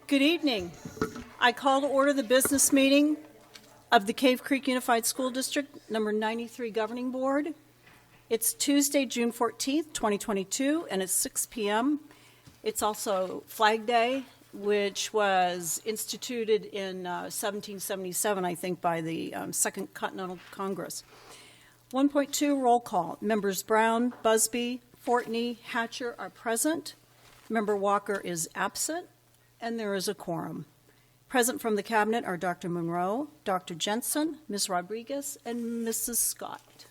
Good evening. I call to order the business meeting of the Cave Creek Unified School District number 93 Governing Board. It's Tuesday, June 14th, 2022, and it's 6 p.m. It's also Flag Day, which was instituted in 1777, I think, by the Second Continental Congress. 1.2 roll call. Members Brown, Busby, Fortney, Hatcher are present. Member Walker is absent, and there is a quorum. Present from the cabinet are Dr. Monroe, Dr. Jensen, Ms. Rodriguez, and Mrs. Scott.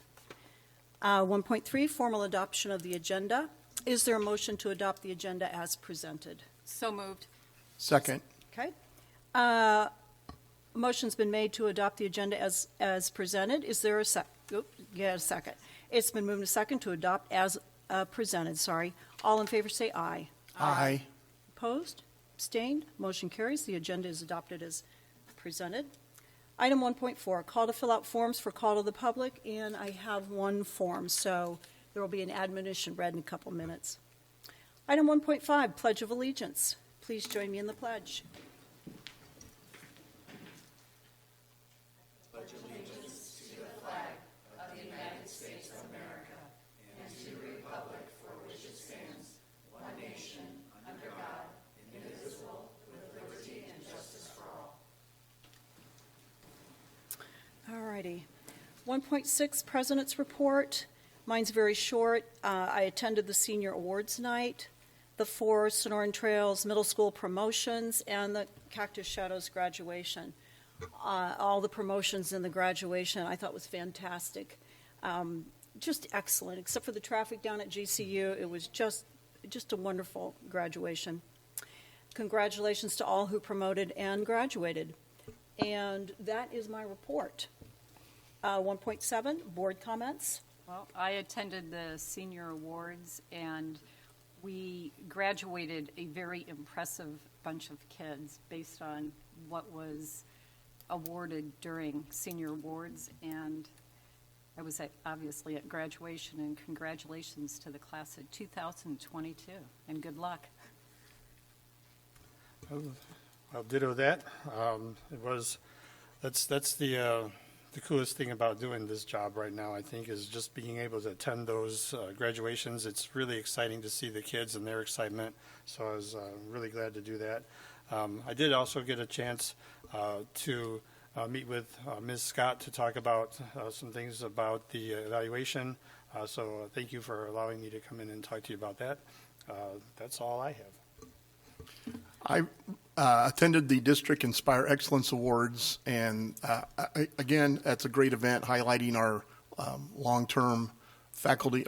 1.3 formal adoption of the agenda. Is there a motion to adopt the agenda as presented? So moved. Second. Okay. Motion's been made to adopt the agenda as presented. Is there a second? A second. It's been moved to second to adopt as presented. Sorry. All in favor say aye. Aye. Opposed? Abstained? Motion carries. The agenda is adopted as presented. Item 1.4, call to fill out forms for call to the public, and I have one form, so there will be an admonition read in a couple minutes. Item 1.5, Pledge of Allegiance. Please join me in the pledge. Pledge allegiance to the flag of the United States of America and to the republic for which it stands, one nation, under God, indivisible, with liberty and justice for all. All righty. 1.6, President's Report. Mine's very short. I attended the Senior Awards Night, the 4 Sonoran Trails Middle School promotions, and the Cactus Shadows graduation. All the promotions and the graduation I thought was fantastic. Just excellent. Except for the traffic down at GCU, it was just a wonderful graduation. Congratulations to all who promoted and graduated. And that is my report. 1.7, board comments. Well, I attended the senior awards, and we graduated a very impressive bunch of kids based on what was awarded during senior awards, and I was obviously at graduation, and congratulations to the class of 2022, and good luck. I'll ditto that. That's the coolest thing about doing this job right now, I think, is just being able to attend those graduations. It's really exciting to see the kids and their excitement, so I was really glad to do that. I did also get a chance to meet with Ms. Scott to talk about some things about the evaluation, so thank you for allowing me to come in and talk to you about that. That's all I have. I attended the District Inspire Excellence Awards, and again, that's a great event highlighting our long-term faculty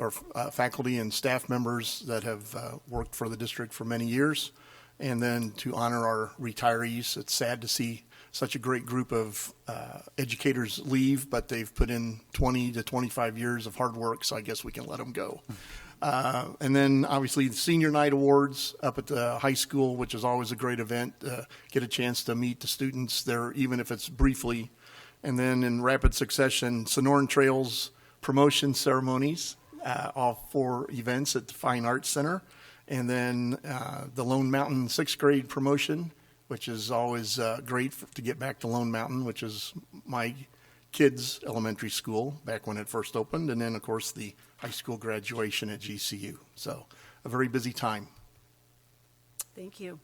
and staff members that have worked for the district for many years, and then to honor our retirees. It's sad to see such a great group of educators leave, but they've put in 20 to 25 years of hard work, so I guess we can let them go. And then obviously the Senior Night Awards up at the high school, which is always a great event, get a chance to meet the students there, even if it's briefly. And then in rapid succession, Sonoran Trails promotion ceremonies, all 4 events at the Fine Arts Center. And then the Lone Mountain 6th grade promotion, which is always great to get back to Lone Mountain, which is my kids' elementary school back when it first opened. And then, of course, the high school graduation at GCU. So a very busy time. Thank you.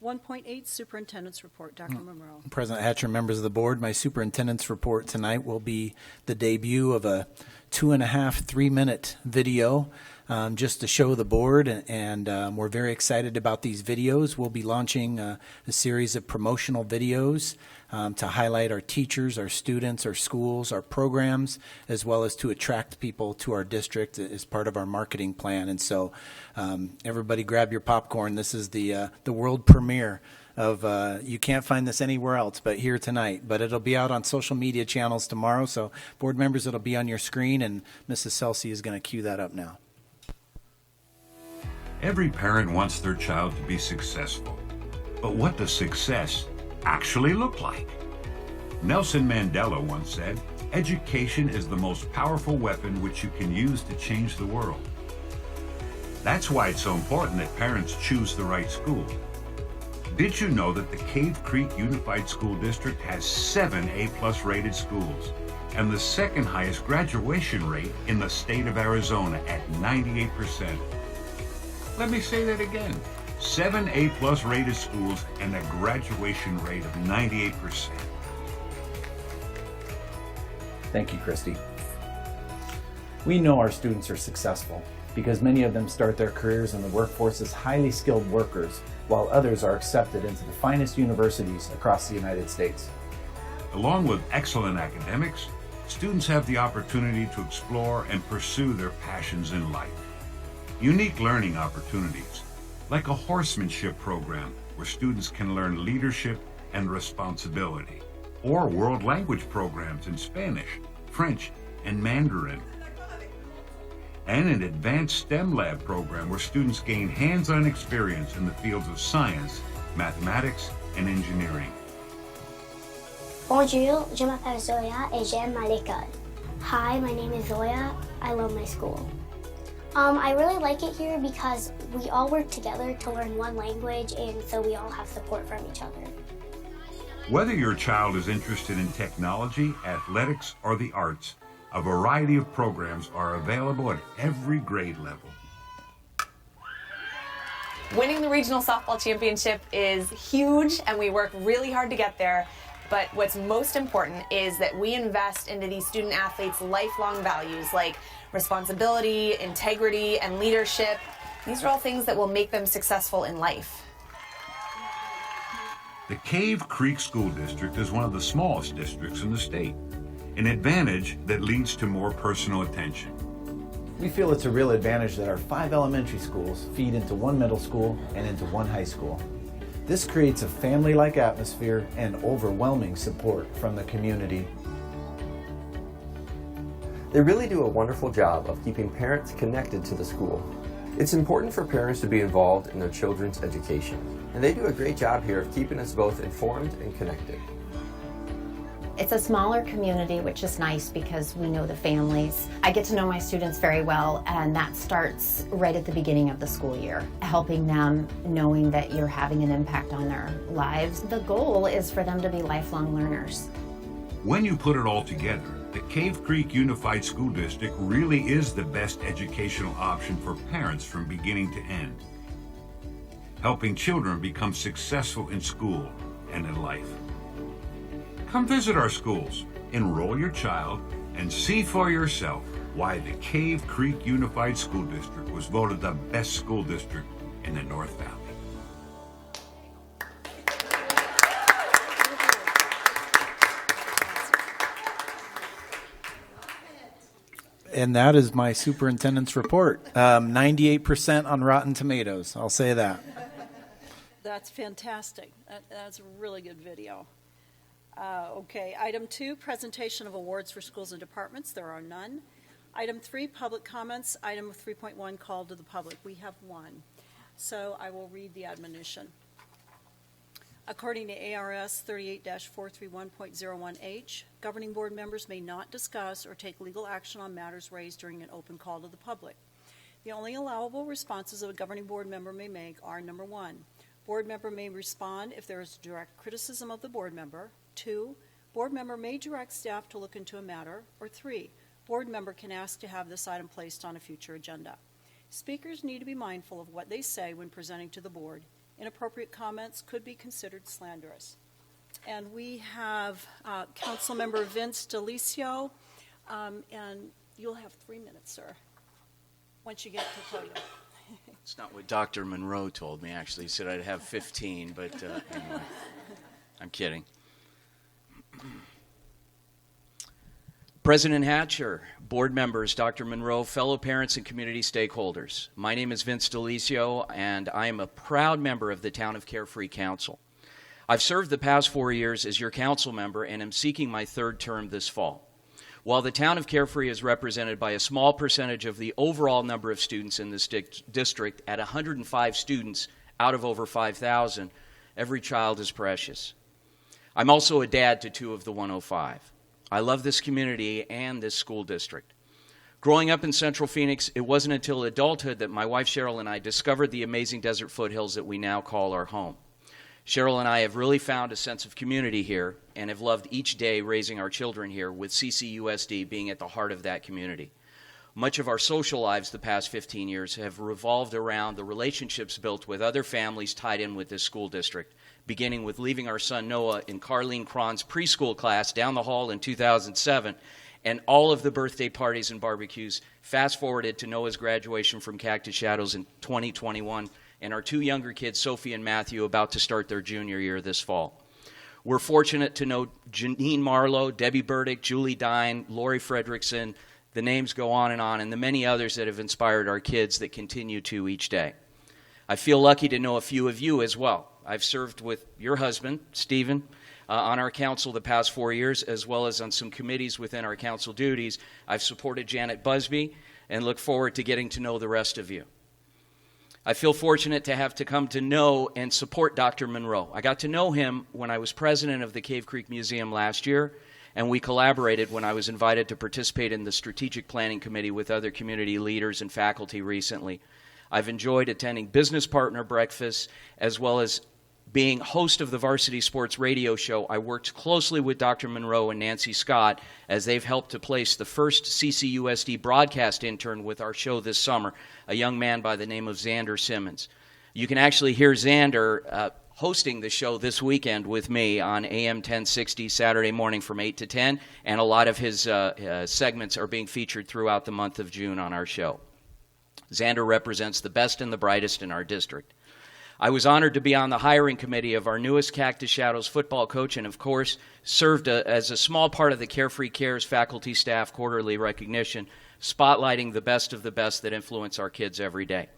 1.8, Superintendent's Report. Dr. Monroe. President Hatcher, members of the board, my superintendent's report tonight will be the debut of a 2.5, 3-minute video just to show the board, and we're very excited about these videos. We'll be launching a series of promotional videos to highlight our teachers, our students, our schools, our programs, as well as to attract people to our district as part of our marketing plan. And so everybody grab your popcorn. This is the world premiere of, you can't find this anywhere else but here tonight. But it'll be out on social media channels tomorrow. So board members, it'll be on your screen, and Mrs. Celsi is going to cue that up now. Every parent wants their child to be successful. But what does success actually look like? Nelson Mandela once said, "Education is the most powerful weapon which you can use to change the world." That's why it's so important that parents choose the right school. Did you know that the Cave Creek Unified School District has 7 A+ rated schools and the second highest graduation rate in the state of Arizona at 98%? Let me say that again. 7 A+ rated schools and a graduation rate of 98%. Thank you, Christy. We know our students are successful because many of them start their careers in the workforce as highly skilled workers, while others are accepted into the finest universities across the United States. Along with excellent academics, students have the opportunity to explore and pursue their passions in life. Unique learning opportunities, like a horsemanship program where students can learn leadership and responsibility, or world language programs in Spanish, French, and Mandarin, and an advanced STEM lab program where students gain hands-on experience in the fields of science, mathematics, and engineering. Bonjour, je m'appelle Zoya et j'aime à l'école. Hi, my name is Zoya. I love my school. I really like it here because we all work together to learn one language, and so we all have support from each other. Whether your child is interested in technology, athletics, or the arts, a variety of programs are available at every grade level. Winning the regional softball championship is huge, and we work really hard to get there. But what's most important is that we invest into these student athletes' lifelong values like responsibility, integrity, and leadership. These are all things that will make them successful in life. The Cave Creek School District is one of the smallest districts in the state, an advantage that leads to more personal attention. We feel it's a real advantage that our 5 elementary schools feed into 1 middle school and into 1 high school. This creates a family-like atmosphere and overwhelming support from the community. They really do a wonderful job of keeping parents connected to the school. It's important for parents to be involved in their children's education, and they do a great job here of keeping us both informed and connected. It's a smaller community, which is nice because we know the families. I get to know my students very well, and that starts right at the beginning of the school year, helping them, knowing that you're having an impact on their lives. The goal is for them to be lifelong learners. When you put it all together, the Cave Creek Unified School District really is the best educational option for parents from beginning to end, helping children become successful in school and in life. Come visit our schools, enroll your child, and see for yourself why the Cave Creek Unified School District was voted the best school district in the North Valley. And that is my superintendent's report. 98% on Rotten Tomatoes, I'll say that. That's fantastic. That's a really good video. Okay, item 2, presentation of awards for schools and departments. There are none. Item 3, public comments. Item 3.1, call to the public. We have one. So I will read the admonition. According to ARS 38-431.01H, governing board members may not discuss or take legal action on matters raised during an open call to the public. The only allowable responses a governing board member may make are: number 1, board member may respond if there is direct criticism of the board member. 2, board member may direct staff to look into a matter. Or 3, board member can ask to have this item placed on a future agenda. Speakers need to be mindful of what they say when presenting to the board. Inappropriate comments could be considered slanderous. And we have Councilmember Vince DeLisio, and you'll have 3 minutes, sir, once you get to the podium. It's not what Dr. Monroe told me, actually. He said I'd have 15, but anyway, I'm kidding. President Hatcher, board members, Dr. Monroe, fellow parents and community stakeholders. My name is Vince DeLisio, and I am a proud member of the Town of Carefree Council. I've served the past 4 years as your council member and am seeking my 3rd term this fall. While the Town of Carefree is represented by a small percentage of the overall number of students in this district at 105 students out of over 5,000, every child is precious. I'm also a dad to 2 of the 105. I love this community and this school district. Growing up in Central Phoenix, it wasn't until adulthood that my wife Cheryl and I discovered the amazing desert foothills that we now call our home. Cheryl and I have really found a sense of community here and have loved each day raising our children here, with CCUSD being at the heart of that community. Much of our social lives the past 15 years have revolved around the relationships built with other families tied in with this school district, beginning with leaving our son Noah in Carlene Cron's preschool class down the hall in 2007, and all of the birthday parties and barbecues fast forwarded to Noah's graduation from Cactus Shadows in 2021, and our two younger kids, Sophie and Matthew, about to start their junior year this fall. We're fortunate to know Janine Marlowe, Debbie Burdick, Julie Dine, Lori Fredrickson, the names go on, and the many others that have inspired our kids that continue to each day. I feel lucky to know a few of you as well. I've served with your husband, Stephen, on our council the past 4 years, as well as on some committees within our council duties. I've supported Janet Busby and look forward to getting to know the rest of you. I feel fortunate to have to come to know and support Dr. Monroe. I got to know him when I was president of the Cave Creek Museum last year, and we collaborated when I was invited to participate in the strategic planning committee with other community leaders and faculty recently. I've enjoyed attending business partner breakfasts, as well as being host of the Varsity Sports Radio show. I worked closely with Dr. Monroe and Nancy Scott as they've helped to place the first CCUSD broadcast intern with our show this summer, a young man by the name of Xander Simmons. You can actually hear Xander hosting the show this weekend with me on AM 1060 Saturday morning from 8 to 10, and a lot of his segments are being featured throughout the month of June on our show. Xander represents the best and the brightest in our district. I was honored to be on the hiring committee of our newest Cactus Shadows football coach, and of course served as a small part of the Carefree Cares faculty staff quarterly recognition, spotlighting the best of the best that influence our kids every day.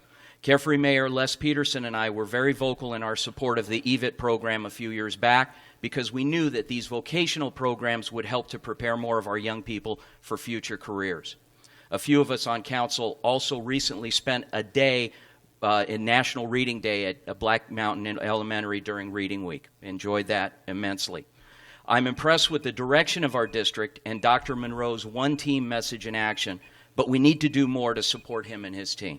Carefree Mayor Les Peterson and I were very vocal in our support of the EVIT program a few years back, because we knew that these vocational programs would help to prepare more of our young people for future careers. A few of us on council also recently spent a day in National Reading Day at Black Mountain Elementary during Reading Week. Enjoyed that immensely. I'm impressed with the direction of our district and Dr. Monroe's one-team message in action, but we need to do more to support him and his team.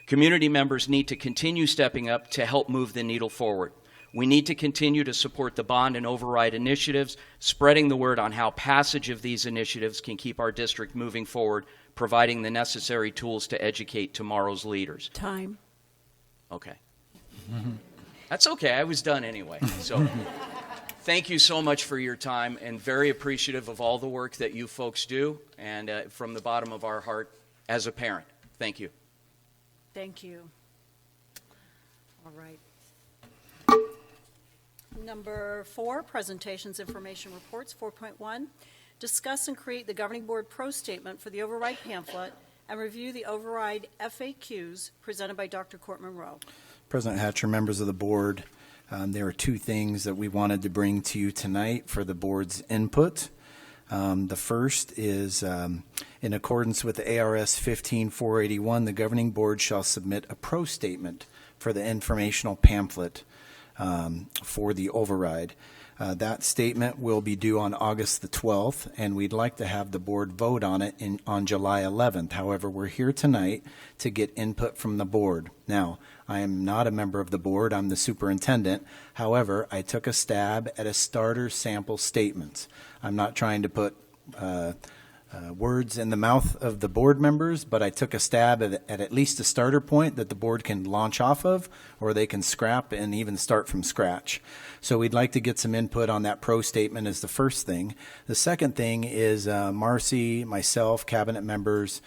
Community members need to continue stepping up to help move the needle forward. We need to continue to support the bond and override initiatives, spreading the word on how passage of these initiatives can keep our district moving forward, providing the necessary tools to educate tomorrow's leaders. Time. Okay. That's okay. I was done anyway. So thank you so much for your time, and very appreciative of all the work that you folks do, and from the bottom of our heart as a parent. Thank you. Thank you. All right. Number 4, presentations, information reports. 4.1, discuss and create the governing board pro statement for the override pamphlet and review the override FAQs presented by Dr. Court Monroe. President Hatcher, members of the board, there are 2 things that we wanted to bring to you tonight for the board's input. The first is, in accordance with the ARS 15481, the governing board shall submit a pro statement for the informational pamphlet for the override. That statement will be due on August the 12th, and we'd like to have the board vote on it on July 11th. However, we're here tonight to get input from the board. Now, I am not a member of the board. I'm the superintendent. However, I took a stab at a starter sample statement. I'm not trying to put words in the mouth of the board members, but I took a stab at least a starter point that the board can launch off of, or they can scrap and even start from scratch. So we'd like to get some input on that pro statement as the first thing. The second thing is Marcy, myself, cabinet members,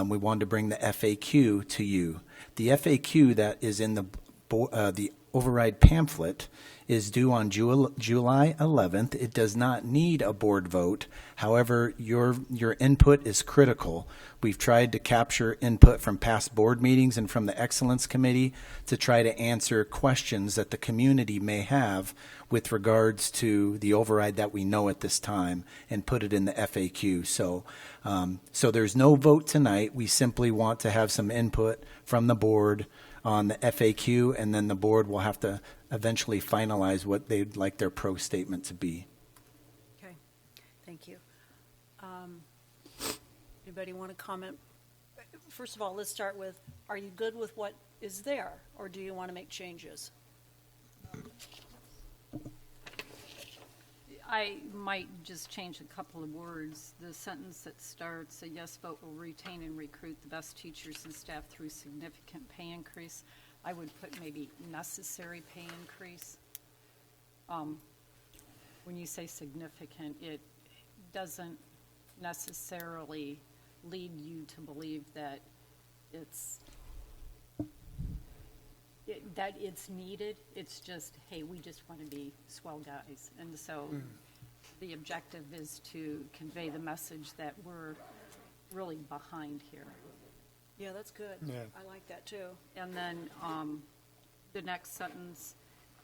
we wanted to bring the FAQ to you. The FAQ that is in the override pamphlet is due on July 11th. It does not need a board vote. However, your input is critical. We've tried to capture input from past board meetings and from the Excellence Committee to try to answer questions that the community may have with regards to the override that we know at this time, and put it in the FAQ. So there's no vote tonight. We simply want to have some input from the board on the FAQ, and then the board will have to eventually finalize what they'd like their pro statement to be. Okay, thank you. Anybody want to comment? First of all, let's start with, are you good with what is there, or do you want to make changes? I might just change a couple of words. The sentence that starts, "A yes vote will retain and recruit the best teachers and staff through significant pay increase." I would put maybe necessary pay increase. When you say significant, it doesn't necessarily lead you to believe that that it's needed. It's just, hey, we just want to be swell guys. And so the objective is to convey the message that we're really behind here. Yeah, that's good. Yeah. I like that too. And then the next sentence,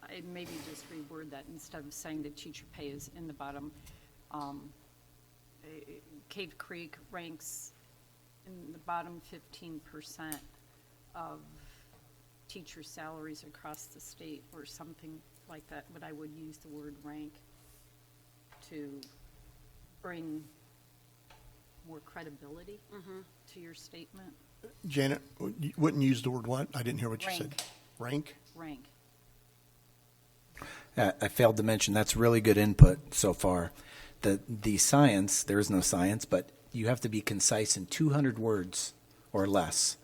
I maybe just reword that instead of saying that teacher pay is in the bottom. Cave Creek ranks in the bottom 15% of teacher salaries across the state or something like that, but I would use the word rank to bring more credibility to your statement. Janet, you wouldn't use the word what? I didn't hear what you said. Rank? Rank. I failed to mention that's really good input so far. The science, there is no science, but you have to be concise in 200 words or less.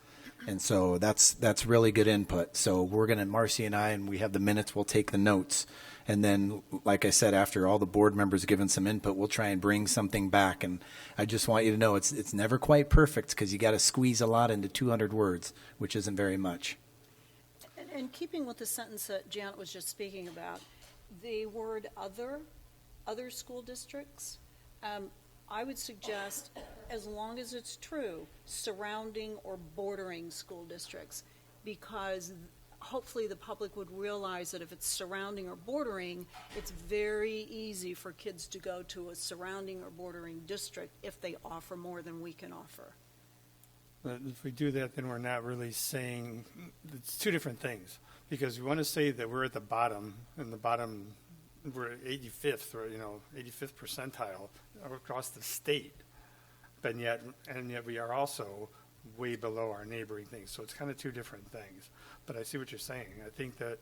And so that's really good input. So we're going to, Marcy and I, and we have the minutes, we'll take the notes. And then, like I said, after all the board members given some input, we'll try and bring something back. And I just want you to know it's never quite perfect because you got to squeeze a lot into 200 words, which isn't very much. And keeping with the sentence that Janet was just speaking about, the word other school districts, I would suggest, as long as it's true, surrounding or bordering school districts, because hopefully the public would realize that if it's surrounding or bordering, it's very easy for kids to go to a surrounding or bordering district if they offer more than we can offer. But if we do that, then we're not really saying, it's two different things. Because we want to say that we're at the bottom, and the bottom, we're 85th, or 85th percentile across the state. But yet we are also way below our neighboring things. So it's kind of two different things. But I see what you're saying. I think that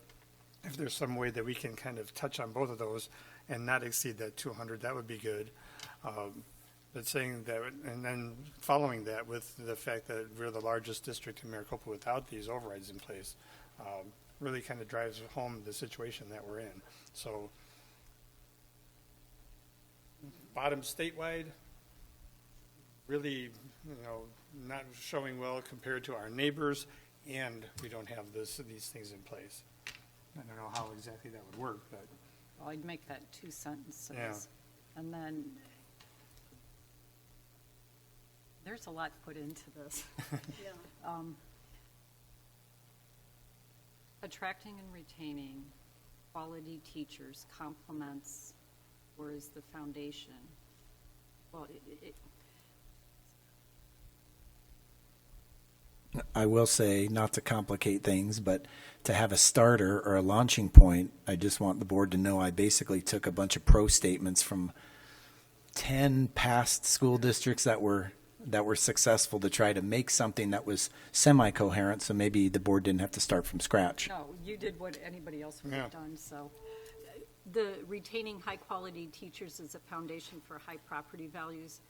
if there's some way that we can kind of touch on both of those and not exceed that 200, that would be good. But saying that, and then following that with the fact that we're the largest district in Maricopa without these overrides in place, really kind of drives home the situation that we're in. So, bottom statewide, really, not showing well compared to our neighbors, and we don't have these things in place. I don't know how exactly that would work, but. Well, I'd make that 2 sentences. Yeah. And then there's a lot put into this. Yeah. Attracting and retaining quality teachers complements or is the foundation. Well, I will say, not to complicate things, but to have a starter or a launching point, I just want the board to know I basically took a bunch of pro statements from 10 past school districts that were successful to try to make something that was semi-coherent, so maybe the board didn't have to start from scratch. No, you did what anybody else would have done, so. The retaining high-quality teachers is a foundation for high property values.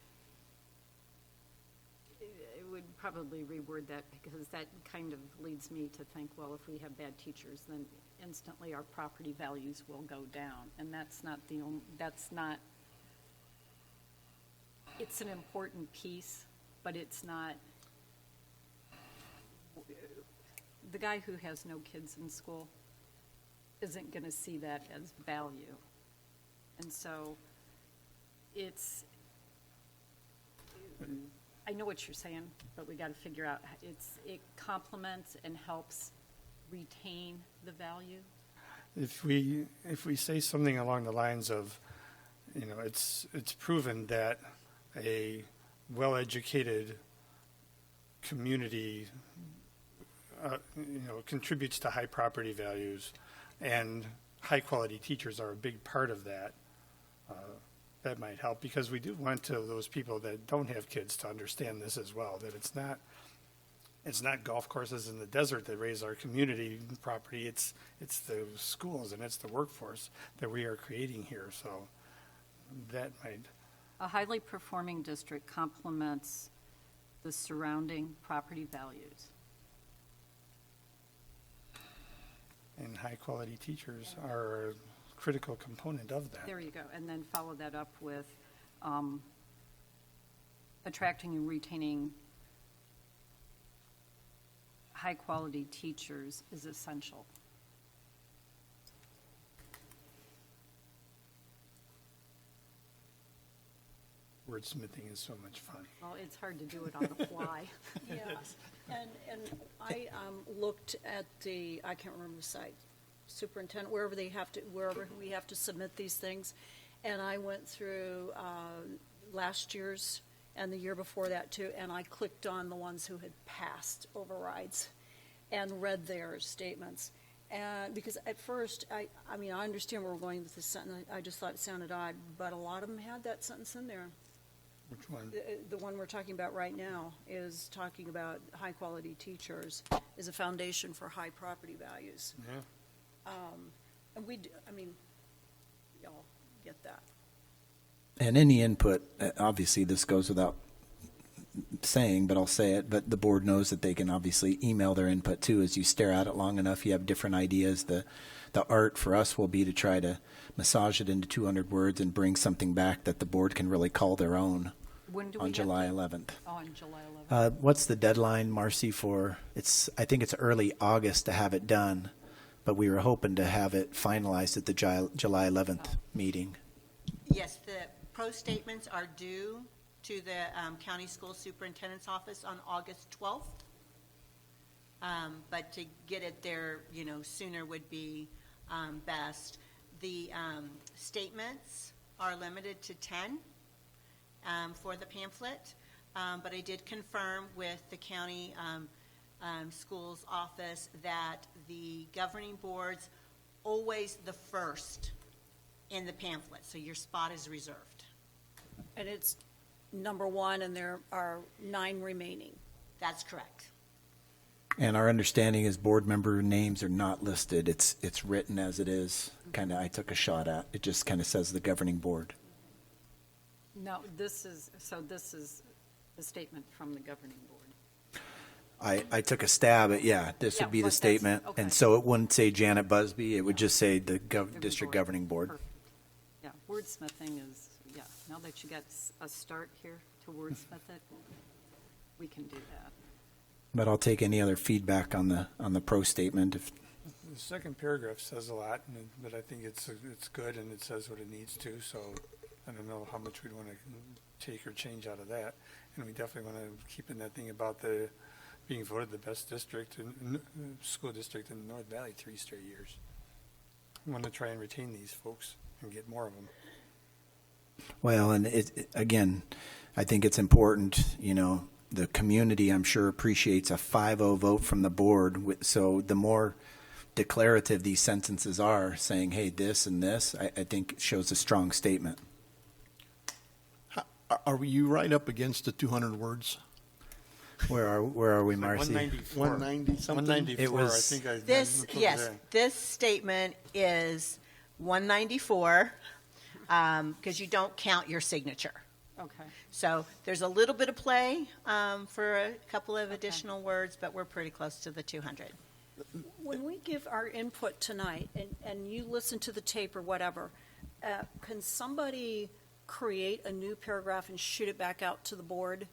I would probably reword that because that kind of leads me to think, well, if we have bad teachers, then instantly our property values will go down. And that's not the only, it's an important piece, but it's not, the guy who has no kids in school isn't going to see that as value. And so I know what you're saying, but we got to figure out, it complements and helps retain the value. If we say something along the lines of, it's proven that a well-educated community, contributes to high property values, and high-quality teachers are a big part of that. That might help because we do want to those people that don't have kids to understand this as well, that it's not it's not golf courses in the desert that raise our community property. It's the schools and it's the workforce that we are creating here. So that might, A highly performing district complements the surrounding property values. and high-quality teachers are a critical component of that. There you go. And then follow that up with attracting and retaining high-quality teachers is essential. Wordsmithing is so much fun. Well, it's hard to do it on the fly. Yeah, and I looked at the, I can't remember the site, superintendent, wherever we have to submit these things, and I went through last year's and the year before that too, and I clicked on the ones who had passed overrides and read their statements. And because at first, I mean, I understand where we're going with this sentence, I just thought it sounded odd, but a lot of them had that sentence in there. Which one? The one we're talking about right now is talking about high-quality teachers is a foundation for high property values. Yeah. And I mean, y'all get that. And any input, obviously this goes without saying, but I'll say it, but the board knows that they can obviously email their input too. As you stare at it long enough, you have different ideas. The art for us will be to try to massage it into 200 words and bring something back that the board can really call their own. When do we on have July to- 11th. Oh, on July 11th. What's the deadline, Marcy, for, I think it's early August to have it done, but we were hoping to have it finalized at the July 11th meeting. Yes, the pro statements are due to the county school superintendent's office on August 12th. But to get it there, sooner would be best. The statements are limited to 10 for the pamphlet, but I did confirm with the county schools office that the governing board's always the first in the pamphlet, so your spot is reserved. And it's number one, and there are 9 remaining. That's correct. And our understanding is board member names are not listed. It's written as it is. Kind of, I took a shot at. It just kind of says the governing board. No, this is the statement from the governing board. I took a stab at, this Yeah, would be well, the that's- statement. okay. And so it wouldn't say Janet Busby. It would just say the district board. governing board. Perfect. Yeah, wordsmithing is, now that you got a start here to wordsmith it, we can do that. But I'll take any other feedback on the pro statement. The second paragraph says a lot, but I think it's good and it says what it needs to, so I don't know how much we'd want to take or change out of that. And we definitely want to keep in that thing about the being voted the best district and school district in the North Valley 3 straight years. We want to try and retain these folks and get more of them. Well, and again, I think it's important, the community, I'm sure, appreciates a 5-0 vote from the board. So the more declarative these sentences are, saying, hey, this and this, I think shows a strong statement. Are you right up against the 200 words? Where are we, Like Marcy? 194. 190 something? 194, It was- I think I This, put it yes, there. this statement is 194, because you don't count your signature. Okay. So there's a little bit of play for a couple of additional words, but we're pretty close to the 200. When we give our input tonight, and you listen to the tape or whatever, can somebody create a new paragraph and shoot it back out to the board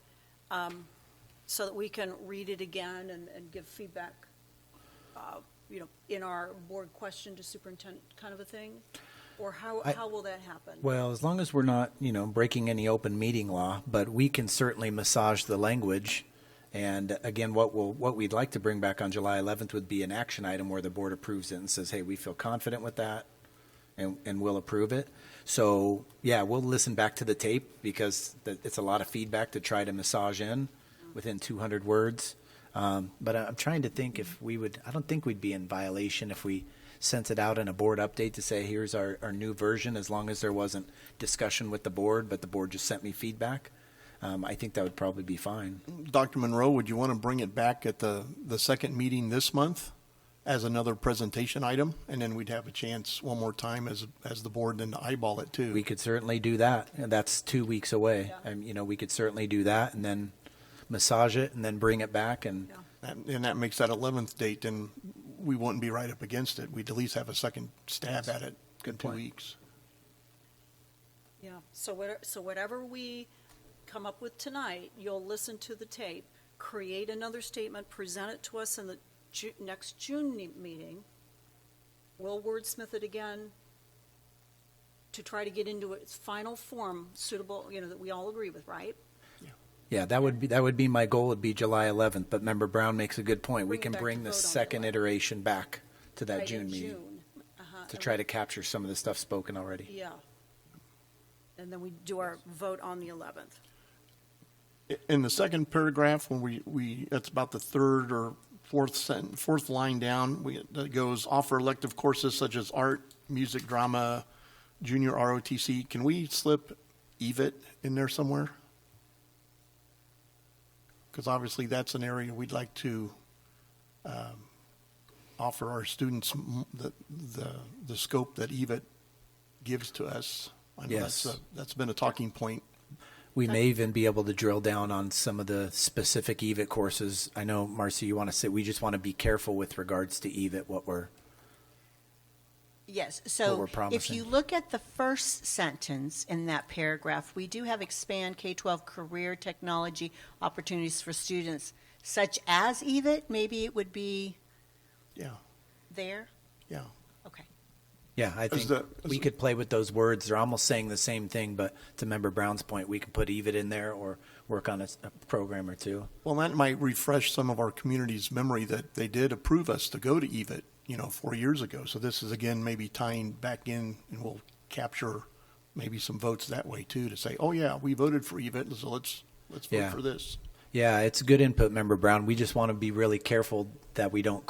so that we can read it again and give feedback, in our board question to superintendent kind of a thing? Or how will that happen? Well, as long as we're not, breaking any open meeting law, but we can certainly massage the language. And again, what we'd like to bring back on July 11th would be an action item where the board approves it and says, hey, we feel confident with that, and we'll approve it. So, we'll listen back to the tape because it's a lot of feedback to try to massage in within 200 words. But I'm trying to think if I don't think we'd be in violation if we sent it out in a board update to say, here's our new version, as long as there wasn't discussion with the board, but the board just sent me feedback. I think that would probably be fine. Dr. Monroe, would you want to bring it back at the second meeting this month as another presentation item? And then we'd have a chance one more time as the board then to eyeball it too. We could certainly do that. And that's 2 weeks away. We could certainly do that and then massage it and then bring it back. And And that makes that 11th date, then we wouldn't be right up against it. We'd at least have a second stab at it in 2 weeks. Yeah, so whatever we come up with tonight, you'll listen to the tape, create another statement, present it to us in the next June meeting. We'll wordsmith it again to try to get into its final form suitable, that we all agree with, right? yeah, that would be my goal, would be July 11th. But Member Brown makes a good point. We Bring it can back bring to the vote on the second 11th. iteration back to that Right, June in meeting June. to try to capture some of the stuff spoken already. Yeah. And then we do our vote on the 11th. In the second paragraph, when we that's about the third or fourth line down, that goes offer elective courses such as art, music, drama, junior ROTC. Can we slip EVIT in there somewhere? Because obviously that's an area we'd like to offer our students the scope that EVIT gives to us. I know Yes. that's been a talking point. We may even be able to drill down on some of the specific EVIT courses. I know, Marcy, you want to say, we just want to be careful with regards to EVIT, what we're Yes, what so we're if promising. you look at the first sentence in that paragraph, we do have expand K-12 career technology opportunities for students, such as EVIT. Maybe it would be Yeah, there? yeah. Okay. Yeah, I think we could play with those words. They're almost saying the same thing, but to Member Brown's point, we can put EVIT in there or work on a program or two. Well, that might refresh some of our community's memory that they did approve us to go to EVIT, 4 years ago. So this is, again, maybe tying back in, and we'll capture maybe some votes that way too, to say, oh yeah, we voted for EVIT, so let's vote Yeah. for this. Yeah, it's good input, Member Brown. We just want to be really careful that we don't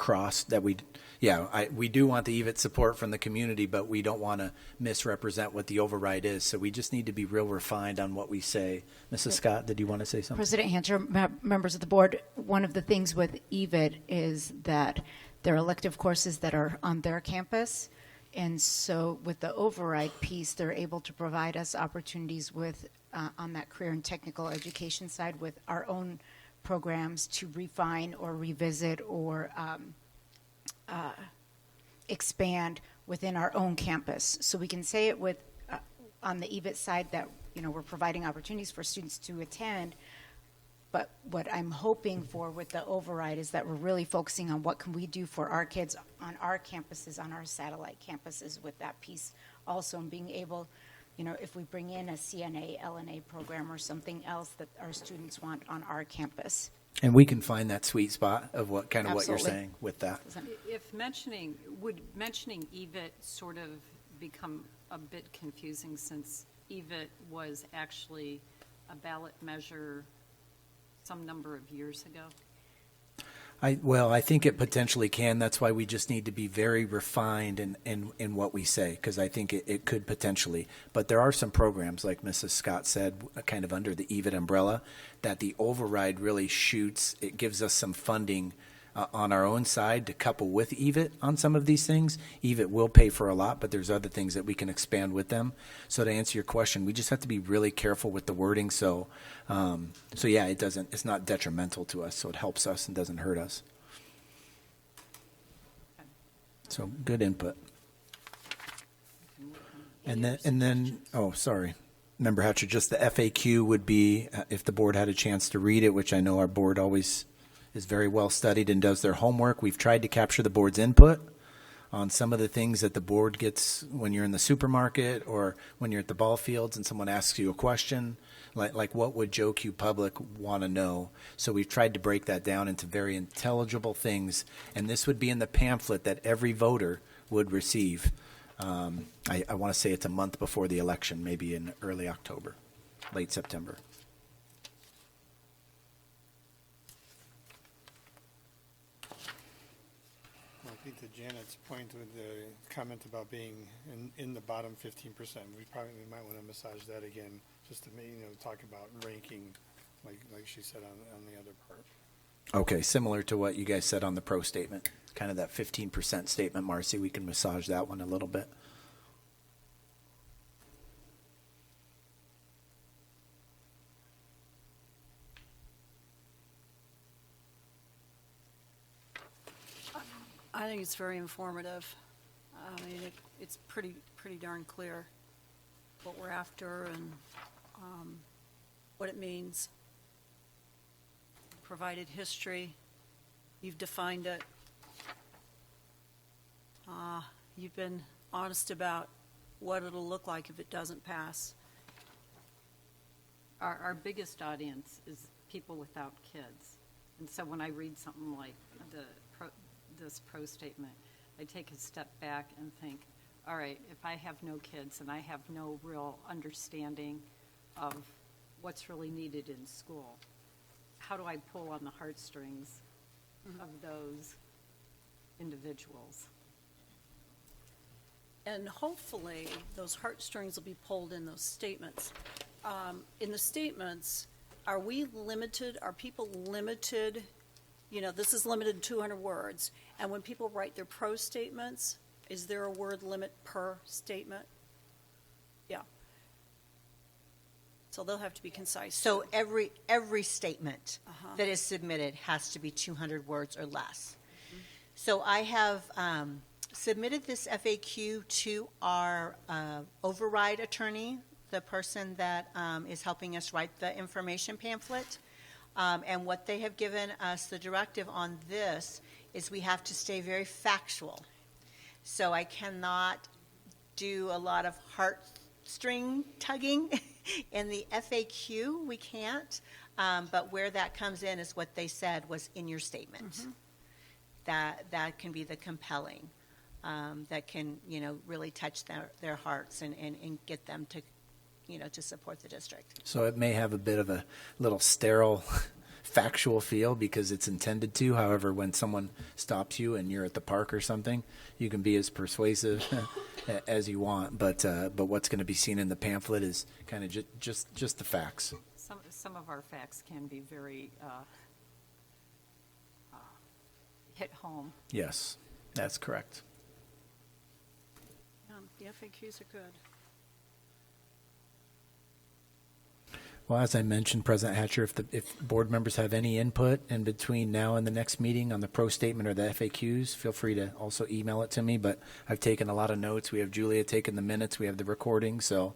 we do want the EVIT support from the community, but we don't want to misrepresent what the override is. So we just need to be real refined on what we say. Mrs. Scott, did you want to say something? President Hancher, members of the board, one of the things with EVIT is that there are elective courses that are on their campus. And so with the override piece, they're able to provide us opportunities with, on that career and technical education side, with our own programs to refine or revisit or expand within our own campus. So we can say it with, on the EVIT side, that, we're providing opportunities for students to attend. But what I'm hoping for with the override is that we're really focusing on what can we do for our kids on our campuses, on our satellite campuses with that piece also, and being able, if we bring in a CNA, LNA program or something else that our students want on our campus. And we can find that sweet spot of what you're Absolutely. saying with that. Would mentioning EVIT sort of become a bit confusing, since EVIT was actually a ballot measure some number of years ago? I think it potentially can. That's why we just need to be very refined in what we say, because I think it could potentially. But there are some programs, like Mrs. Scott said, kind of under the EVIT umbrella, that the override really shoots. It gives us some funding on our own side to couple with EVIT on some of these things. EVIT will pay for a lot, but there's other things that we can expand with them. So to answer your question, we just have to be really careful with the wording. So yeah, it's not detrimental to us. So it helps us and doesn't hurt us. So good input. And then, oh, sorry. Member Hatcher, just the FAQ would be, if the board had a chance to read it, which I know our board always is very well studied and does their homework. We've tried to capture the board's input on some of the things that the board gets when you're in the supermarket or when you're at the ball fields and someone asks you a question, like what would Joe Q Public want to know? So we've tried to break that down into very intelligible things, and this would be in the pamphlet that every voter would receive. I want to say it's a month before the election, maybe in early October, late September. I think to Janet's point with the comment about being in the bottom 15%, we might want to massage that again, just to talk about ranking, like she said on the other part. Okay, similar to what you guys said on the pro statement, kind of that 15% statement, Marcy. We can massage that one a little bit. I think it's very informative. I mean, it's pretty darn clear what we're after and what it means. Provided history, you've defined it. You've been honest about what it'll look like if it doesn't pass. Our biggest audience is people without kids. And so when I read something like this pro statement, I take a step back and think, all right, if I have no kids and I have no real understanding of what's really needed in school, how do I pull on the heartstrings of those individuals? And hopefully, those heartstrings will be pulled in those statements. In the statements, are we limited, are people limited, this is limited to 200 words, and when people write their pro statements, is there a word limit per statement? Yeah. So they'll have to be concise. So every statement that is submitted has to be 200 words or less. So I have submitted this FAQ to our override attorney, the person that is helping us write the information pamphlet. And what they have given us, the directive on this, is we have to stay very factual. So I cannot do a lot of heartstring tugging in the FAQ. We can't. But where that comes in is what they said was in your statement. That can be the compelling, that can, really touch their hearts and get them to, to support the district. So it may have a bit of a little sterile factual feel because it's intended to. However, when someone stops you and you're at the park or something, you can be as persuasive as you want. But what's going to be seen in the pamphlet is kind of just the facts. Some of our facts can be very hit home. Yes, that's correct. The FAQs are good. Well, as I mentioned, President Hatcher, if board members have any input in between now and the next meeting on the pro statement or the FAQs, feel free to also email it to me. But I've taken a lot of notes. We have Julia taking the minutes. We have the recording. So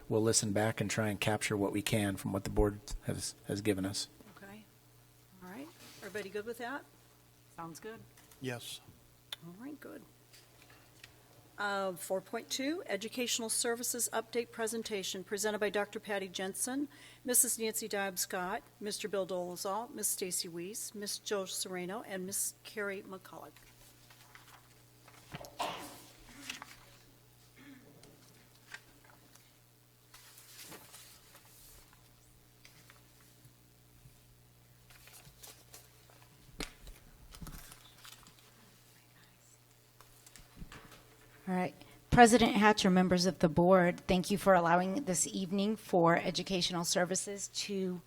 we'll listen back and try and capture what we can from what the board has given us. Okay. All right. Everybody good with that? Sounds good. Yes. All right, good. 4.2, Educational Services Update Presentation, presented by Dr. Patty Jensen, Mrs. Nancy Diab-Scott, Mr. Bill Dolezal, Ms. Stacy Weiss, Ms. Jill Sereno, and Ms. Carrie McCulloch. All right. President Hatcher, members of the board, thank you for allowing this evening for Educational Services to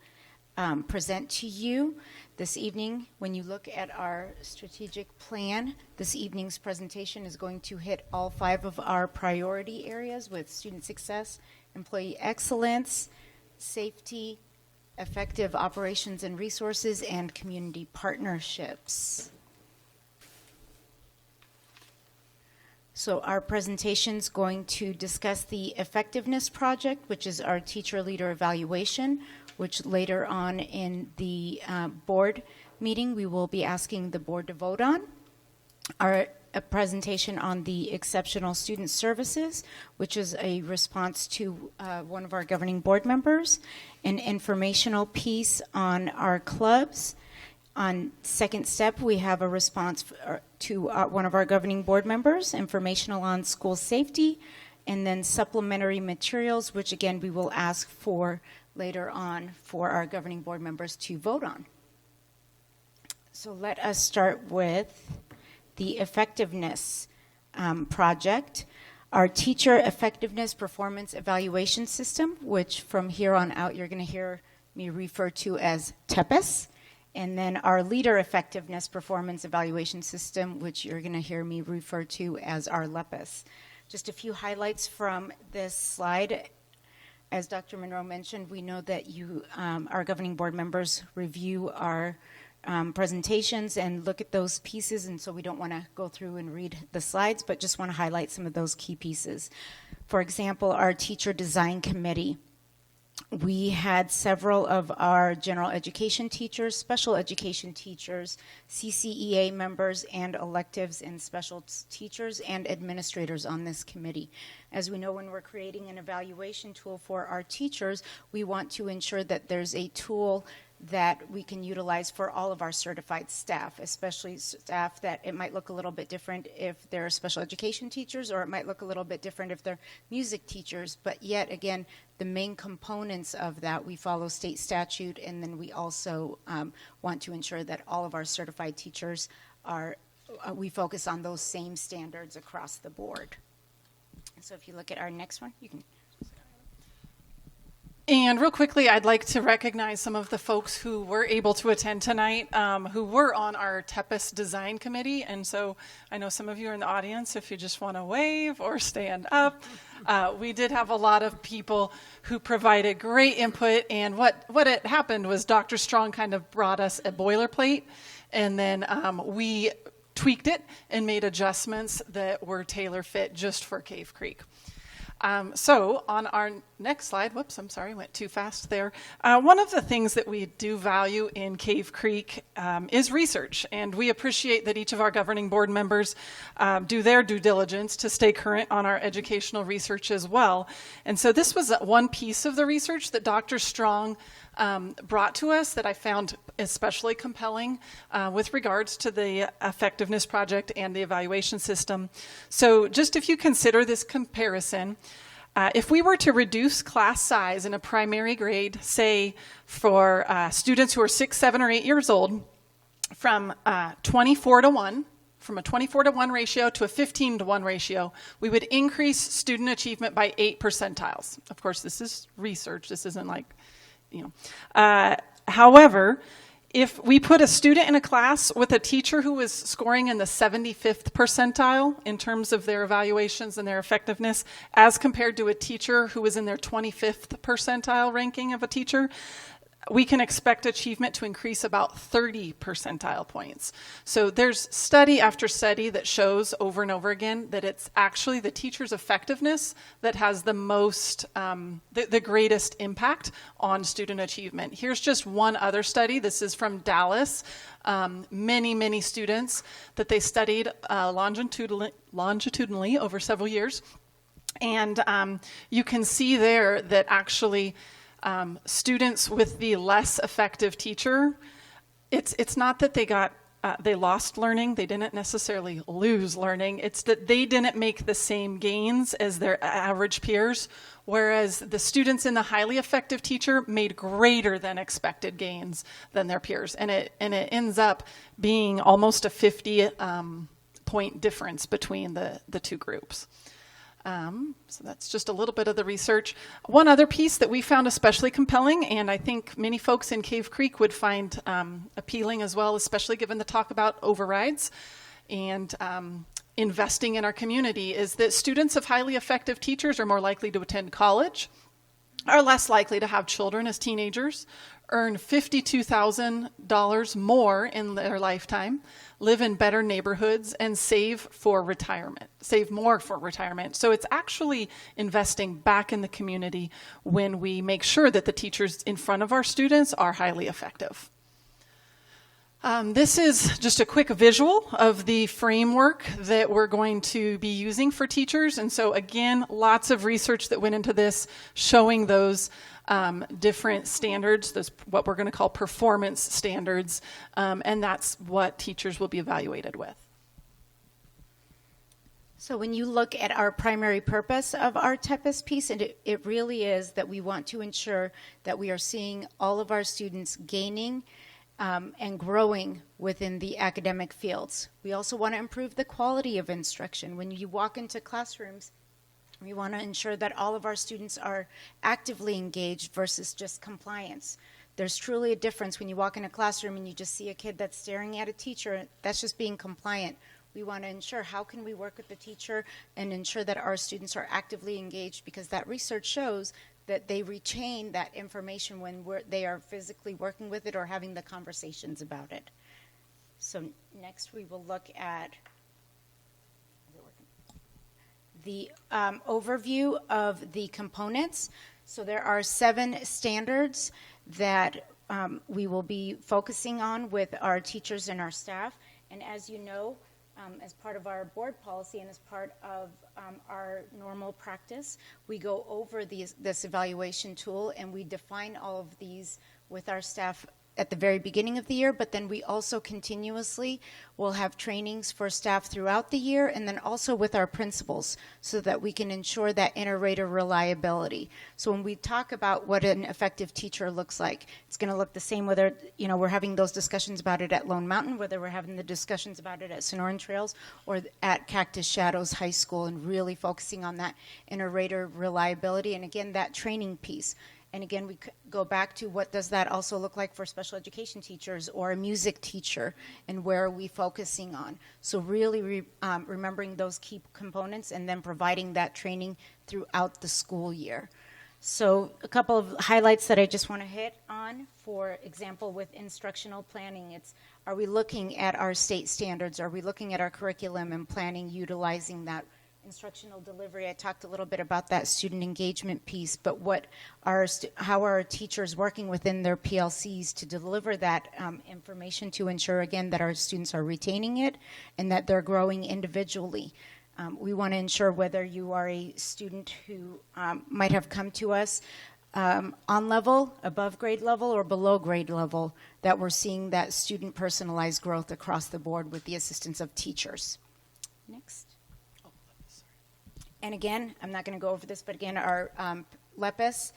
present to you. This evening, when you look at our strategic plan, this evening's presentation is going to hit all 5 of our priority areas with student success, employee excellence, safety, effective operations and resources, and community partnerships. So our presentation is going to discuss the effectiveness project, which is our teacher leader evaluation, which later on in the board meeting we will be asking the board to vote on. A presentation on the exceptional student services, which is a response to one of our governing board members, an informational piece on our clubs. On second step, we have a response to one of our governing board members, informational on school safety, and then supplementary materials, which again we will ask for later on for our governing board members to vote on. So let us start with the effectiveness project. our teacher effectiveness performance evaluation system, which from here on out you're going to hear me refer to as TEPIS, and then our leader effectiveness performance evaluation system, which you're going to hear me refer to as our LEPIS. Just a few highlights from this slide. As Dr. Monroe mentioned, we know that you, our governing board members, review our presentations and look at those pieces, and so we don't want to go through and read the slides, but just want to highlight some of those key pieces. For example, our teacher design committee. We had several of our general education teachers, special education teachers, CCEA members, and electives and special teachers and administrators on this committee. As we know, when we're creating an evaluation tool for our teachers, we want to ensure that there's a tool that we can utilize for all of our certified staff, especially staff that it might look a little bit different if they're special education teachers, or it might look a little bit different if they're music teachers. But yet again, the main components of that, we follow state statute, and then we also want to ensure that all of our certified teachers are, we focus on those same standards across the board. So if you look at our next one, you can. And real quickly, I'd like to recognize some of the folks who were able to attend tonight, who were on our TEPIS design committee. And so I know some of you are in the audience if you just want to wave or stand up. We did have a lot of people who provided great input. And what had happened was Dr. Strong kind of brought us a boilerplate, and then we tweaked it and made adjustments that were tailor fit just for Cave Creek. So on our next slide, whoops, I'm sorry, went too fast there. One of the things that we do value in Cave Creek is research, and we appreciate that each of our governing board members do their due diligence to stay current on our educational research as well. And so this was one piece of the research that Dr. Strong brought to us that I found especially compelling with regards to the effectiveness project and the evaluation system. So just if you consider this comparison, if we were to reduce class size in a primary grade, say for students who are 6, 7, or 8 years old, from 24 to 1, from a 24 to 1 ratio to a 15 to 1 ratio, we would increase student achievement by 8 percentiles. Of course, this is research. This isn't like, you know. However, if we put a student in a class with a teacher who was scoring in the 75th percentile in terms of their evaluations and their effectiveness, as compared to a teacher who was in their 25th percentile ranking of a teacher, we can expect achievement to increase about 30 percentile points. So there's study after study that shows over and over again that it's actually the teacher's effectiveness that has the most, the greatest impact on student achievement. Here's just one other study. This is from Dallas. Many students that they studied longitudinally over several years. And you can see there that actually students with the less effective teacher, it's not that they lost learning, they didn't necessarily lose learning, it's that they didn't make the same gains as their average peers, whereas the students in the highly effective teacher made greater than expected gains than their peers. And it ends up being almost a 50 point difference between the two groups. So that's just a little bit of the research. One other piece that we found especially compelling, and I think many folks in Cave Creek would find appealing as well, especially given the talk about overrides and investing in our community, is that students of highly effective teachers are more likely to attend college, are less likely to have children as teenagers, earn $52,000 more in their lifetime, live in better neighborhoods, and save more for retirement. So it's actually investing back in the community when we make sure that the teachers in front of our students are highly effective. This is just a quick visual of the framework that we're going to be using for teachers. And so again, lots of research that went into this, showing those different standards, those what we're going to call performance standards, and that's what teachers will be evaluated with. So when you look at our primary purpose of our TEPIS piece, and it really is that we want to ensure that we are seeing all of our students gaining and growing within the academic fields. We also want to improve the quality of instruction. When you walk into classrooms, We want to ensure that all of our students are actively engaged versus just compliance. There's truly a difference when you walk in a classroom and you just see a kid that's staring at a teacher. That's just being compliant. We want to ensure how can we work with the teacher and ensure that our students are actively engaged, because that research shows that they retain that information when they are physically working with it or having the conversations about it. So next we will look at the overview of the components. So there are 7 standards that we will be focusing on with our teachers and our staff. And as you know, as part of our board policy and as part of our normal practice, we go over this evaluation tool and we define all of these with our staff at the very beginning of the year, but then we also continuously will have trainings for staff throughout the year, and then also with our principals, so that we can ensure that inter-rater reliability. So when we talk about what an effective teacher looks like, it's going to look the same whether we're having those discussions about it at Lone Mountain, whether we're having the discussions about it at Sonoran Trails, or at Cactus Shadows High School, and really focusing on that inter-rater reliability, and again, that training piece. And again, we go back to what does that also look like for special education teachers or a music teacher, and where are we focusing on? So really remembering those key components and then providing that training throughout the school year. So a couple of highlights that I just want to hit on. For example, with instructional planning, are we looking at our state standards? Are we looking at our curriculum and planning, utilizing that? Instructional delivery, I talked a little bit about that student engagement piece, but how are our teachers working within their PLCs to deliver that information to ensure, again, that our students are retaining it and that they're growing individually. We want to ensure whether you are a student who might have come to us on level, above grade level, or below grade level, that we're seeing that student personalized growth across the board with the assistance of teachers. Next. And again, I'm not going to go over this, but again, our LEPIS,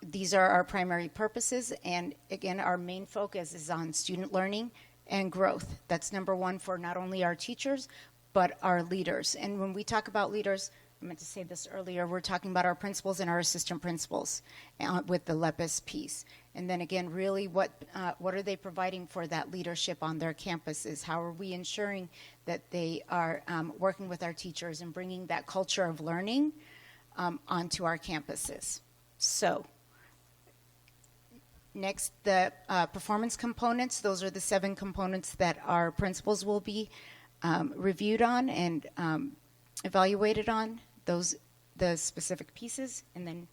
these are our primary purposes, and again, our main focus is on student learning and growth. That's number one for not only our teachers, but our leaders. And when we talk about leaders, I meant to say this earlier, we're talking about our principals and our assistant principals with the LEPIS piece. And then again, really what are they providing for that leadership on their campuses? How are we ensuring that they are working with our teachers and bringing that culture of learning onto our campuses? So next, the performance components. Those are the 7 components that our principals will be reviewed on and evaluated on, the specific pieces. And then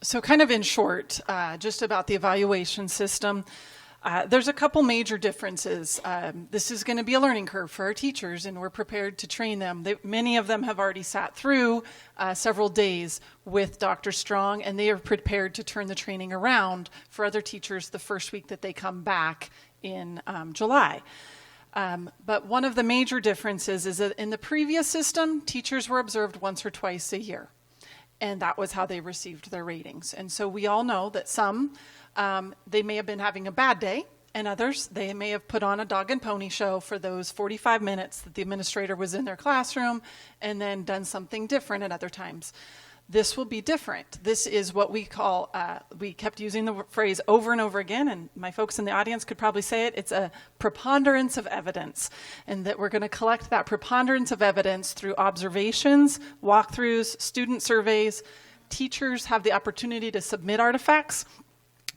so kind of in short, just about the evaluation system, there's a couple major differences. This is going to be a learning curve for our teachers, and we're prepared to train them. Many of them have already sat through several days with Dr. Strong, and they are prepared to turn the training around for other teachers the first week that they come back in July. But one of the major differences is that in the previous system, teachers were observed once or twice a year. And that was how they received their ratings. And so we all know that some, they may have been having a bad day, and others, they may have put on a dog and pony show for those 45 minutes that the administrator was in their classroom, and then done something different at other times. This will be different. This is what we call, we kept using the phrase over and over again, and my folks in the audience could probably say it, it's a preponderance of evidence, and that we're going to collect that preponderance of evidence through observations, walkthroughs, student surveys. Teachers have the opportunity to submit artifacts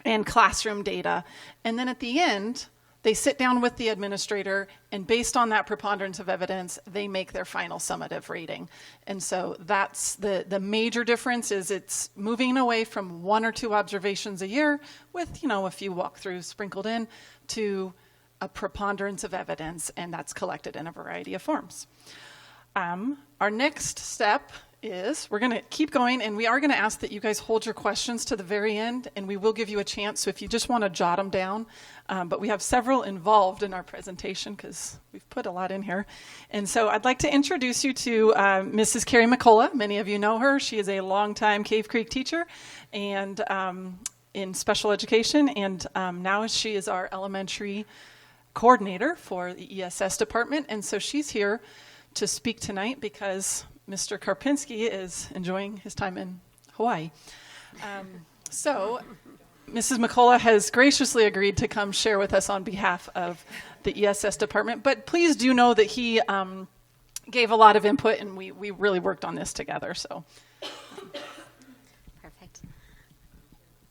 and classroom data, and then at the end, they sit down with the administrator, and based on that preponderance of evidence, they make their final summative rating. And so that's the major difference, is it's moving away from 1 or 2 observations a year with, a few walkthroughs sprinkled in, to a preponderance of evidence, and that's collected in a variety of forms. Our next step is we're going to keep going, and we are going to ask that you guys hold your questions to the very end, and we will give you a chance, so if you just want to jot them down. But we have several involved in our presentation because we've put a lot in here. And so I'd like to introduce you to Mrs. Carrie McCullough. Many of you know her. She is a longtime Cave Creek teacher and in special education, and now she is our elementary coordinator for the ESS department. And so she's here to speak tonight because Mr. Karpinski is enjoying his time in Hawaii. So Mrs. McCullough has graciously agreed to come share with us on behalf of the ESS department, but please do know that he gave a lot of input, and we really worked on this together. So, perfect.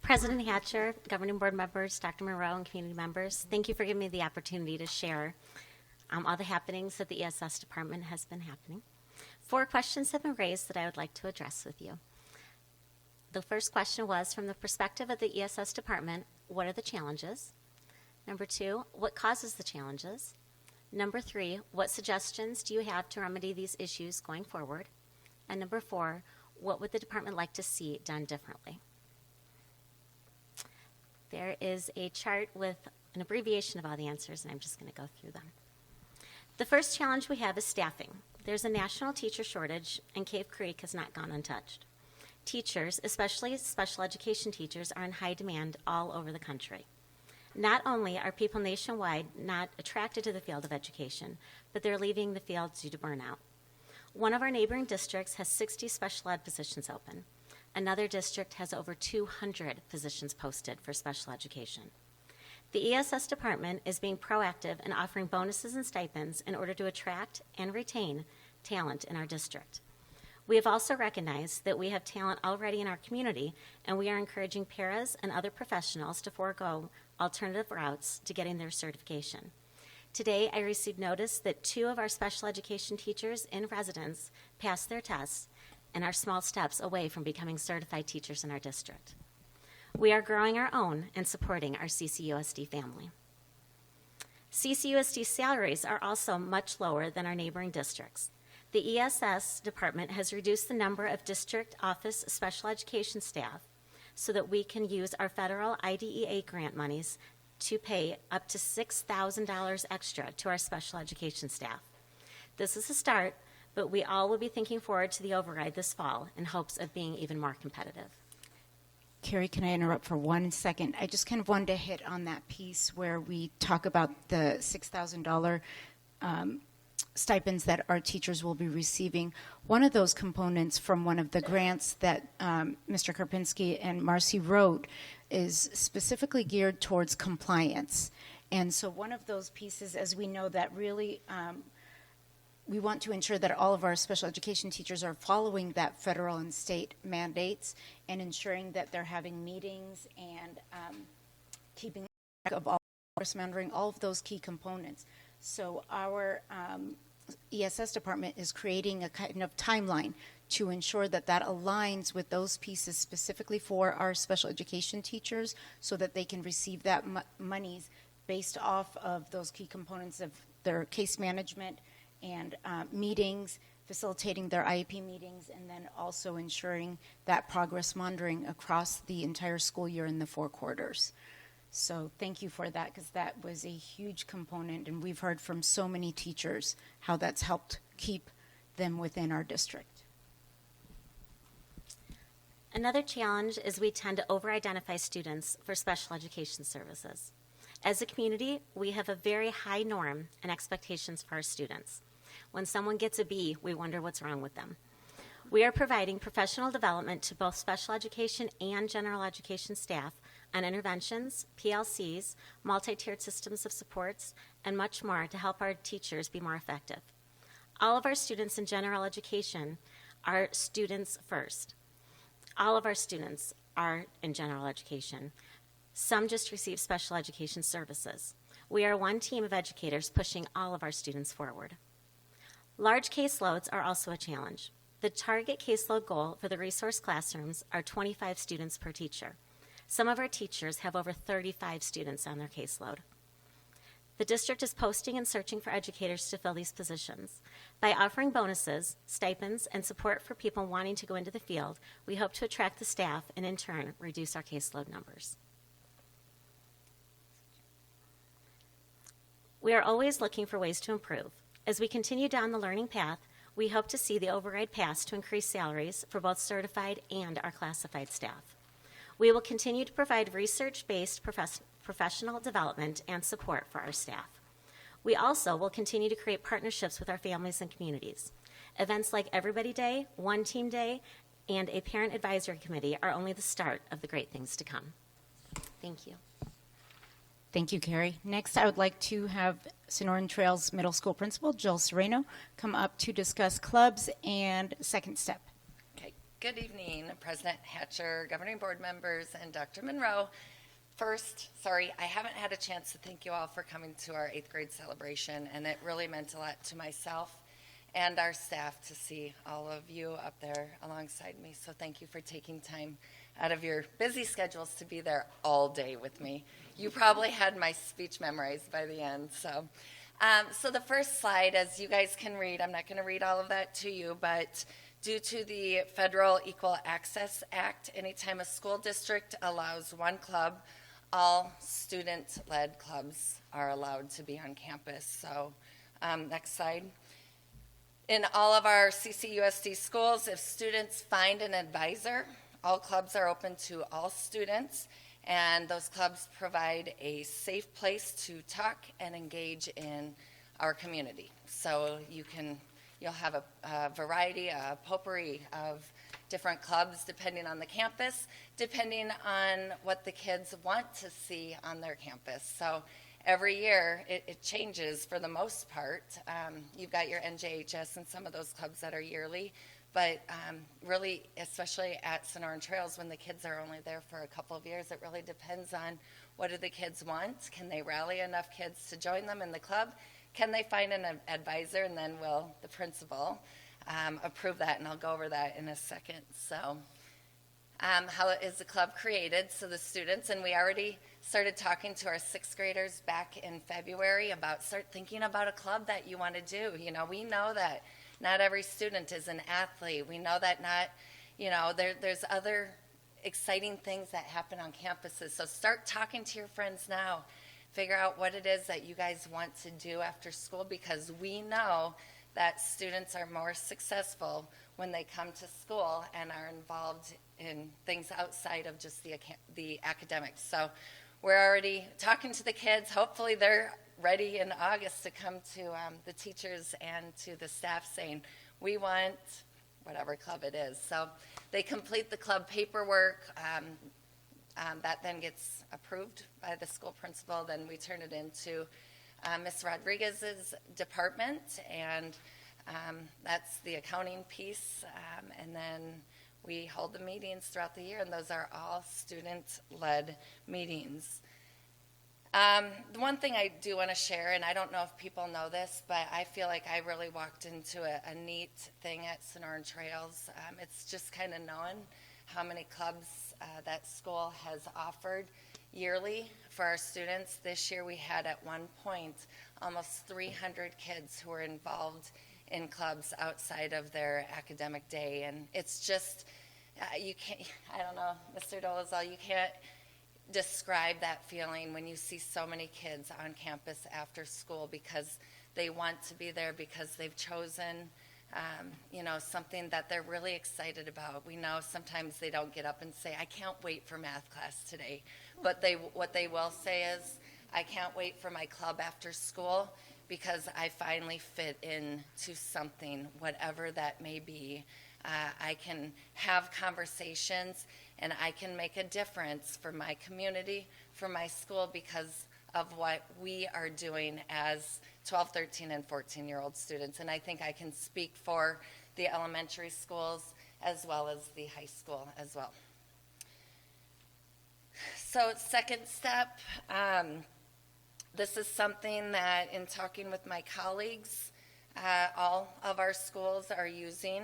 President Hatcher, governing board members, Dr. Monroe, and community members, thank you for giving me the opportunity to share all the happenings that the ESS department has been happening. 4 questions have been raised that I would like to address with you. The first question was, from the perspective of the ESS department, what are the challenges? Number 2, what causes the challenges? Number 3, what suggestions do you have to remedy these issues going forward? And number 4, what would the department like to see done differently? There is a chart with an abbreviation of all the answers, and I'm just going to go through them. The first challenge we have is staffing. There's a national teacher shortage, and Cave Creek has not gone untouched. Teachers, especially special education teachers, are in high demand all over the country. Not only are people nationwide not attracted to the field of education, but they're leaving the field due to burnout. One of our neighboring districts has 60 special ed positions open. Another district has over 200 positions posted for special education. The ESS department is being proactive in offering bonuses and stipends in order to attract and retain talent in our district. We have also recognized that we have talent already in our community, and we are encouraging paras and other professionals to forego alternative routes to getting their certification. Today, I received notice that 2 of our special education teachers in residence passed their tests and are small steps away from becoming certified teachers in our district. We are growing our own and supporting our CCUSD family. CCUSD salaries are also much lower than our neighboring districts. The ESS department has reduced the number of district office special education staff so that we can use our federal IDEA grant monies to pay up to $6,000 extra to our special education staff. This is a start, but we all will be thinking forward to the override this fall in hopes of being even more competitive. Carrie, can I interrupt for 1 second? I just kind of wanted to hit on that piece where we talk about the $6,000 stipends that our teachers will be receiving. One of those components from one of the grants that Mr. Karpinski and Marcy wrote is specifically geared towards compliance. And so one of those pieces, as we know, that really we want to ensure that all of our special education teachers are following that federal and state mandates and ensuring that they're having meetings and keeping track of all course monitoring, all of those key components. So our ESS department is creating a kind of timeline to ensure that that aligns with those pieces specifically for our special education teachers so that they can receive that monies based off of those key components of their case management and meetings, facilitating their IEP meetings, and then also ensuring that progress monitoring across the entire school year in the 4 quarters. So thank you for that, because that was a huge component, and we've heard from so many teachers how that's helped keep them within our district. Another challenge is we tend to over-identify students for special education services. As a community, we have a very high norm and expectations for our students. When someone gets a B, we wonder what's wrong with them. We are providing professional development to both special education and general education staff on interventions, PLCs, multi-tiered systems of supports, and much more to help our teachers be more effective. All of our students in general education are students first. All of our students are in general education. Some just receive special education services. We are one team of educators pushing all of our students forward. Large caseloads are also a challenge. The target caseload goal for the resource classrooms are 25 students per teacher. Some of our teachers have over 35 students on their caseload. The district is posting and searching for educators to fill these positions. By offering bonuses, stipends, and support for people wanting to go into the field, we hope to attract the staff and in turn reduce our caseload numbers. We are always looking for ways to improve. As we continue down the learning path, we hope to see the override pass to increase salaries for both certified and our classified staff. We will continue to provide research-based professional development and support for our staff. We also will continue to create partnerships with our families and communities. Events like Everybody Day, One Team Day, and a Parent Advisory Committee are only the start of the great things to come. Thank you. Thank you, Carrie. Next, I would like to have Sonoran Trails Middle School Principal Jill Sereno come up to discuss clubs and Second Step. Okay. Good evening, President Hatcher, governing board members, and Dr. Monroe. First, sorry, I haven't had a chance to thank you all for coming to our 8th grade celebration, and it really meant a lot to myself and our staff to see all of you up there alongside me. So thank you for taking time out of your busy schedules to be there all day with me. You probably had my speech memorized by the end. So the first slide, as you guys can read, I'm not going to read all of that to you, but due to the Federal Equal Access Act, anytime a school district allows one club, all student-led clubs are allowed to be on campus. So next slide. In all of our CCUSD schools, if students find an advisor, all clubs are open to all students, and those clubs provide a safe place to talk and engage in our community. So you'll have a variety, a potpourri of different clubs depending on the campus, depending on what the kids want to see on their campus. So every year it changes for the most part. You've got your NJHS and some of those clubs that are yearly, but really, especially at Sonoran Trails, when the kids are only there for a couple of years, it really depends on what do the kids want. Can they rally enough kids to join them in the club? Can they find an advisor? And then will the principal approve that? And I'll go over that in a second. So how is the club created? So the students, and we already started talking to our 6th graders back in February about start thinking about a club that you want to do. You know, we know that not every student is an athlete. We know that there's other exciting things that happen on campuses. So start talking to your friends now. Figure out what it is that you guys want to do after school, because we know that students are more successful when they come to school and are involved in things outside of just the academics. So we're already talking to the kids. Hopefully they're ready in August to come to the teachers and to the staff saying, we want whatever club it is. So they complete the club paperwork. That then gets approved by the school principal. Then we turn it into Ms. Rodriguez's department, and that's the accounting piece. And then we hold the meetings throughout the year, and those are all student-led meetings. The one thing I do want to share, and I don't know if people know this, but I feel like I really walked into a neat thing at Sonoran Trails. It's just kind of knowing how many clubs that school has offered yearly for our students. This year we had at one point almost 300 kids who were involved in clubs outside of their academic day. And it's just, you can't, I don't know, Mr. Dolezal, you can't describe that feeling when you see so many kids on campus after school because they want to be there, because they've chosen something that they're really excited about. We know sometimes they don't get up and say, I can't wait for math class today. But what they will say is, I can't wait for my club after school because I finally fit into something, whatever that may be. I can have conversations and I can make a difference for my community, for my school, because of what we are doing as 12, 13, and 14-year-old students. And I think I can speak for the elementary schools as well as the high school as well. So second step, this is something that in talking with my colleagues, all of our schools are using.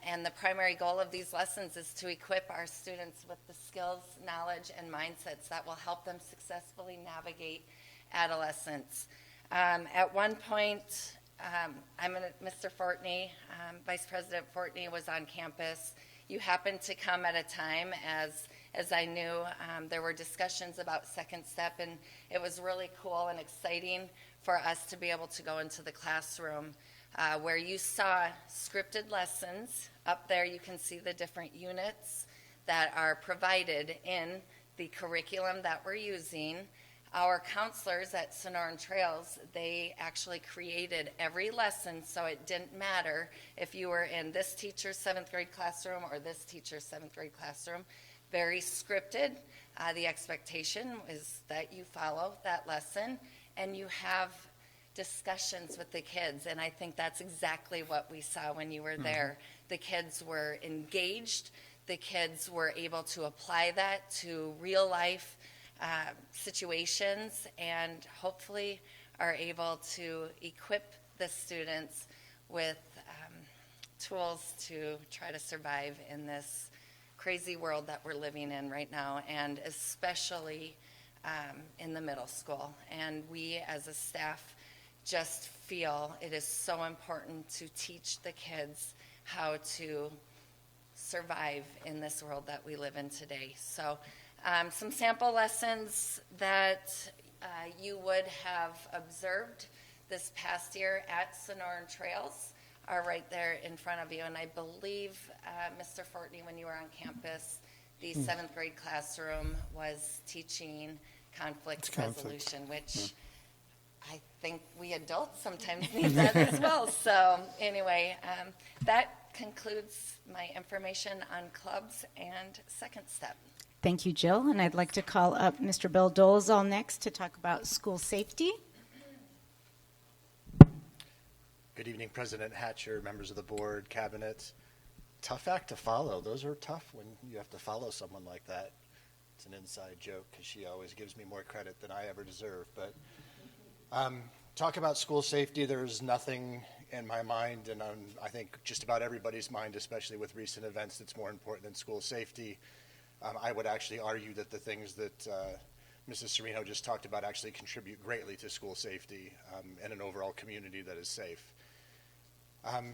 And the primary goal of these lessons is to equip our students with the skills, knowledge, and mindsets that will help them successfully navigate adolescence. At one point, Mr. Fortney, Vice President Fortney was on campus. You happened to come at a time as I knew there were discussions about Second Step, and it was really cool and exciting for us to be able to go into the classroom where you saw scripted lessons. Up there you can see the different units that are provided in the curriculum that we're using. Our counselors at Sonoran Trails, they actually created every lesson so it didn't matter if you were in this teacher's 7th grade classroom or this teacher's 7th grade classroom. Very scripted. The expectation is that you follow that lesson and you have discussions with the kids, and I think that's exactly what we saw when you were there. The kids were engaged. The kids were able to apply that to real life situations, and hopefully are able to equip the students with tools to try to survive in this crazy world that we're living in right now, and especially in the middle school. And we as a staff just feel it is so important to teach the kids how to survive in this world that we live in today. So some sample lessons that you would have observed this past year at Sonoran Trails are right there in front of you. And I believe, Mr. Fortney, when you were on campus, the 7th grade classroom was teaching conflict resolution, which I think we adults sometimes need that as well. So anyway, that concludes my information on clubs and Second Step. Thank you, Jill. And I'd like to call up Mr. Bill Dolezal next to talk about school safety. Good evening, President Hatcher, members of the board, cabinet. Tough act to follow. Those are tough when you have to follow someone like that. It's an inside joke because she always gives me more credit than I ever deserve. But talk about school safety. There's nothing in my mind, and I think just about everybody's mind, especially with recent events, that's more important than school safety. I would actually argue that the things that Mrs. Serino just talked about actually contribute greatly to school safety and an overall community that is safe.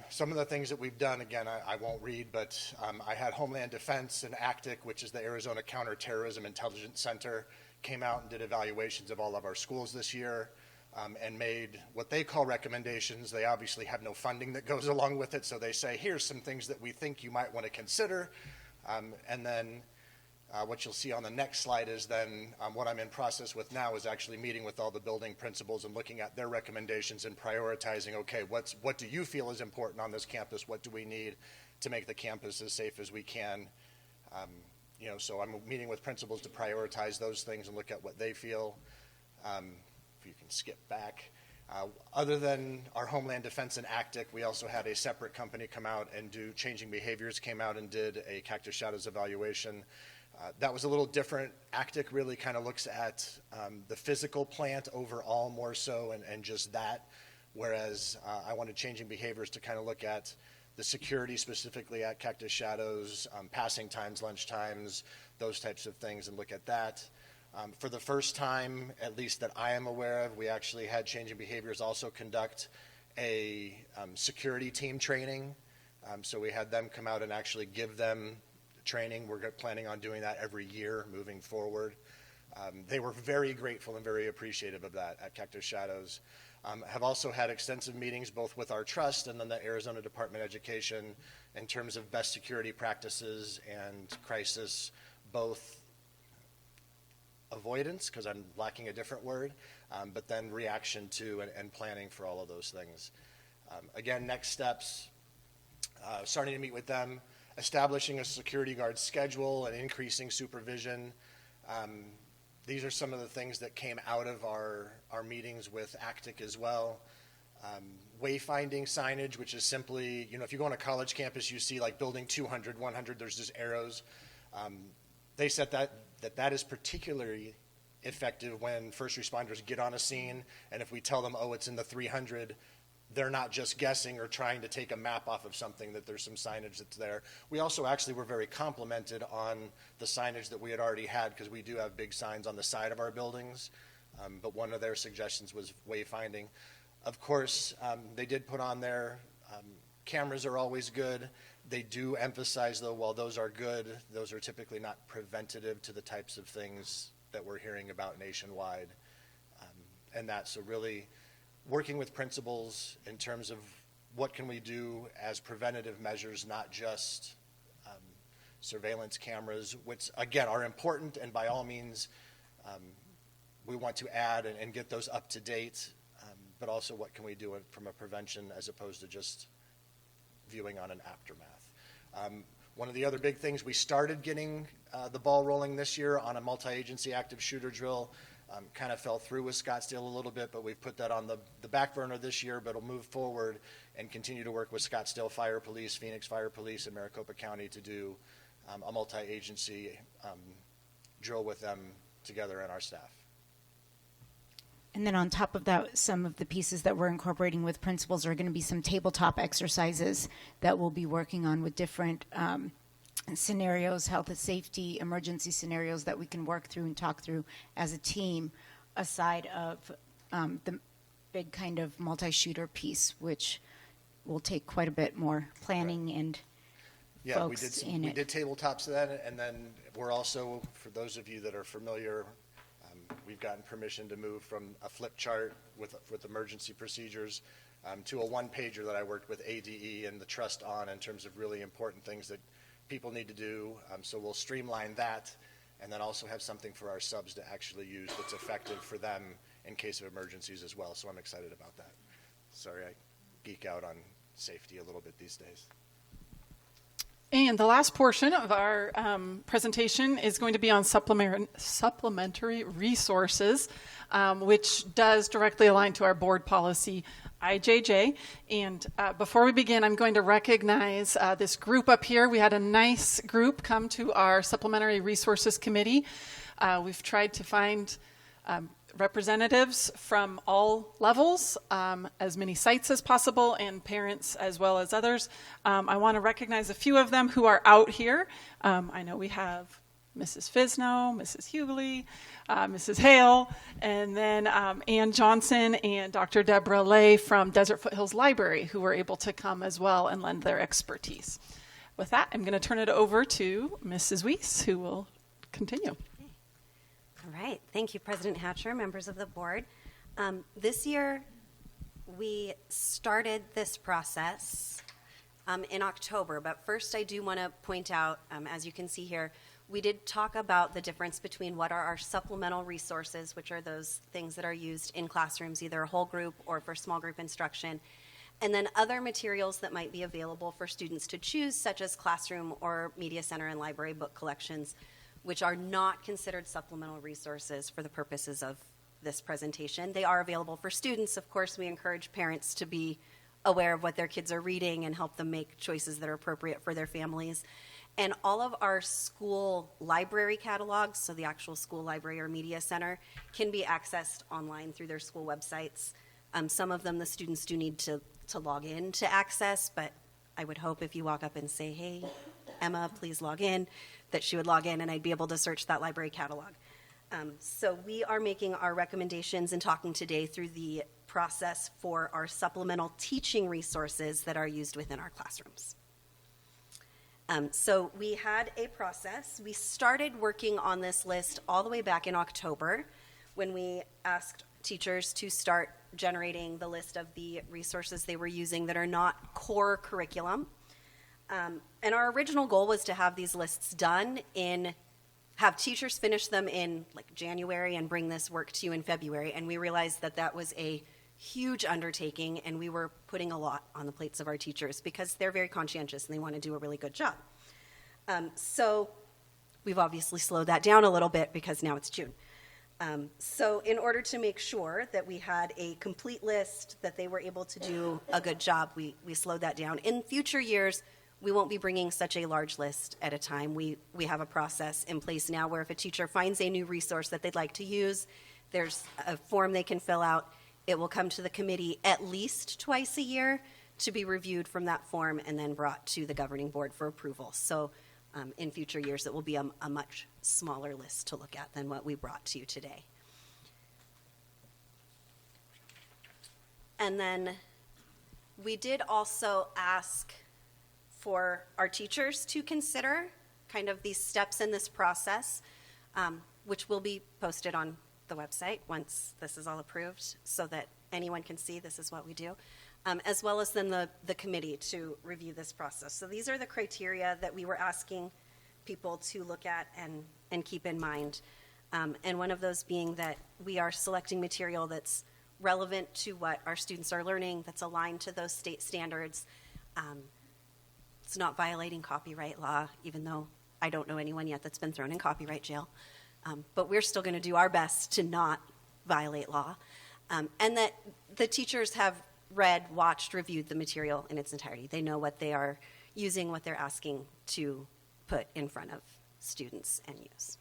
Some of the things that we've done, again, I won't read, but I had Homeland Defense and ACTIC, which is the Arizona Counterterrorism Intelligence Center, came out and did evaluations of all of our schools this year and made what they call recommendations. They obviously have no funding that goes along with it, so they say, here's some things that we think you might want to consider. And then what you'll see on the next slide is then what I'm in process with now is actually meeting with all the building principals and looking at their recommendations and prioritizing, okay, what do you feel is important on this campus? What do we need to make the campus as safe as we can? So I'm meeting with principals to prioritize those things and look at what they feel. If you can skip back. Other than our Homeland Defense and ACTIC, we also had a separate company come out and do Changing Behaviors, came out and did a Cactus Shadows evaluation. That was a little different. ACTIC really kind of looks at the physical plant overall more so and just that, whereas I wanted Changing Behaviors to kind of look at the security specifically at Cactus Shadows, passing times, lunch times, those types of things, and look at that. For the first time, at least that I am aware of, we actually had Changing Behaviors also conduct a security team training. So we had them come out and actually give them training. We're planning on doing that every year moving forward. They were very grateful and very appreciative of that at Cactus Shadows. Have also had extensive meetings both with our trust and then the Arizona Department of Education in terms of best security practices and crisis, both avoidance, because I'm lacking a different word, but then reaction to and planning for all of those things. Again, next steps, starting to meet with them, establishing a security guard schedule and increasing supervision. These are some of the things that came out of our meetings with ACTIC as well. Wayfinding signage, which is simply, if you go on a college campus, you see like building 200, 100, there's just arrows. They said that is particularly effective when first responders get on a scene, and if we tell them, oh, it's in the 300, they're not just guessing or trying to take a map off of something, that there's some signage that's there. We also actually were very complimented on the signage that we had already had, because we do have big signs on the side of our buildings, but one of their suggestions was wayfinding. Of course, they did put on there, cameras are always good. They do emphasize, though, while those are good, those are typically not preventative to the types of things that we're hearing about nationwide. So really working with principals in terms of what can we do as preventative measures, not just surveillance cameras, which, again, are important and by all means we want to add and get those up to date, but also what can we do from a prevention as opposed to just viewing on an aftermath. One of the other big things, we started getting the ball rolling this year on a multi-agency active shooter drill. Kind of fell through with Scottsdale a little bit, but we've put that on the back burner this year, but we'll move forward and continue to work with Scottsdale Fire Police, Phoenix Fire Police, and Maricopa County to do a multi-agency drill with them together and our staff. And then on top of that, some of the pieces that we're incorporating with principals are going to be some tabletop exercises that we'll be working on with different scenarios, health and safety, emergency scenarios that we can work through and talk through as a team, aside of the big kind of multi-shooter piece, which will take quite a bit more planning and folks in it. We did tabletops of that, and then we're also, for those of you that are familiar, we've gotten permission to move from a flip chart with emergency procedures to a one-pager that I worked with ADE and the trust on in terms of really important things that people need to do. So we'll streamline that and then also have something for our subs to actually use that's effective for them in case of emergencies as well. So I'm excited about that. Sorry, I geek out on safety a little bit these days. And the last portion of our presentation is going to be on supplementary resources, which does directly align to our board policy, IJJ. And before we begin, I'm going to recognize this group up here. We had a nice group come to our Supplementary Resources Committee. We've tried to find representatives from all levels, as many sites as possible, and parents as well as others. I want to recognize a few of them who are out here. I know we have Mrs. Fisno, Mrs. Hughley, Mrs. Hale, and then Ann Johnson and Dr. Deborah Lay from Desert Foothills Library, who were able to come as well and lend their expertise. With that, I'm going to turn it over to Mrs. Weiss, who will continue. All right. Thank you, President Hatcher, members of the board. This year, we started this process in October, but first I do want to point out, as you can see here, we did talk about the difference between what are our supplemental resources, which are those things that are used in classrooms, either a whole group or for small group instruction, and then other materials that might be available for students to choose, such as classroom or media center and library book collections, which are not considered supplemental resources for the purposes of this presentation. They are available for students. Of course, we encourage parents to be aware of what their kids are reading and help them make choices that are appropriate for their families. And all of our school library catalogs, so the actual school library or media center, can be accessed online through their school websites. Some of them the students do need to log in to access, but I would hope if you walk up and say, hey, Emma, please log in, that she would log in and I'd be able to search that library catalog. So we are making our recommendations and talking today through the process for our supplemental teaching resources that are used within our classrooms. So we had a process. We started working on this list all the way back in October when we asked teachers to start generating the list of the resources they were using that are not core curriculum. And our original goal was to have these lists done have teachers finish them in like January and bring this work to you in February. And we realized that that was a huge undertaking and we were putting a lot on the plates of our teachers because they're very conscientious and they want to do a really good job. So we've obviously slowed that down a little bit because now it's June. So in order to make sure that we had a complete list, that they were able to do a good job, we slowed that down. In future years, we won't be bringing such a large list at a time. We have a process in place now where if a teacher finds a new resource that they'd like to use, there's a form they can fill out. It will come to the committee at least twice a year to be reviewed from that form and then brought to the governing board for approval. So in future years, it will be a much smaller list to look at than what we brought to you today. And then we did also ask for our teachers to consider kind of these steps in this process, which will be posted on the website once this is all approved so that anyone can see this is what we do, as well as then the committee to review this process. So these are the criteria that we were asking people to look at and keep in mind. And one of those being that we are selecting material that's relevant to what our students are learning, that's aligned to those state standards. It's not violating copyright law, even though I don't know anyone yet that's been thrown in copyright jail. But we're still going to do our best to not violate law. And that the teachers have read, watched, reviewed the material in its entirety. They know what they are using, what they're asking to put in front of students and use.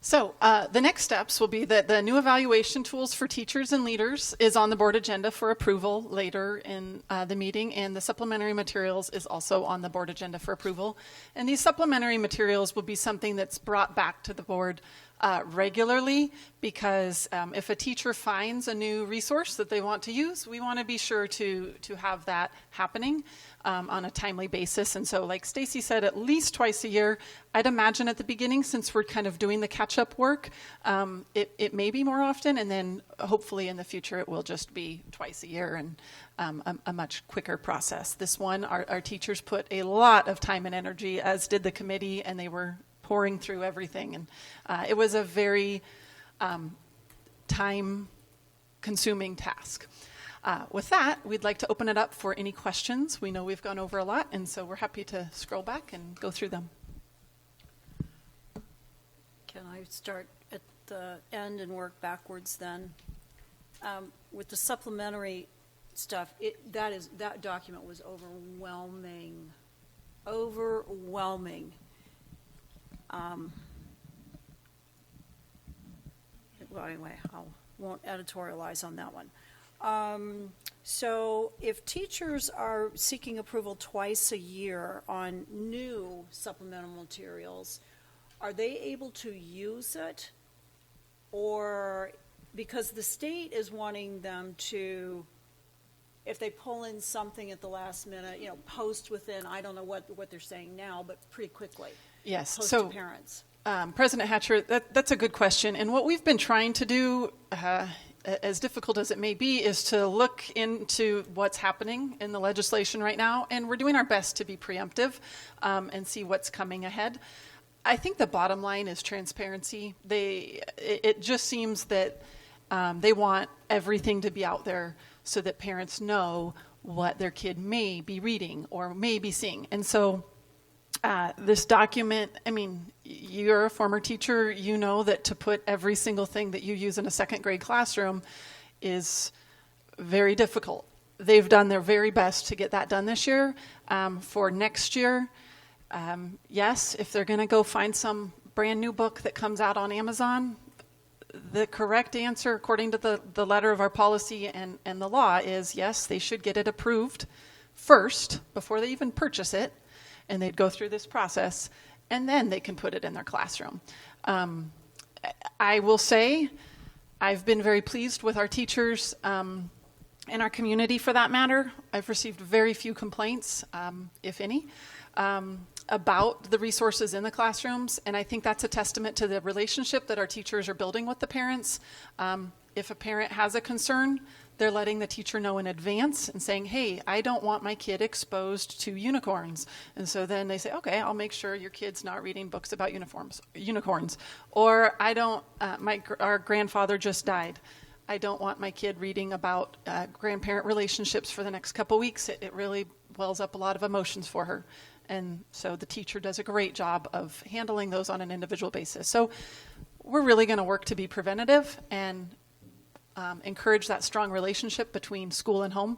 So the next steps will be that the new evaluation tools for teachers and leaders is on the board agenda for approval later in the meeting, and the supplementary materials is also on the board agenda for approval. And these supplementary materials will be something that's brought back to the board regularly, because if a teacher finds a new resource that they want to use, we want to be sure to have that happening on a timely basis. And so, like Stacy said, at least twice a year. I'd imagine at the beginning, since we're kind of doing the catch-up work, it may be more often, and then hopefully in the future it will just be twice a year, and a much quicker process. This one, our teachers put a lot of time and energy, as did the committee, and they were pouring through everything. And it was a very time-consuming task. With that, we'd like to open it up for any questions. We know we've gone over a lot, and so we're happy to scroll back and go through them. Can I start at the end and work backwards then? With the supplementary stuff, that document was overwhelming. Well, anyway, I won't editorialize on that one. So if teachers are seeking approval twice a year on new supplemental materials, are they able to use it? Or because the state is wanting them to, if they pull in something at the last minute, post within, I don't know what they're saying now, but pretty quickly. Yes. Post So, to parents. President Hatcher, that's a good question. And what we've been trying to do, as difficult as it may be, is to look into what's happening in the legislation right now. And we're doing our best to be preemptive and see what's coming ahead. I think the bottom line is transparency. It just seems that they want everything to be out there so that parents know what their kid may be reading or may be seeing. And so this document, I mean, you're a former teacher, you know that to put every single thing that you use in a second grade classroom is very difficult. They've done their very best to get that done this year. For next year, yes, if they're going to go find some brand new book that comes out on Amazon, the correct answer, according to the letter of our policy and the law, is yes, they should get it approved first before they even purchase it, and they'd go through this process, and then they can put it in their classroom. I will say I've been very pleased with our teachers in our community, for that matter. I've received very few complaints, if any, about the resources in the classrooms, and I think that's a testament to the relationship that our teachers are building with the parents. If a parent has a concern, they're letting the teacher know in advance and saying, hey, I don't want my kid exposed to unicorns. And so then they say, okay, I'll make sure your kid's not reading books about unicorns. Or I don't, our grandfather just died. I don't want my kid reading about grandparent relationships for the next couple weeks. It really wells up a lot of emotions for her. And so the teacher does a great job of handling those on an individual basis. So we're really going to work to be preventative and encourage that strong relationship between school and home.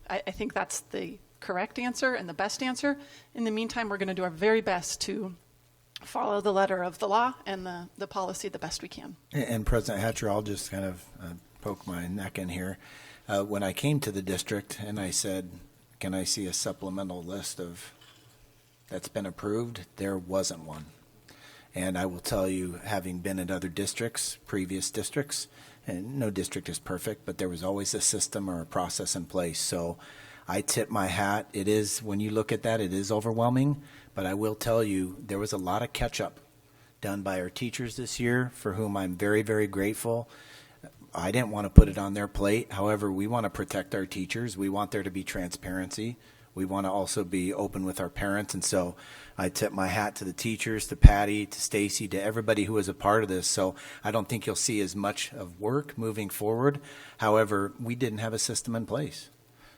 I think that's the correct answer and the best answer. In the meantime, we're going to do our very best to follow the letter of the law and the policy the best we can. And President Hatcher, I'll just kind of poke my neck in here. When I came to the district and I said, can I see a supplemental list of that's been approved, there wasn't one. And I will tell you, having been in other districts, previous districts, and no district is perfect, but there was always a system or a process in place. So I tip my hat. It is, when you look at that, it is overwhelming, but I will tell you there was a lot of catch-up done by our teachers this year, for whom I'm very, very grateful. I didn't want to put it on their plate. However, we want to protect our teachers. We want there to be transparency. We want to also be open with our parents, and so I tip my hat to the teachers, to Patty, to Stacy, to everybody who was a part of this. So I don't think you'll see as much of work moving forward. However, we didn't have a system in place.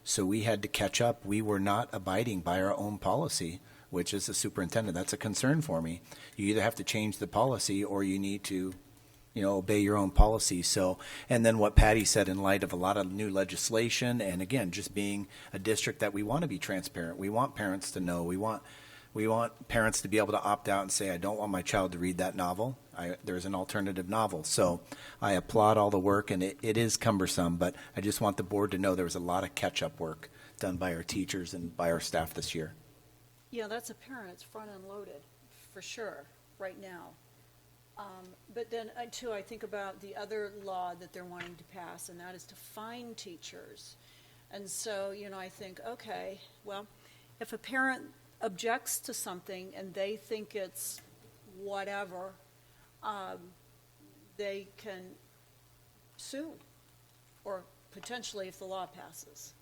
So we had to catch up. We were not abiding by our own policy, which is the superintendent. That's a concern for me. You either have to change the policy or you need to, obey your own policy. So, and then what Patty said, in light of a lot of new legislation, and again, just being a district that we want to be transparent. We want parents to know. We want parents to be able to opt out and say, I don't want my child to read that novel. There's an alternative novel. So I applaud all the work, and it is cumbersome, but I just want the board to know there was a lot of catch-up work done by our teachers and by our staff this year. Yeah, that's apparent. It's front-end loaded, for sure, right now. But then, too, I think about the other law that they're wanting to pass, and that is to fine teachers. And so, I think, okay, well, if a parent objects to something and they think it's whatever, they can sue, or potentially if the law passes.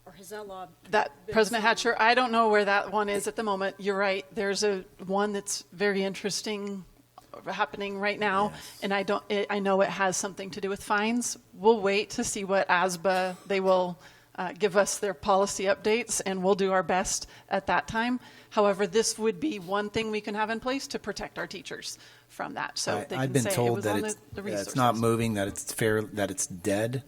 Or has that law been President sued? Hatcher, I don't know where that one is at the moment. You're right. There's one that's very interesting happening right now, and I know it has something to do with fines. We'll wait to see what ASBA, they will give us their policy updates, and we'll do our best at that time. However, this would be one thing we can have in place to protect our teachers from that. So they I've can been say told it was that on it's, the that resources. it's not moving, that it's fair, that it's dead.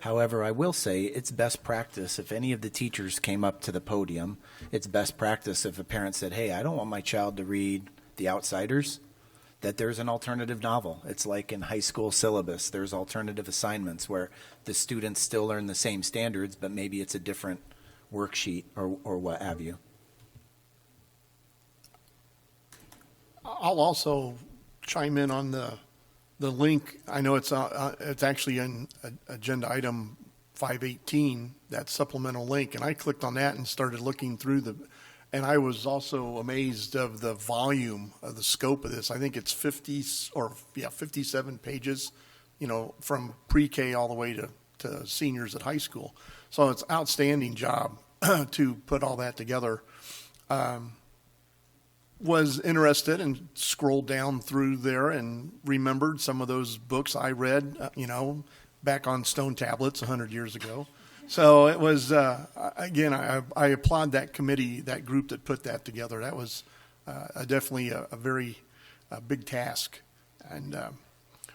However, I will say it's best practice. If any of the teachers came up to the podium, it's best practice if a parent said, hey, I don't want my child to read The Outsiders, that there's an alternative novel. It's like in high school syllabus. There's alternative assignments where the students still learn the same standards, but maybe it's a different worksheet or what have you. I'll also chime in on the link. I know it's actually in agenda item 518, that supplemental link, and I clicked on that and started looking through and I was also amazed of the volume of the scope of this. I think it's 57 pages, from pre-K all the way to seniors at high school. So it's an outstanding job to put all that together. Was interested and scrolled down through there and remembered some of those books I read, back on stone tablets 100 years ago. So it was, again, I applaud that committee, that group that put that together. That was definitely a very big task. And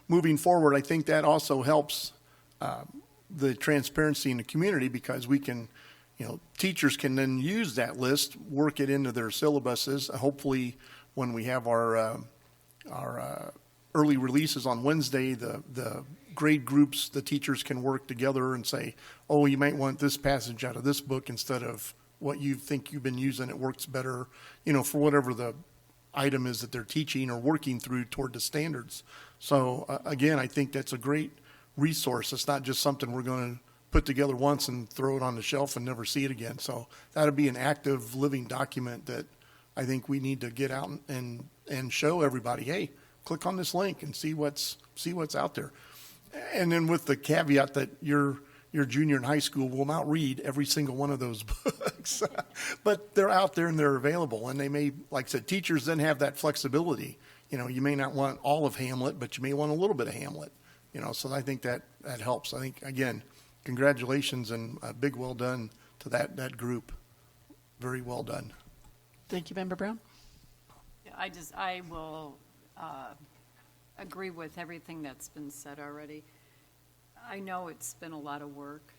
moving forward, I think that also helps the transparency in the community, because we can, teachers can then use that list, work it into their syllabuses. Hopefully, when we have our early releases on Wednesday, the grade groups, the teachers can work together and say, oh, you might want this passage out of this book instead of what you think you've been using. It works better, for whatever the item is that they're teaching or working through toward the standards. So again, I think that's a great resource. It's not just something we're going to put together once and throw it on the shelf and never see it again. So that'll be an active living document that I think we need to get out and show everybody, hey, click on this link and see what's out there. And then with the caveat that your junior in high school will not read every single one of those books, but they're out there and they're available. And they may, like I said, teachers then have that flexibility. You may not want all of Hamlet, but you may want a little bit of Hamlet. So I think that helps. I think, again, congratulations and a big well done to that group. Very well done. Thank you, Member Brown. Yeah, I will agree with everything that's been said already. I know it's been a lot of work,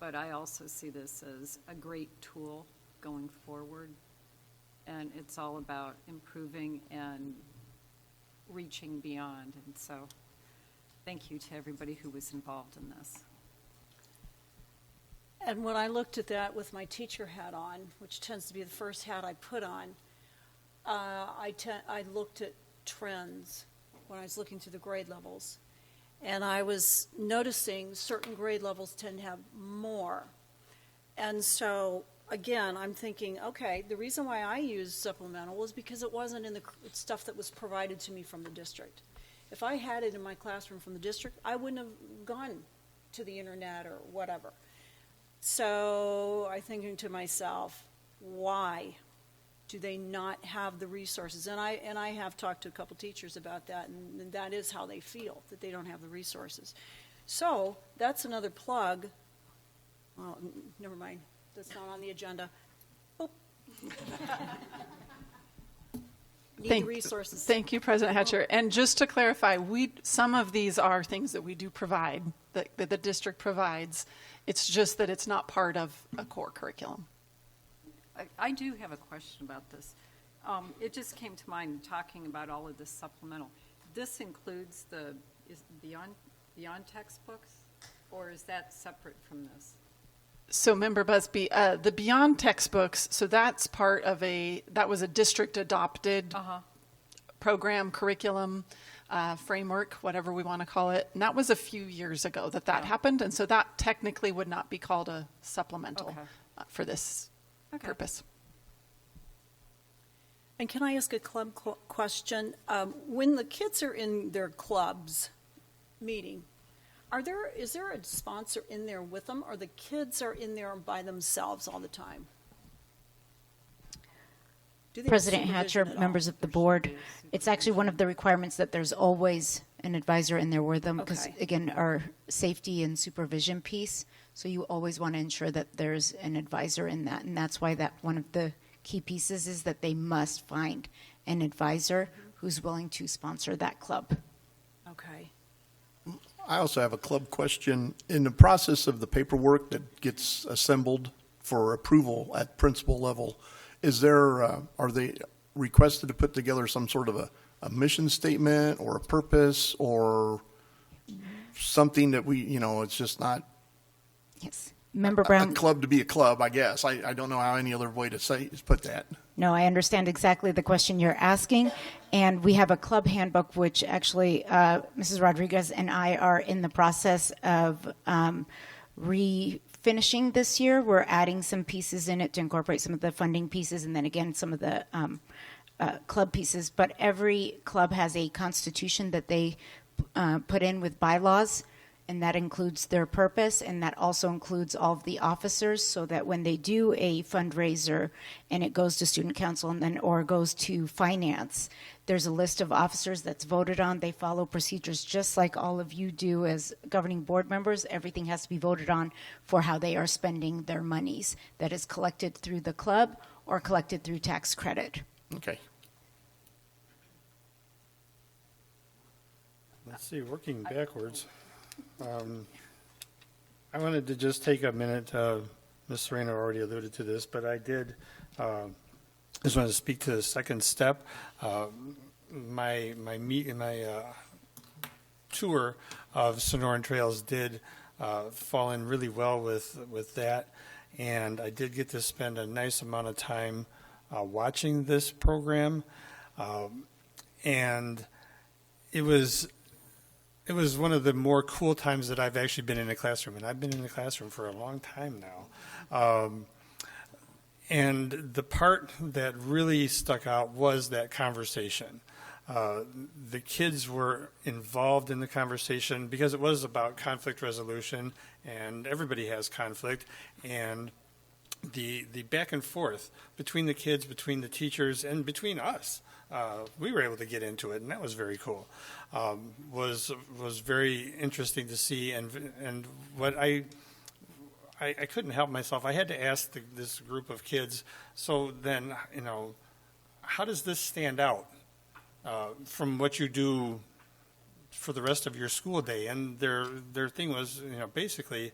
but I also see this as a great tool going forward. And it's all about improving and reaching beyond. And so thank you to everybody who was involved in this. And when I looked at that with my teacher hat on, which tends to be the first hat I put on, I looked at trends when I was looking through the grade levels. And I was noticing certain grade levels tend to have more. And so, again, I'm thinking, okay, the reason why I used supplemental was because it wasn't in the stuff that was provided to me from the district. If I had it in my classroom from the district, I wouldn't have gone to the internet or whatever. So I'm thinking to myself, why do they not have the resources? And I have talked to a couple teachers about that, and that is how they feel, that they don't have the resources. So that's another plug. Oh, never mind. That's not on the agenda. Oh. Need the resources. Thank you, President Hatcher. And just to clarify, some of these are things that we do provide, that the district provides. It's just that it's not part of a core curriculum. I do have a question about this. It just came to mind talking about all of this supplemental. This includes the beyond textbooks, or is that separate from this? So Member Busby, the Beyond textbooks, so that's part of that was a district adopted program, curriculum, framework, whatever we want to call it. And that was a few years ago that happened. And so that technically would not be called a supplemental for this purpose. And can I ask a club question? When the kids are in their clubs meeting, is there a sponsor in there with them, or the kids are in there by themselves all the time? President Hatcher, members of the board, it's actually one of the requirements that there's always an advisor in there with them because, again, our safety and supervision piece. So you always want to ensure that there's an advisor in that. And that's why that one of the key pieces is that they must find an advisor who's willing to sponsor that club. Okay. I also have a club question. In the process of the paperwork that gets assembled for approval at principal level, are they requested to put together some sort of a mission statement or a purpose or something that it's just not Member Brown, a club to be a club, I guess. I don't know how any other way to put that. No, I understand exactly the question you're asking. And we have a club handbook, which actually Mrs. Rodriguez and I are in the process of refinishing this year. We're adding some pieces in it to incorporate some of the funding pieces and then again some of the club pieces. But every club has a constitution that they put in with bylaws. And that includes their purpose, and that also includes all of the officers, so that when they do a fundraiser and it goes to student council or goes to finance, there's a list of officers that's voted on. They follow procedures just like all of you do as governing board members. Everything has to be voted on for how they are spending their monies that is collected through the club or collected through tax credit. Okay. Let's see, working backwards. I wanted to just take a minute. Ms. Serena already alluded to this, but I did just wanted to speak to the second step. My tour of Sonoran Trails did fall in really well with that, and I did get to spend a nice amount of time watching this program, and it was one of the more cool times that I've actually been in a classroom, and I've been in the classroom for a long time now. And the part that really stuck out was that conversation. The kids were involved in the conversation because it was about conflict resolution, and everybody has conflict, and the back and forth between the kids, between the teachers, and between us. We were able to get into it, and that was very cool. Was very interesting to see, and what I couldn't help myself. I had to ask this group of kids. So then, how does this stand out from what you do for the rest of your school day? And their thing was, basically,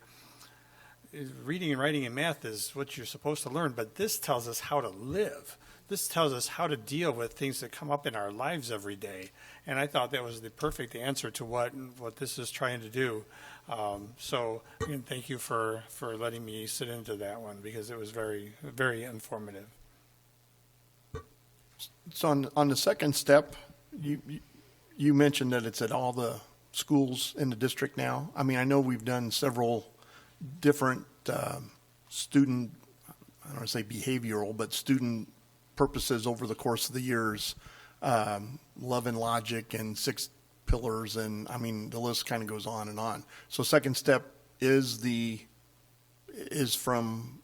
reading and writing and math is what you're supposed to learn, but this tells us how to live. This tells us how to deal with things that come up in our lives every day. And I thought that was the perfect answer to what this is trying to do. So again, thank you for letting me sit into that one because it was very, very informative. So on the second step, you mentioned that it's at all the schools in the district now. I mean, I know we've done several different student, I don't want to say behavioral, but student purposes over the course of the years, Love and Logic and 6 Pillars, and I mean the list kind of goes on and on. So second step is the is from,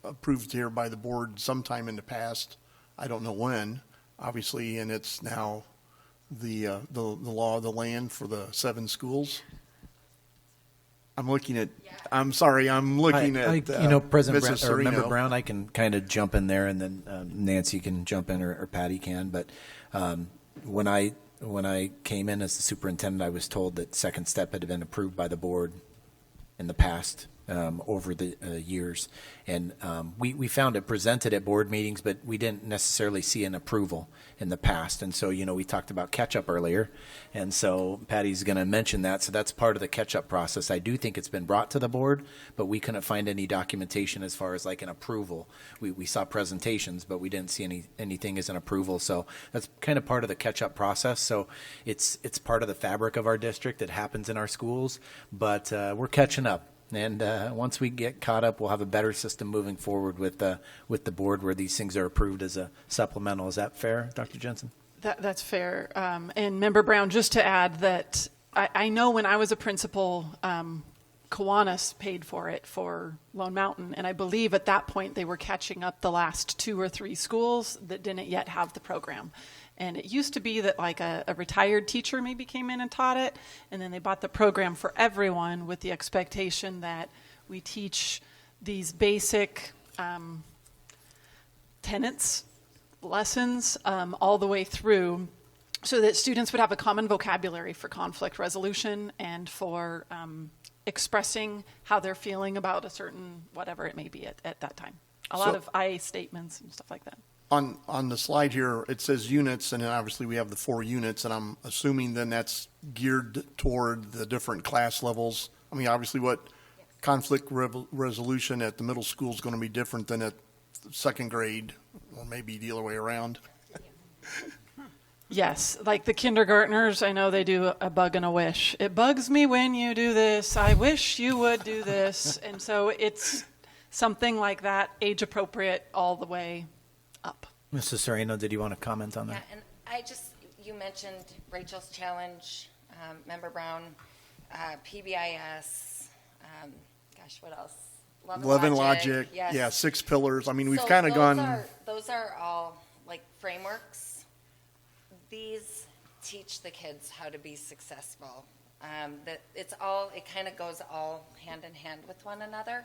approved here by the board sometime in the past. I don't know when, obviously, and it's now the law of the land for the 7 schools. I'm looking at, I'm sorry, I'm looking at President Mrs. Brown, or Member Serino. Brown, I can kind of jump in there, and then Nancy can jump in, or Patty can. But when I came in as the superintendent, I was told that second step had been approved by the board in the past, over the years. And we found it presented at board meetings, but we didn't necessarily see an approval in the past. And so, we talked about catch-up earlier. And so Patty's going to mention that. So that's part of the catch-up process. I do think it's been brought to the board, but we couldn't find any documentation as far as like an approval. We saw presentations, but we didn't see anything as an approval. So that's kind of part of the catch-up process. So it's part of the fabric of our district that happens in our schools, but we're catching up. And once we get caught up, we'll have a better system moving forward with the board where these things are approved as a supplemental. Is that fair, Dr. Jensen? That's fair. And Member Brown, just to add that I know when I was a principal, Kiwanis paid for it for Lone Mountain, and I believe at that point they were catching up the last 2 or 3 schools that didn't yet have the program. And it used to be that like a retired teacher maybe came in and taught it, and then they bought the program for everyone with the expectation that we teach these basic tenets, lessons all the way through, so that students would have a common vocabulary for conflict resolution and for expressing how they're feeling about a certain whatever it may be at that time. A lot of I statements and stuff like that. On the slide here, it says units, and then obviously we have the 4 units, and I'm assuming then that's geared toward the different class levels. I mean, obviously what conflict resolution at the middle school is going to be different than at second grade, or maybe the other way around. Yes, like the kindergartners, I know they do a bug and a wish. It bugs me when you do this. I wish you would do this. And so it's something like that, age appropriate all the way up. Mrs. Sereno, did you want to comment on that? Yeah, and you mentioned Rachel's Challenge, Member Brown, PBIS, what else? Love and Logic, yes. yeah, 6 pillars. I mean, we've So kind of gone. Those are all like frameworks. These teach the kids how to be successful. It kind of goes all hand in hand with one another.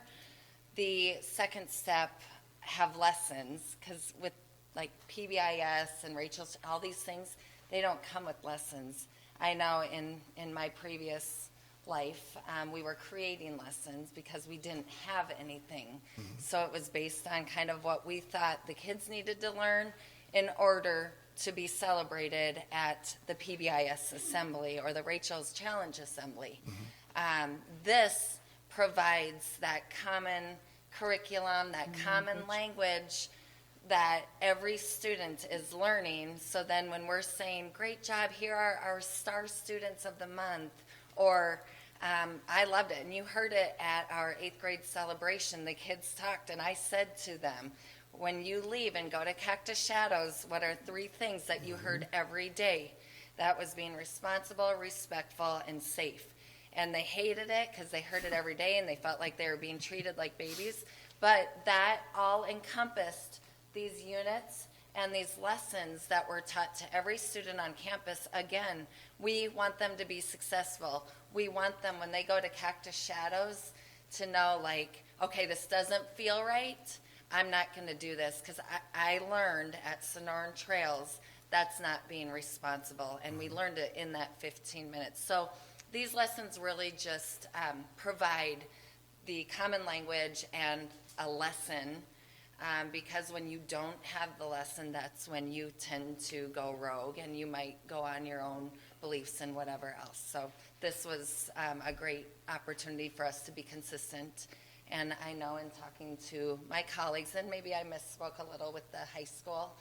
The second step have lessons, because with like PBIS and Rachel's, all these things, they don't come with lessons. I know in my previous life, we were creating lessons because we didn't have anything. Mm-hmm. So it was based on kind of what we thought the kids needed to learn in order to be celebrated at the PBIS assembly or the Rachel's Challenge assembly. Mm-hmm. This provides that common curriculum, that common language that every student is learning. So then when we're saying, great job, here are our star students of the month, or I loved it, and you heard it at our 8th grade celebration, the kids talked, and I said to them, when you leave and go to Cactus Shadows, what are 3 things that you heard every day? That was being responsible, respectful, and safe. And they hated it because they heard it every day and they felt like they were being treated like babies. But that all encompassed these units and these lessons that were taught to every student on campus. Again, we want them to be successful. We want them, when they go to Cactus Shadows, to know, like, okay, this doesn't feel right. I'm not going to do this, because I learned at Sonoran Trails that's not being responsible, and we learned it in that 15 minutes. So these lessons really just provide the common language and a lesson, because when you don't have the lesson, that's when you tend to go rogue and you might go on your own beliefs and whatever else. So this was a great opportunity for us to be consistent. And I know in talking to my colleagues, and maybe I misspoke a little with the high school,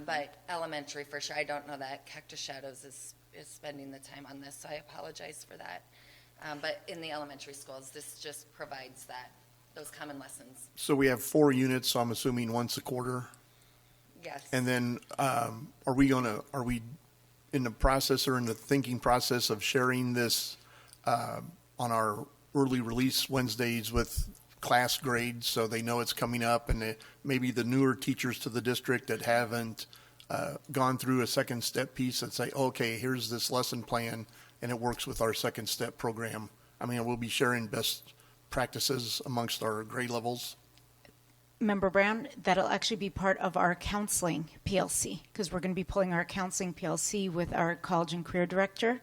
but elementary for sure. I don't know that Cactus Shadows is spending the time on this, so I apologize for that. But in the elementary schools, this just provides those common lessons. So we have 4 units, so I'm assuming once a quarter? Yes. And then are we in the process or in the thinking process of sharing this on our early release Wednesdays with class grades, so they know it's coming up, and maybe the newer teachers to the district that haven't gone through a second step piece and say, okay, here's this lesson plan, and it works with our second step program. I mean, we'll be sharing best practices amongst our grade levels. Member Brown, that'll actually be part of our counseling PLC, because we're going to be pulling our counseling PLC with our college and career director.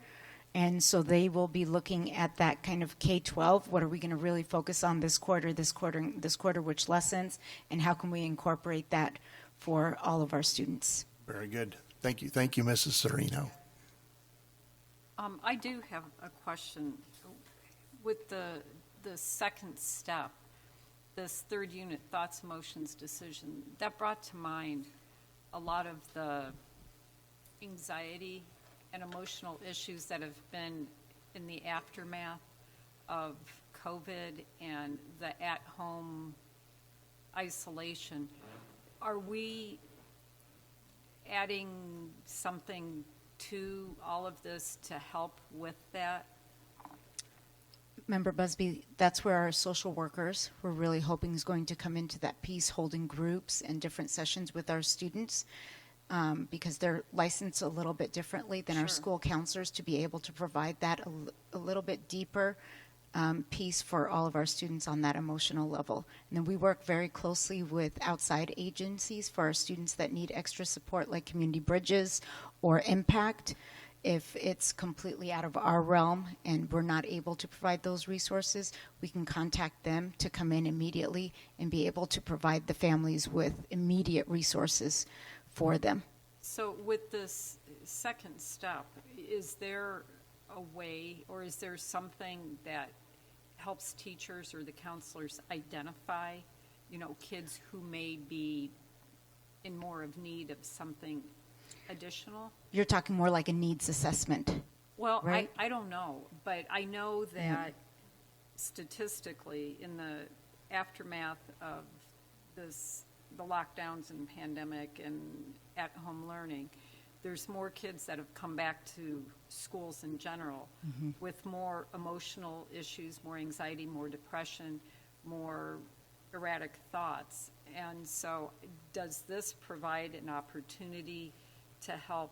And so they will be looking at that kind of K-12. What are we going to really focus on this quarter, which lessons, and how can we incorporate that for all of our students? Very good. Thank you. Thank you, Mrs. Serino. I do have a question. With the second step, this third unit, thoughts, emotions, decision, that brought to mind a lot of the anxiety and emotional issues that have been in the aftermath of COVID and the at-home isolation. Are we adding something to all of this to help with that? Member Busby, that's where our social workers, we're really hoping, is going to come into that piece, holding groups and different sessions with our students, because they're licensed a little bit differently than our school counselors, to be able to provide that a little bit deeper piece for all of our students on that emotional level. And then we work very closely with outside agencies for our students that need extra support, like Community Bridges or Impact. If it's completely out of our realm and we're not able to provide those resources, we can contact them to come in immediately and be able to provide the families with immediate resources for them. So with this second step, is there a way, or is there something that helps teachers or the counselors identify, kids who may be in more of need of something additional? You're talking more like a needs assessment. Well, right? I don't know, but I know that statistically, in the aftermath of the lockdowns and pandemic and at-home learning, there's more kids that have come back to schools in general with more emotional issues, more anxiety, more depression, more erratic thoughts. And so does this provide an opportunity to help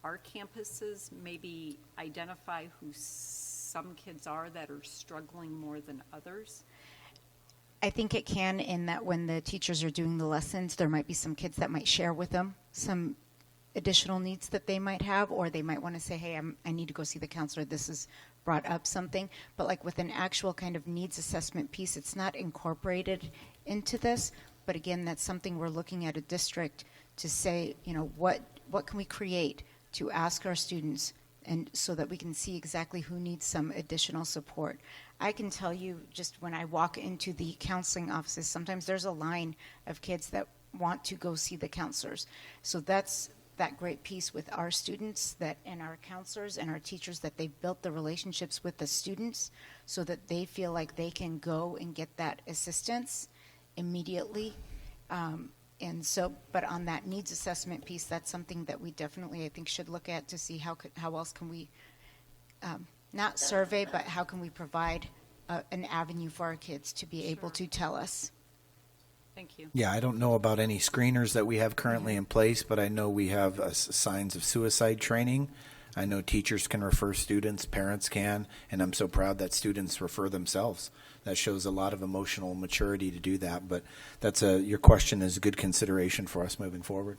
our campuses maybe identify who some kids are that are struggling more than others? I think it can, in that when the teachers are doing the lessons, there might be some kids that might share with them some additional needs that they might have, or they might want to say, hey, I need to go see the counselor, this has brought up something. But like with an actual kind of needs assessment piece, it's not incorporated into this. But again, that's something we're looking at a district to say, what can we create to ask our students, and so that we can see exactly who needs some additional support. I can tell you, just when I walk into the counseling offices, sometimes there's a line of kids that want to go see the counselors. So that's that great piece with our students and our counselors and our teachers, that they've built the relationships with the students so that they feel like they can go and get that assistance immediately. And so, but on that needs assessment piece, that's something that we definitely, I think, should look at to see how else can we, not survey, but how can we provide an avenue for our kids to be able to tell us. Thank you. Yeah, I don't know about any screeners that we have currently in place, but I know we have signs of suicide training. I know teachers can refer students, parents can, and I'm so proud that students refer themselves. That shows a lot of emotional maturity to do that, but your question is a good consideration for us moving forward.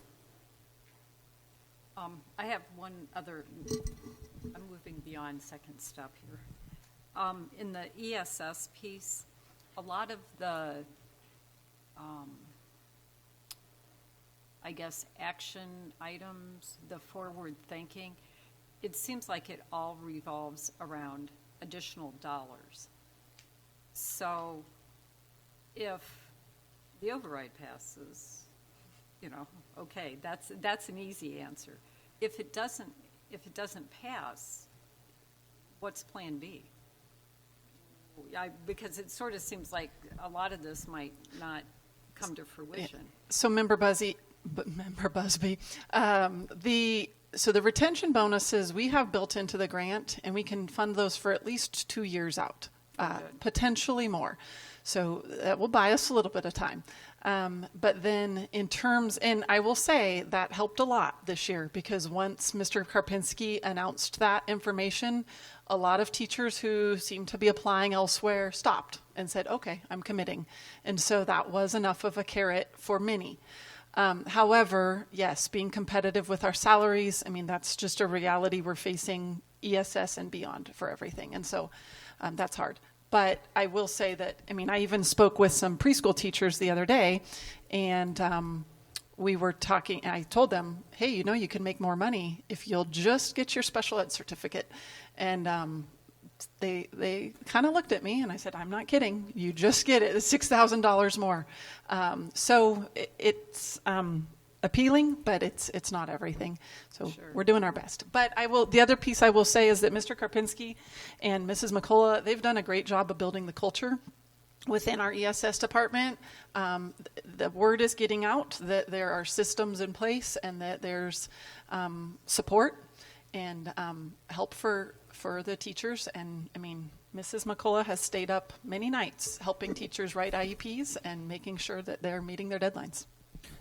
I have one other, I'm moving beyond second step here. In the ESS piece, a lot of the, action items, the forward thinking, it seems like it all revolves around additional dollars. So if the override passes, okay, that's an easy answer. If it doesn't pass, what's Plan B? Because it sort of seems like a lot of this might not come to fruition. So Member Busby, so the retention bonuses we have built into the grant, and we can fund those for at least 2 years out. potentially more. So that will buy us a little bit of time. But then in terms, and I will say that helped a lot this year, because once Mr. Karpinski announced that information, a lot of teachers who seemed to be applying elsewhere stopped and said, okay, I'm committing. And so that was enough of a carrot for many. However, yes, being competitive with our salaries, I mean, that's just a reality we're facing, ESS and beyond, for everything. And so that's hard. But I will say that, I mean, I even spoke with some preschool teachers the other day, and we were talking, and I told them, hey, you know, you can make more money if you'll just get your special ed certificate. And they kind of looked at me, and I said, I'm not kidding. You just get it. It's $6,000 more. So it's appealing, but it's not everything. So we're doing our best. But the other piece I will say is that Mr. Karpinski and Mrs. McCullough, they've done a great job of building the culture within our ESS department. The word is getting out that there are systems in place and that there's support and help for the teachers. And I mean, Mrs. McCullough has stayed up many nights helping teachers write IEPs and making sure that they're meeting their deadlines.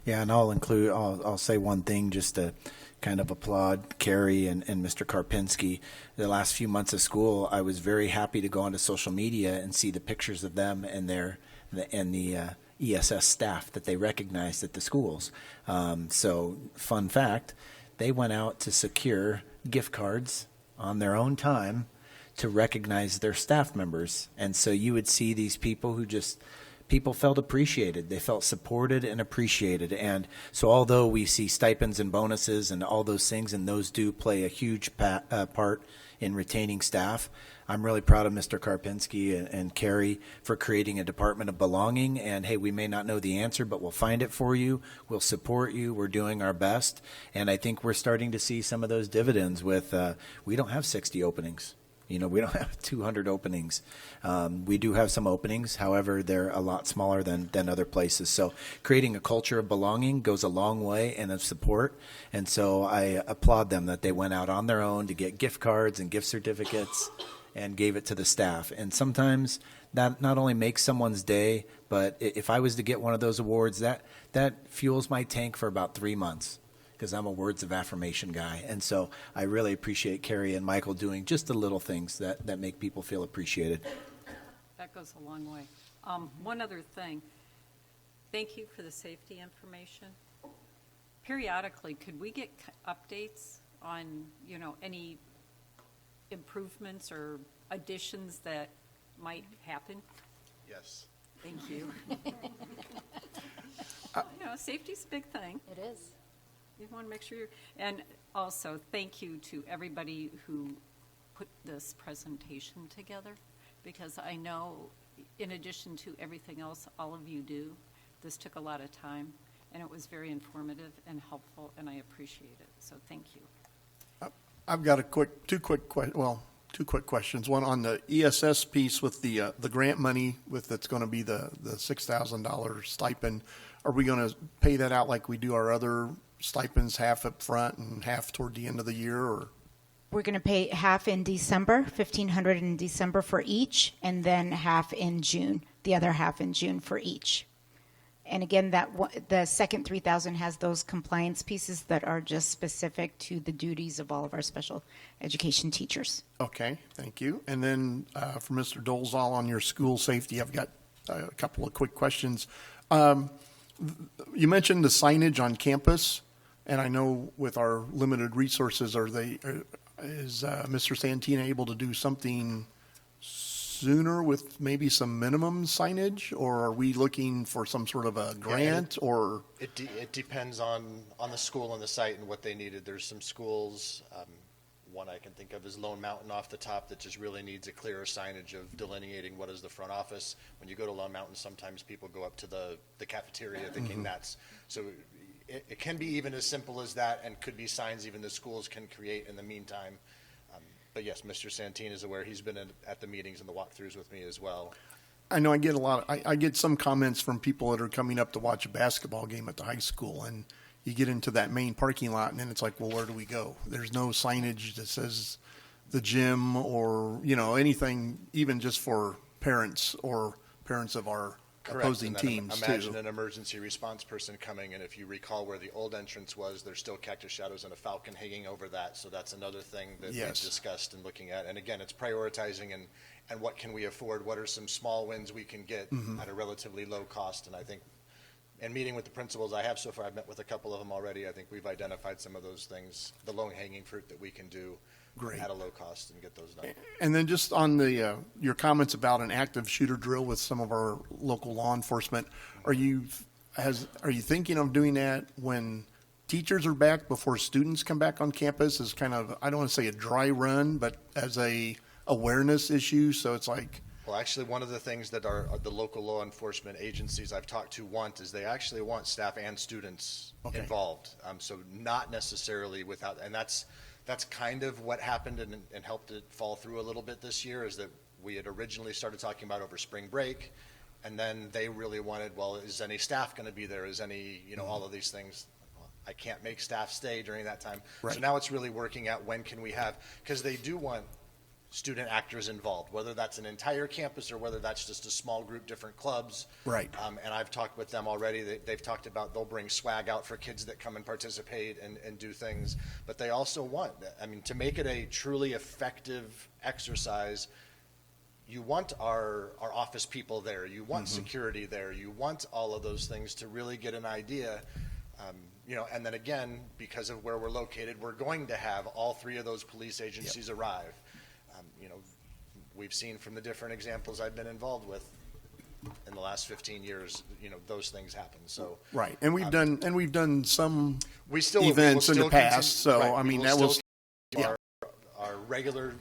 Yeah, and I'll say one thing just to kind of applaud Carrie and Mr. Karpinski. The last few months of school, I was very happy to go onto social media and see the pictures of them and the ESS staff that they recognized at the schools. So, fun fact, they went out to secure gift cards on their own time to recognize their staff members. And so you would see these people who people felt appreciated. They felt supported and appreciated. And so although we see stipends and bonuses and all those things, and those do play a huge part in retaining staff, I'm really proud of Mr. Karpinski and Carrie for creating a department of belonging. And hey, we may not know the answer, but we'll find it for you. We'll support you. We're doing our best. And I think we're starting to see some of those dividends with, we don't have 60 openings. You know, we don't have 200 openings. We do have some openings. However, they're a lot smaller than other places. So creating a culture of belonging goes a long way and of support. And so I applaud them that they went out on their own to get gift cards and gift certificates and gave it to the staff. And sometimes that not only makes someone's day, but if I was to get one of those awards, that fuels my tank for about 3 months, because I'm a words of affirmation guy. And so I really appreciate Carrie and Michael doing just the little things that make people feel appreciated. That goes a long way. One other thing. Thank you for the safety information. Periodically, could we get updates on, you know, any improvements or additions that might happen? Yes. Thank you. You know, safety's a big thing. It is. You want to make sure and also thank you to everybody who put this presentation together, because I know in addition to everything else all of you do, this took a lot of time, and it was very informative and helpful, and I appreciate it. So thank you. I've got two quick questions. One on the ESS piece with the grant money that's going to be the $6,000 stipend. Are we going to pay that out like we do our other stipends, half up front and half toward the end of the year? Or We're going to pay half in December, $1,500 in December for each, and then half in June, the other half in June for each. And again, the second $3,000 has those compliance pieces that are just specific to the duties of all of our special education teachers. Okay, thank you. And then for Mr. Dolezal on your school safety, I've got a couple of quick questions. You mentioned the signage on campus, and I know with our limited resources, is Mr. Santina able to do something sooner with maybe some minimum signage, or are we looking for some sort of a grant? Or it depends on the school and the site and what they needed. There's some schools, one I can think of is Lone Mountain off the top, that just really needs a clearer signage of delineating what is the front office. When you go to Lone Mountain, sometimes people go up to the cafeteria thinking that's, so it can be even as simple as that, and could be signs even the schools can create in the meantime. But yes, Mr. Santin is aware. He's been at the meetings and the walkthroughs with me as well. I know I get I get some comments from people that are coming up to watch a basketball game at the high school, and you get into that main parking lot, and then it's like, well, where do we go? There's no signage that says the gym or, you know, anything, even just for parents or parents of our Correct. opposing And then teams imagine too. an emergency response person coming, and if you recall where the old entrance was, there's still cactus shadows and a falcon hanging over that. So that's another thing that we've Yes. discussed and looking at. And again, it's prioritizing and what can we afford? What are some small wins we can get Mhm. at a relatively low cost? And I think, in meeting with the principals I have so far, I've met with a couple of them already. I think we've identified some of those things, the low-hanging fruit that we can do Great. at a low cost and get those done. And then just on the your comments about an active shooter drill with some of our local law enforcement, are you thinking of doing that when teachers are back before students come back on campus as kind of, I don't want to say a dry run, but as a awareness issue? So it's like, Well, actually, one of the things that the local law enforcement agencies I've talked to want is they actually want staff and students involved. So not necessarily without, and that's kind of what happened and helped it fall through a little bit this year, is that we had originally started talking about over spring break, and then they really wanted, well, is any staff going to be there? Is any, all of these things. I can't make staff stay during that time. Right. So now it's really working out when can we have, because they do want student actors involved, whether that's an entire campus or whether that's just a small group, different clubs. Right. And I've talked with them already. They've talked about they'll bring swag out for kids that come and participate and do things. But they also want, to make it a truly effective exercise, you want our office people there. You want security there. You want all of those things to really get an idea. And then again, because of where we're located, we're going to have all three of those police agencies arrive. We've seen from the different examples I've been involved with in the last 15 years, those things happen. So right. And we've done some we events will in the still past. continue- So right, I mean, will that still was do our regular,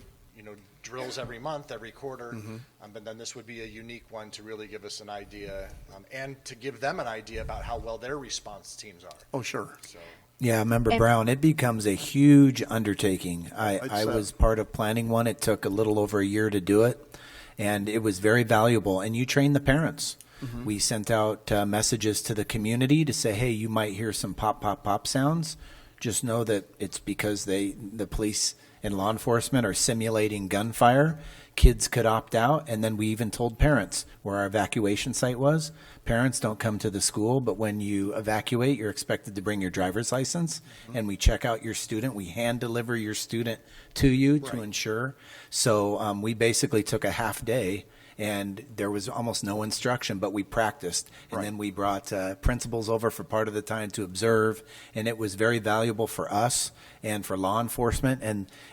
drills every month, every quarter. Mhm. But then this would be a unique one to really give us an idea and to give them an idea about how well their response teams are. Oh, sure. So. Yeah, Member Brown, it becomes a huge undertaking. I It's, was part of planning one. It took a little over a year to do it, and it was very valuable. And you train the parents. Mhm. We sent out messages to the community to say, hey, you might hear some pop, pop, pop sounds. Just know that it's because the police and law enforcement are simulating gunfire. Kids could opt out, and then we even told parents where our evacuation site was. Parents don't come to the school, but when you evacuate, you're expected to bring your driver's license, and we check out your student. We hand deliver your student to you to ensure. So we basically took a half day, and there was almost no instruction, but we practiced. And then we brought principals over for part of the time to observe, and it was very valuable for us and for law enforcement.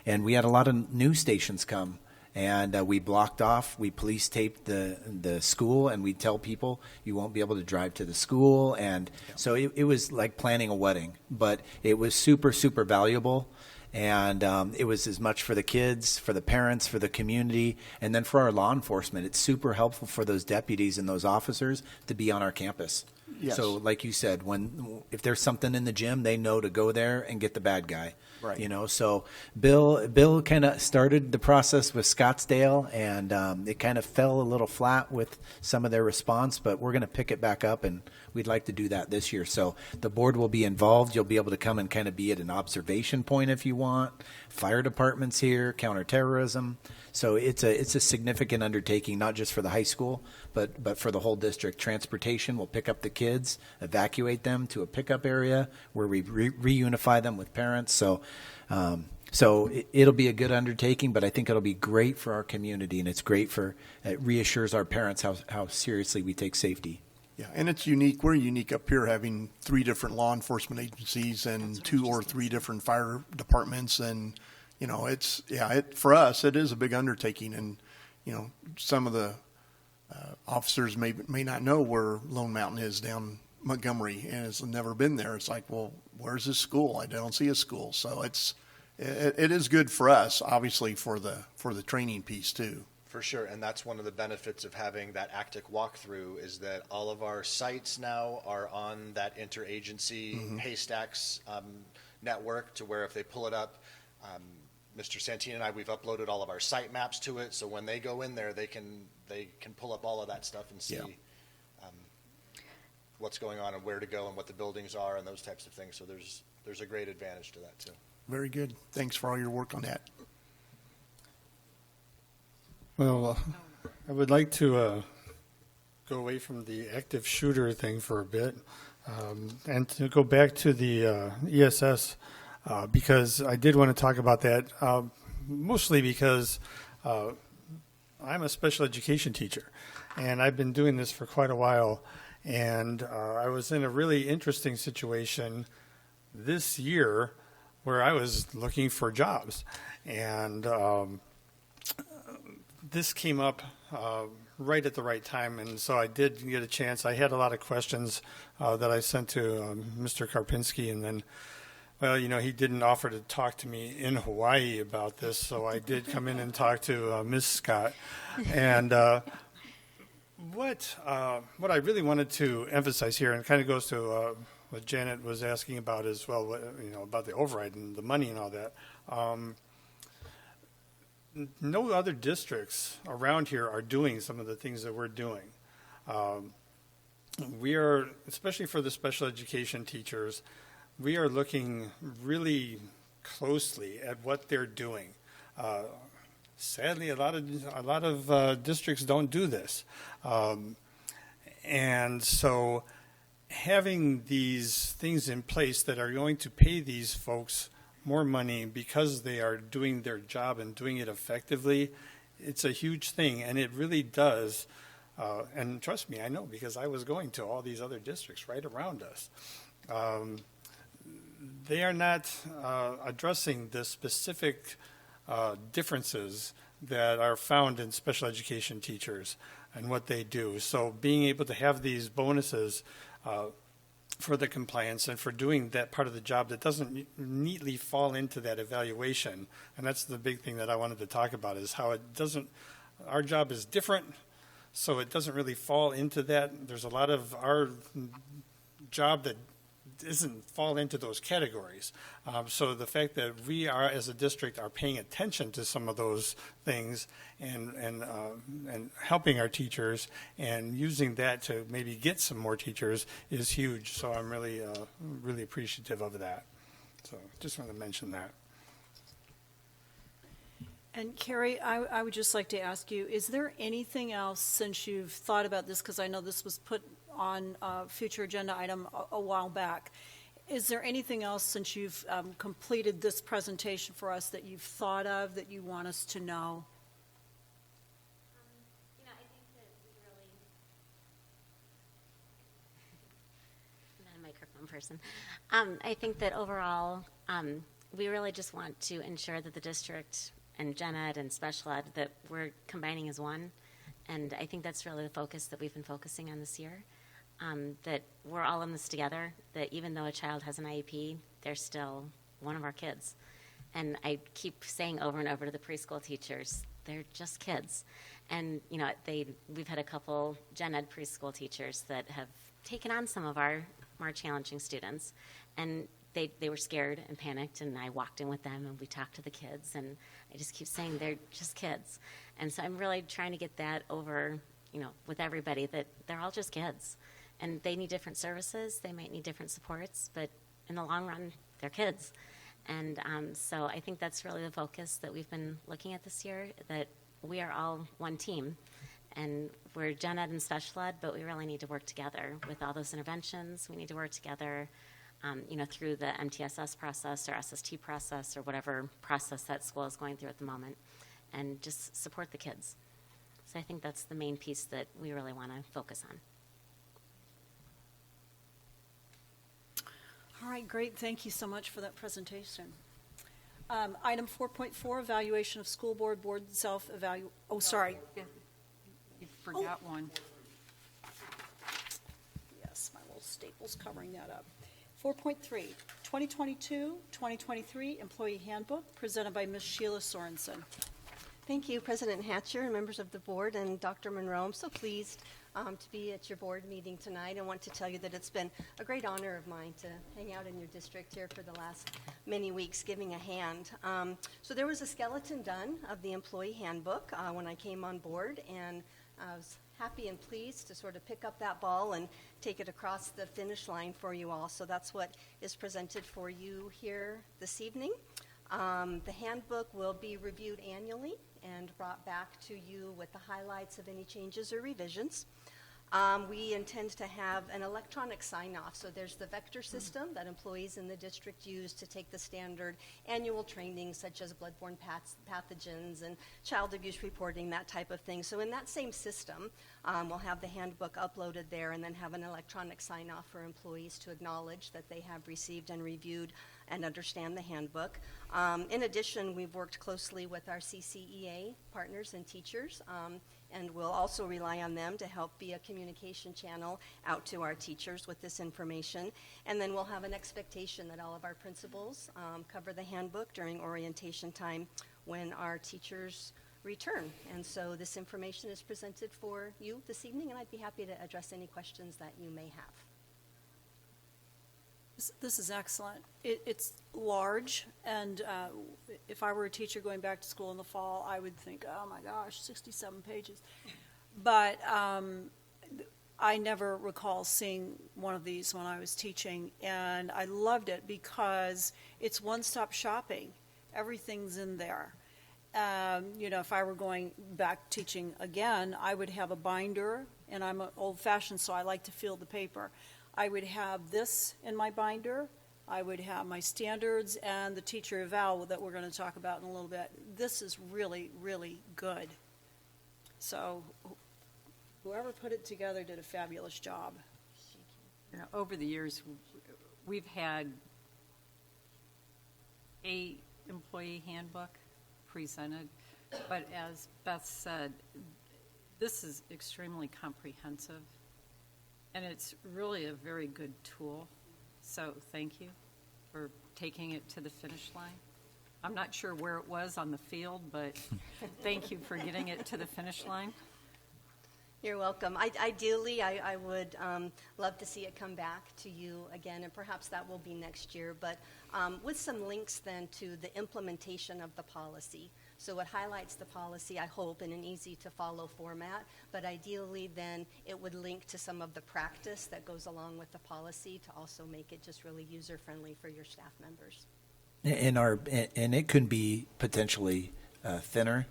And we had a lot of news stations come. And we blocked off, we police taped the school, and we'd tell people you won't be able to drive to the school. And so it was like planning a wedding, but it was super, super valuable. And it was as much for the kids, for the parents, for the community, and then for our law enforcement. It's super helpful for those deputies and those officers to be on our campus. Yes. So like you said, if there's something in the gym, they know to go there and get the bad guy. Right. So Bill kind of started the process with Scottsdale, and it kind of fell a little flat with some of their response, but we're going to pick it back up, and we'd like to do that this year. So the board will be involved. You'll be able to come and kind of be at an observation point if you want. Fire department's here, counterterrorism. So it's a significant undertaking, not just for the high school, but for the whole district. Transportation will pick up the kids, evacuate them to a pickup area where we reunify them with parents. So it'll be a good undertaking, but I think it'll be great for our community, and it's great it reassures our parents how seriously we take safety. Yeah, and it's unique. We're unique up here having 3 different law enforcement agencies and 2 or 3 different fire departments. And, for us, it is a big undertaking. And, some of the officers may not know where Lone Mountain is down Montgomery and has never been there. It's like, well, where's this school? I don't see a school. So it is good for us, obviously, for the training piece too. For sure, and that's one of the benefits of having that ACTIC walkthrough is that all of our sites now are on that interagency Haystacks network, to where if they pull it up, Mr. Santini and I, we've uploaded all of our site maps to it, so when they go in there, they can pull up all of that stuff and see what's going on and where to go and what the buildings are and those types of things. So there's a great advantage to that too. Very good. Thanks for all your work on that. Well, I would like to go away from the active shooter thing for a bit and to go back to the ESS because I did want to talk about that, mostly because I'm a special education teacher, and I've been doing this for quite a while, and I was in a really interesting situation this year where I was looking for jobs, and this came up right at the right time, and so I did get a chance. I had a lot of questions that I sent to Mr. Karpinski, and then, well, you know, he didn't offer to talk to me in Hawaii about this, so I did come in and talk to Ms. Scott. And what I really wanted to emphasize here, and it kind of goes to what Janet was asking about as well, you know, about the override and the money and all that. No other districts around here are doing some of the things that we're doing. We are, especially for the special education teachers, we are looking really closely at what they're doing. Sadly, a lot of districts don't do this, and so having these things in place that are going to pay these folks more money because they are doing their job and doing it effectively, it's a huge thing, and it really does. And trust me, I know, because I was going to all these other districts right around us. They are not addressing the specific differences that are found in special education teachers and what they do. So being able to have these bonuses for the compliance and for doing that part of the job that doesn't neatly fall into that evaluation, and that's the big thing that I wanted to talk about, is how it doesn't, our job is different, so it doesn't really fall into that. There's a lot of our job that doesn't fall into those categories. So the fact that we are, as a district, are paying attention to some of those things and helping our teachers and using that to maybe get some more teachers is huge. So I'm really, really appreciative of that. So just want to mention that. And Carrie, I would just like to ask you, is there anything else since you've thought about this, because I know this was put on a future agenda item a while back, is there anything else since you've completed this presentation for us that you've thought of that you want us to know? You know, I think that we really, I'm not a microphone person. I think that overall, we really just want to ensure that the district and gen ed and special ed, that we're combining as one. And I think that's really the focus that we've been focusing on this year. That we're all in this together, that even though a child has an IEP, they're still one of our kids. And I keep saying over and over to the preschool teachers, they're just kids. And, you know, we've had a couple gen ed preschool teachers that have taken on some of our more challenging students. And they were scared and panicked, and I walked in with them and we talked to the kids, and I just keep saying they're just kids. And so I'm really trying to get that over, you know, with everybody, that they're all just kids. And they need different services, they might need different supports, but in the long run, they're kids. And so I think that's really the focus that we've been looking at this year, that we are all one team. And we're gen ed and special ed, but we really need to work together with all those interventions. We need to work together, you know, through the MTSS process or SST process or whatever process that school is going through at the moment, and just support the kids. So I think that's the main piece that we really want to focus on. All right, great. Thank you so much for that presentation. Item 4.4, evaluation of school board self-evaluation. Oh, sorry. You forgot one. Yes, my little staple's covering that up. 4.3, 2022-2023 Employee Handbook, presented by Ms. Sheila Sorensen. Thank you, President Hatcher and members of the board, and Dr. Monroe. I'm so pleased to be at your board meeting tonight. I want to tell you that it's been a great honor of mine to hang out in your district here for the last many weeks, giving a hand. So there was a skeleton done of the employee handbook when I came on board, and I was happy and pleased to sort of pick up that ball and take it across the finish line for you all. So that's what is presented for you here this evening. The handbook will be reviewed annually, and brought back to you with the highlights of any changes or revisions. We intend to have an electronic sign-off. So there's the vector system that employees in the district use to take the standard annual training, such as bloodborne pathogens and child abuse reporting, that type of thing. So in that same system, we'll have the handbook uploaded there and then have an electronic sign-off for employees to acknowledge that they have received and reviewed and understand the handbook. In addition, we've worked closely with our CCEA partners and teachers, and we'll also rely on them to help be a communication channel out to our teachers with this information. And then we'll have an expectation that all of our principals cover the handbook during orientation time when our teachers return. And so this information is presented for you this evening, and I'd be happy to address any questions that you may have. This is excellent. It's large, and if I were a teacher going back to school in the fall, I would think, oh my gosh, 67 pages. But I never recall seeing one of these when I was teaching, and I loved it because it's one-stop shopping. Everything's in there. If I were going back teaching again, I would have a binder, and I'm old-fashioned, so I like to feel the paper. I would have this in my binder. I would have my standards and the teacher eval that we're going to talk about in a little bit. This is really, really good. So whoever put it together did a fabulous job. Over the years, we've had a employee handbook presented, but as Beth said, this is extremely comprehensive. And it's really a very good tool. So thank you for taking it to the finish line. I'm not sure where it was on the field, but thank you for getting it to the finish line. You're welcome. Ideally, I would love to see it come back to you again, and perhaps that will be next year, but with some links then to the implementation of the policy. So it highlights the policy, I hope, in an easy-to-follow format, but ideally then it would link to some of the practice that goes along with the policy to also make it just really user-friendly for your staff members. And it could be potentially thinner,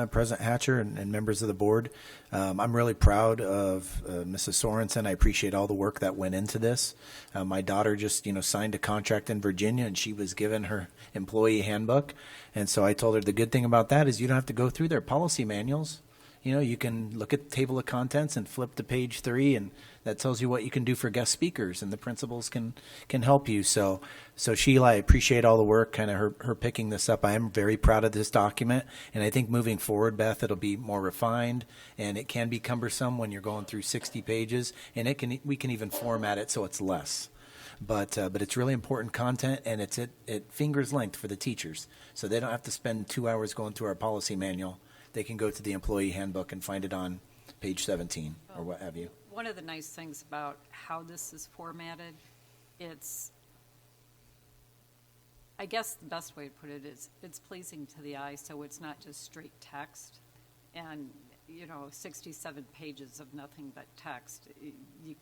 President Hatcher and members of the board. I'm really proud of Mrs. Sorensen. I appreciate all the work that went into this. My daughter just, signed a contract in Virginia, and she was given her employee handbook. And so I told her the good thing about that is you don't have to go through their policy manuals. You can look at the table of contents and flip to page 3, and that tells you what you can do for guest speakers, and the principals can help you. So Sheila, I appreciate all the work, kind of her picking this up. I am very proud of this document, and I think moving forward, Beth, it'll be more refined, and it can be cumbersome when you're going through 60 pages, and we can even format it so it's less. But it's really important content, and it's at finger's length for the teachers, so they don't have to spend 2 hours going through our policy manual. They can go to the employee handbook and find it on page 17 or what have you. One of the nice things about how this is formatted, I guess the best way to put it is it's pleasing to the eye, so it's not just straight text. And, 67 pages of nothing but text, you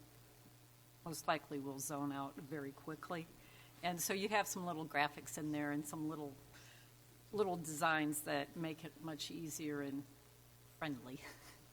most likely will zone out very quickly. And so you have some little graphics in there and some little designs that make it much easier and friendly.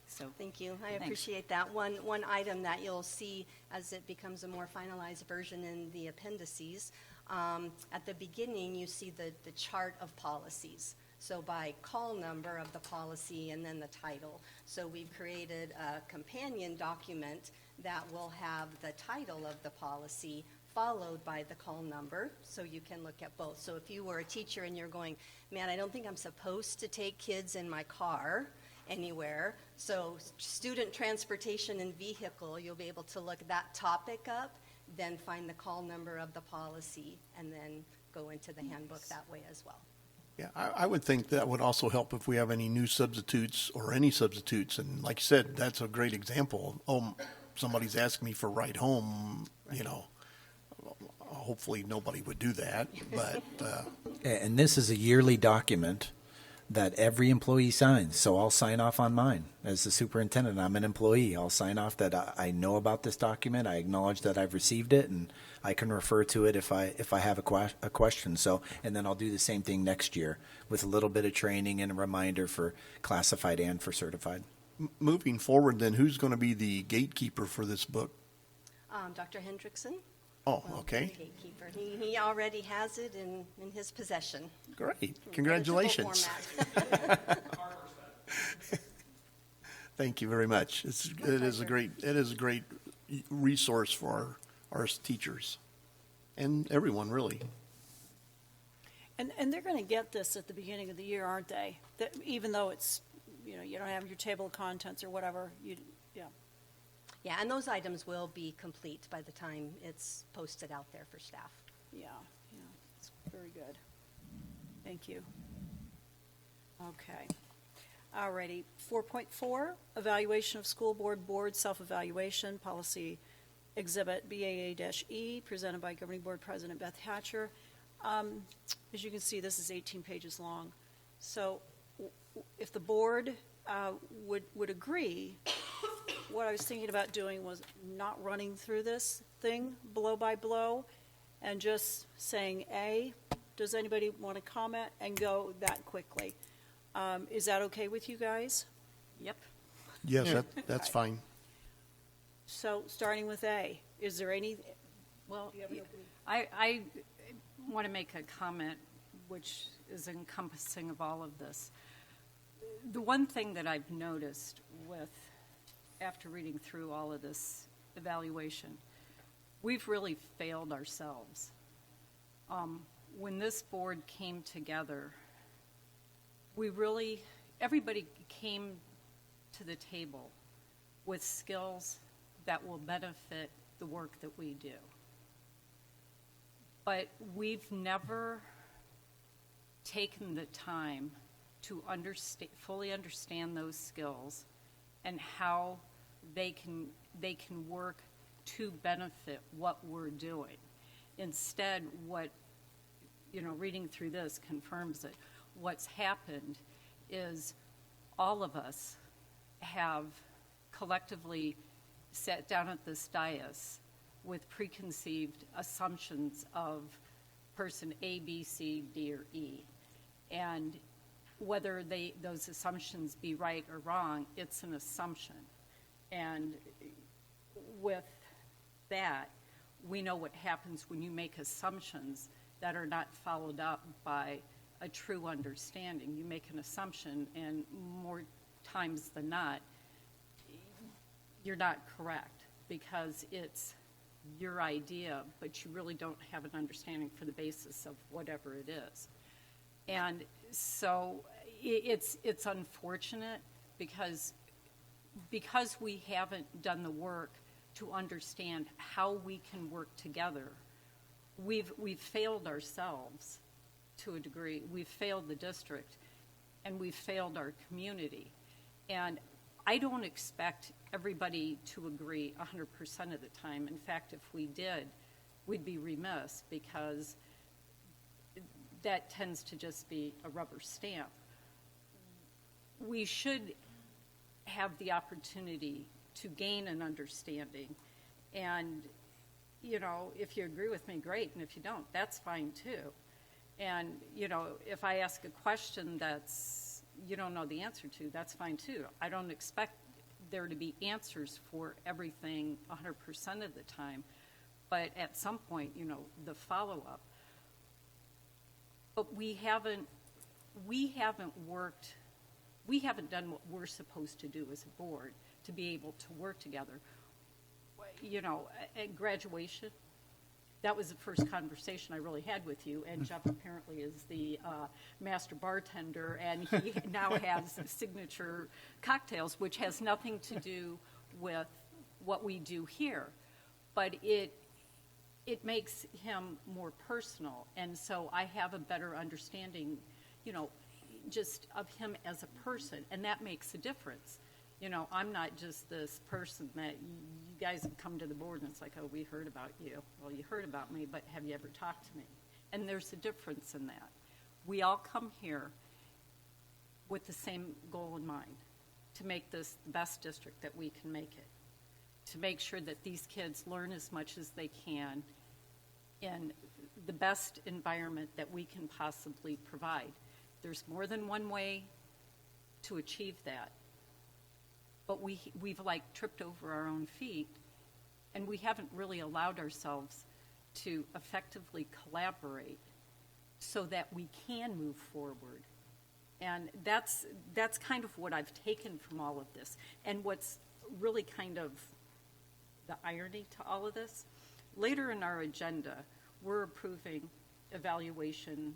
So thank you. I thanks. Appreciate that. One item that you'll see as it becomes a more finalized version in the appendices, at the beginning you see the chart of policies. So by call number of the policy and then the title. So we've created a companion document that will have the title of the policy followed by the call number, so you can look at both. So if you were a teacher and you're going, man, I don't think I'm supposed to take kids in my car anywhere, so student transportation and vehicle, you'll be able to look that topic up, then find the call number of the policy, and then go into the handbook that way as well. Yeah, I would think that would also help if we have any new substitutes or any substitutes. And like you said, that's a great example. Oh, somebody's asking me for a ride home, hopefully nobody would do that. But and this is a yearly document that every employee signs. So I'll sign off on mine as the superintendent. I'm an employee. I'll sign off that I know about this document. I acknowledge that I've received it, and I can refer to it if I have a question. So, and then I'll do the same thing next year with a little bit of training and a reminder for classified and for certified. Moving forward, then, who's going to be the gatekeeper for this book? Dr. Hendrickson. Oh, okay. The gatekeeper. He already has it in his possession. Great. Congratulations. Thank you very much. It is a great resource for our teachers and everyone, really. And they're going to get this at the beginning of the year, aren't they? That, even though it's, you don't have your table of contents or whatever, Yeah, and those items will be complete by the time it's posted out there for staff. Yeah, it's very good. Thank you. Okay. Alrighty. 4.4, evaluation of school board self-evaluation, policy exhibit BAA-E, presented by Governing Board President Beth Hatcher. As you can see, this is 18 pages long. So if the board would agree, what I was thinking about doing was not running through this thing blow by blow and just saying, does anybody want to comment, and go that quickly. Is that okay with you guys? Yep. Yes, that's fine. So starting with A, is there any? Well, I want to make a comment which is encompassing of all of this. The one thing that I've noticed after reading through all of this evaluation, we've really failed ourselves. When this board came together, everybody came to the table with skills that will benefit the work that we do. But we've never taken the time to fully understand those skills and how they can work to benefit what we're doing. Instead, reading through this confirms it. What's happened is all of us have collectively sat down at this dais with preconceived assumptions of person A, B, C, D, or E. And whether those assumptions be right or wrong, it's an assumption. And with that, we know what happens when you make assumptions that are not followed up by a true understanding. You make an assumption, and more times than not, you're not correct because it's your idea, but you really don't have an understanding for the basis of whatever it is. And so it's unfortunate because we haven't done the work to understand how we can work together. We've failed ourselves to a degree. We've failed the district, and we've failed our community. And I don't expect everybody to agree 100% of the time. In fact, if we did, we'd be remiss because that tends to just be a rubber stamp. We should have the opportunity to gain an understanding. And, if you agree with me, great. And if you don't, that's fine too. And, if I ask a question that's you don't know the answer to, that's fine too. I don't expect there to be answers for everything 100% of the time. But at some point, the follow-up. But we haven't done what we're supposed to do as a board to be able to work together. At graduation, that was the first conversation I really had with you, and Jeff apparently is the master bartender, and he now has signature cocktails, which has nothing to do with what we do here. But it makes him more personal, and so I have a better understanding, just of him as a person, and that makes a difference. I'm not just this person that you guys have come to the board and it's like, oh, we heard about you. Well, you heard about me, but have you ever talked to me? And there's a difference in that. We all come here with the same goal in mind, to make this the best district that we can make it, to make sure that these kids learn as much as they can in the best environment that we can possibly provide. There's more than one way to achieve that, but we've like tripped over our own feet, and we haven't really allowed ourselves to effectively collaborate so that we can move forward. And that's kind of what I've taken from all of this. And what's really kind of the irony to all of this, later in our agenda, we're approving evaluation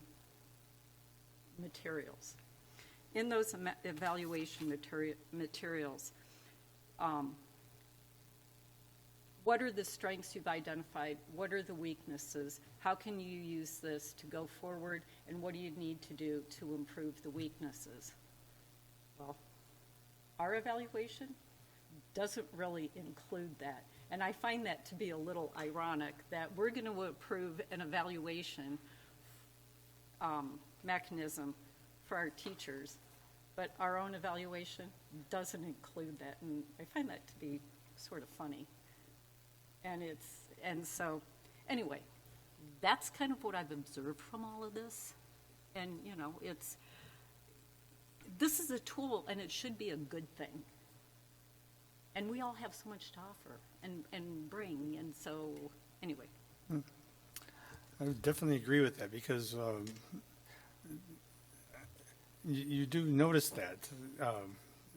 materials. In those evaluation materials, what are the strengths you've identified? What are the weaknesses? How can you use this to go forward? And what do you need to do to improve the weaknesses? Well, our evaluation doesn't really include that. And I find that to be a little ironic that we're going to approve an evaluation mechanism for our teachers, but our own evaluation doesn't include that. And I find that to be sort of funny. And so, anyway, that's kind of what I've observed from all of this. And, you know, this is a tool, and it should be a good thing. And we all have so much to offer and bring, and so, anyway. I would definitely agree with that, because you do notice that.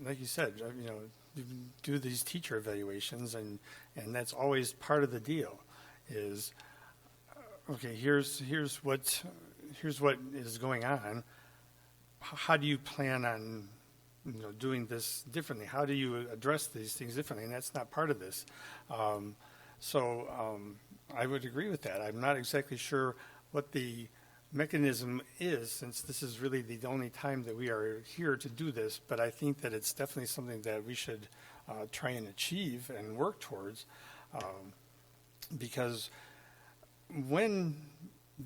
Like you said, you know, you do these teacher evaluations, and that's always part of the deal is, okay, here's what is going on. How do you plan on, you know, doing this differently? How do you address these things differently? And that's not part of this. So I would agree with that. I'm not exactly sure what the mechanism is, since this is really the only time that we are here to do this, but I think that it's definitely something that we should try and achieve and work towards, because when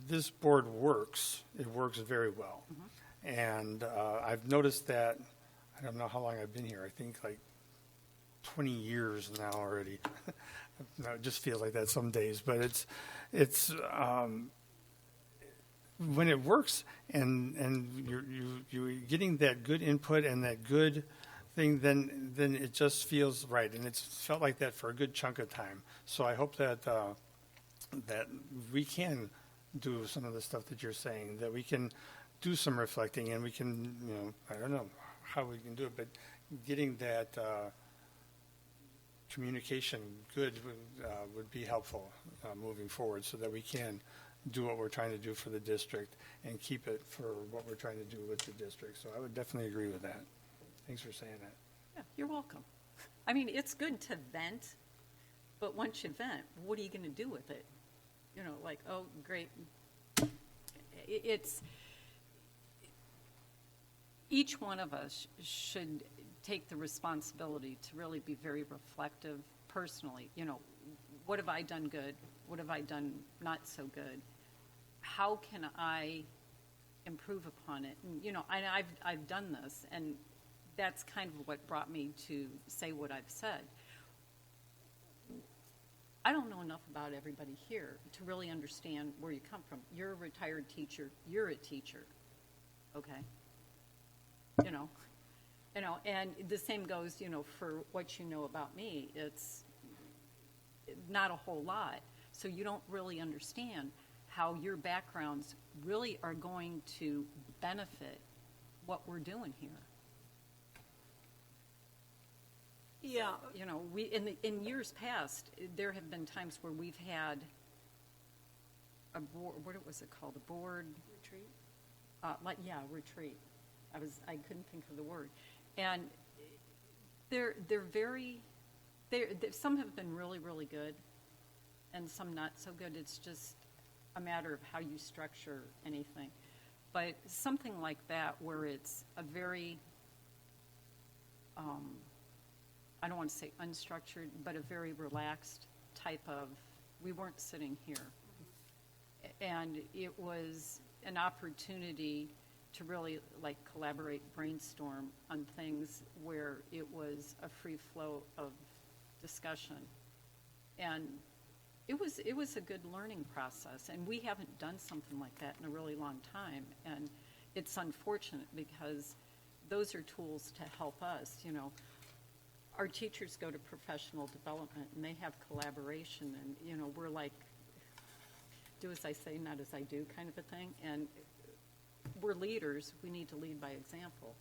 this board works, it works very well. Mm-hmm. And I've noticed that, I don't know how long I've been here, I think like 20 years now already. No, it just feels like that some days, but it's when it works and you're getting that good input and that good thing, then it just feels right, and it's felt like that for a good chunk of time. So I hope that that we can do some of the stuff that you're saying, that we can do some reflecting, and we can, you know, I don't know how we can do it, but getting that communication good would be helpful moving forward, so that we can do what we're trying to do for the district and keep it for what we're trying to do with the district. So I would definitely agree with that. Thanks for saying that. Yeah, you're welcome. I mean, it's good to vent, but once you vent, what are you going to do with it? You know, like, oh, great. It's each one of us should take the responsibility to really be very reflective personally. You know, what have I done good? What have I done not so good? How can I improve upon it? And, you know, I've done this, and that's kind of what brought me to say what I've said. I don't know enough about everybody here to really understand where you come from. You're a retired teacher. You're a teacher, okay? You know, and the same goes, you know, for what you know about me. It's not a whole lot. So you don't really understand how your backgrounds really are going to benefit what we're doing here. Yeah. You know, in years past, there have been times where we've had a board, what was it called? A board retreat? Retreat. I couldn't think of the word. And they're some have been really, really good, and some not so good. It's just a matter of how you structure anything. But something like that, where it's a very, I don't want to say unstructured, but a very relaxed type of, we weren't sitting here. And it was an opportunity to really like collaborate, brainstorm on things where it was a free flow of discussion. And it was a good learning process, and we haven't done something like that in a really long time. And it's unfortunate because those are tools to help us, you know. Our teachers go to professional development and they have collaboration, and, you know, we're like, do as I say, not as I do kind of a thing. And we're leaders, we need to lead by example.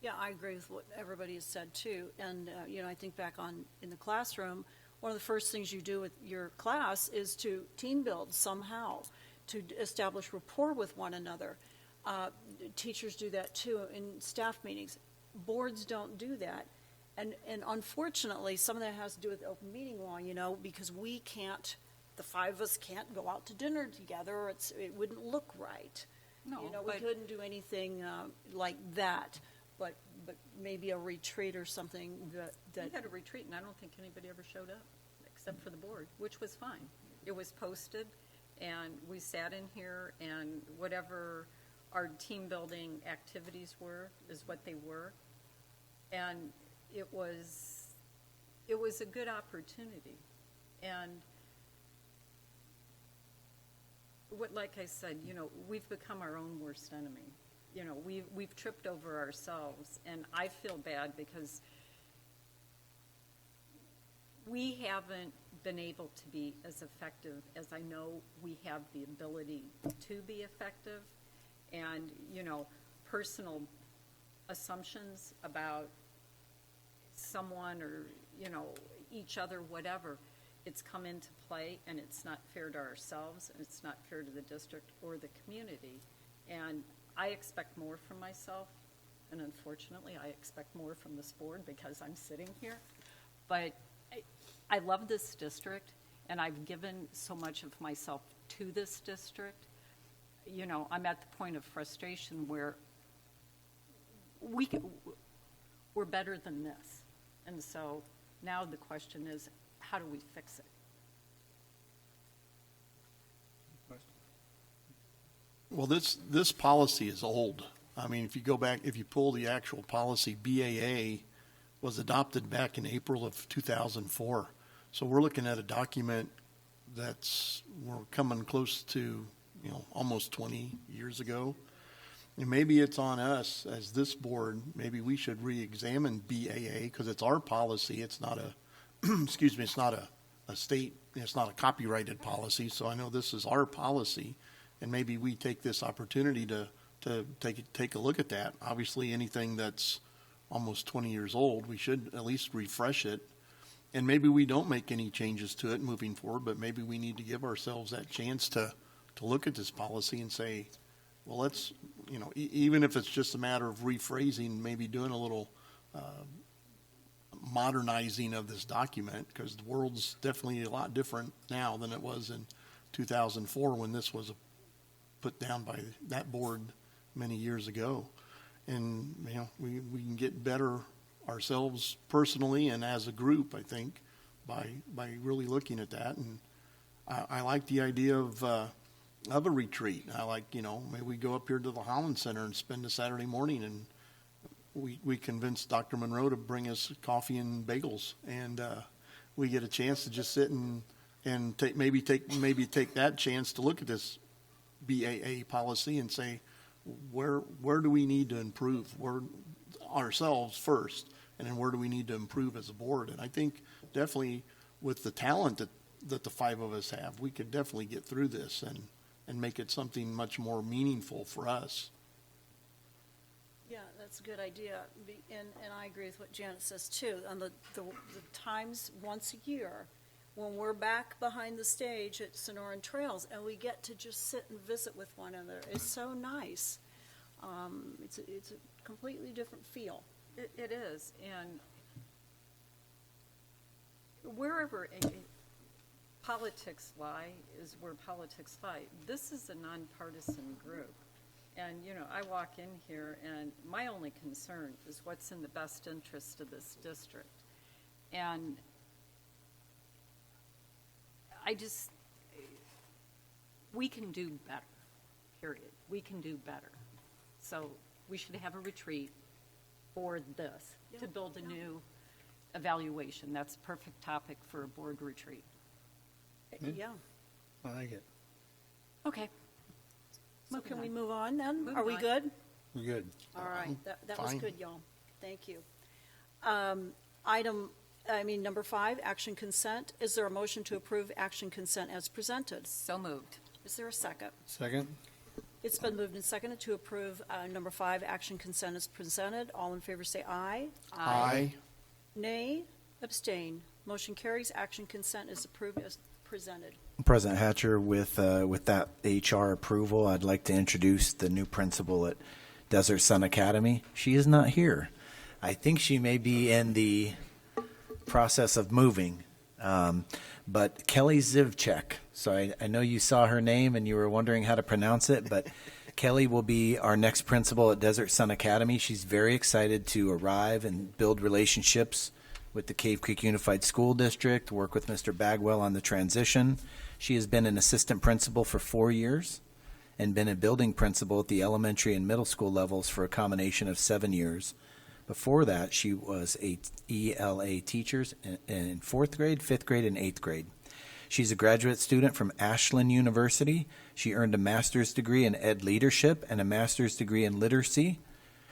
Yeah, I agree with what everybody has said too. And, you know, I think back on in the classroom, one of the first things you do with your class is to team build somehow, to establish rapport with one another. Teachers do that too in staff meetings. Boards don't do that. And unfortunately, some of that has to do with the open meeting law, you know, because we can't, the five of us can't go out to dinner together. It wouldn't look right. No, you know, we couldn't do anything like that. But maybe a retreat or something that We had a retreat, and I don't think anybody ever showed up, except for the board, which was fine. It was posted, and we sat in here, and whatever our team-building activities were is what they were. And it was a good opportunity. And like I said, you know, we've become our own worst enemy. You know, we've tripped over ourselves, and I feel bad because we haven't been able to be as effective as I know we have the ability to be effective. And, you know, personal assumptions about someone or, you know, each other, whatever, it's come into play, and it's not fair to ourselves, and it's not fair to the district or the community. And I expect more from myself, and unfortunately, I expect more from this board because I'm sitting here. But I love this district, and I've given so much of myself to this district. You know, I'm at the point of frustration where we're better than this. And so now the question is, how do we fix it? Well, this policy is old. I mean, if you go back, if you pull the actual policy, BAA was adopted back in April of 2004. So we're looking at a document we're coming close to, you know, almost 20 years ago. And maybe it's on us as this board, maybe we should re-examine BAA because it's our policy. It's not a, excuse me, it's not a state, it's not a copyrighted policy. So I know this is our policy. And maybe we take this opportunity to take a look at that. Obviously, anything that's almost 20 years old, we should at least refresh it. And maybe we don't make any changes to it moving forward, but maybe we need to give ourselves that chance to look at this policy and say, well, let's, you know, even if it's just a matter of rephrasing, maybe doing a little modernizing of this document, because the world's definitely a lot different now than it was in 2004 when this was put down by that board many years ago. And, you know, we can get better ourselves personally and as a group, I think, by really looking at that. And I like the idea of a retreat. I like, you know, maybe we go up here to the Holland Center and spend a Saturday morning, and we convinced Dr. Monroe to bring us coffee and bagels, and we get a chance to just sit and maybe take that chance to look at this BAA policy and say, where do we need to improve? Where ourselves first, and then where do we need to improve as a board? And I think definitely with the talent that the five of us have, we could definitely get through this and make it something much more meaningful for us. Yeah, that's a good idea. And I agree with what Janet says too. On the times once a year when we're back behind the stage at Sonoran Trails and we get to just sit and visit with one another, it's so nice. It's a completely different feel. It is. And wherever politics lie is where politics fight. This is a nonpartisan group. And, you know, I walk in here and my only concern is what's in the best interest of this district. And we can do better. period. We can do better. So we should have a retreat for this, to build a new evaluation. That's a perfect topic for a board retreat. Yeah. I like it. Okay. Well, can we move on then? Move Are we on. good? We're good. All right, that was Fine. good, y'all. Thank you. Number 5, action consent. Is there a motion to approve action consent as presented? So moved. Is there a second? Second? It's been moved and seconded to approve number 5, action consent as presented. All in favor say aye. Aye. Nay, abstain. Motion carries. Action consent is approved as presented. President Hatcher, with that HR approval, I'd like to introduce the new principal at Desert Sun Academy. She is not here. I think she may be in the process of moving. But Kelly Zivchek. So I know you saw her name and you were wondering how to pronounce it, but Kelly will be our next principal at Desert Sun Academy. She's very excited to arrive and build relationships with the Cave Creek Unified School District, work with Mr. Bagwell on the transition. She has been an assistant principal for 4 years and been a building principal at the elementary and middle school levels for a combination of 7 years. Before that, she was a ELA teacher in 4th grade, 5th grade, and 8th grade. She's a graduate student from Ashland University. She earned a master's degree in ed leadership and a master's degree in literacy.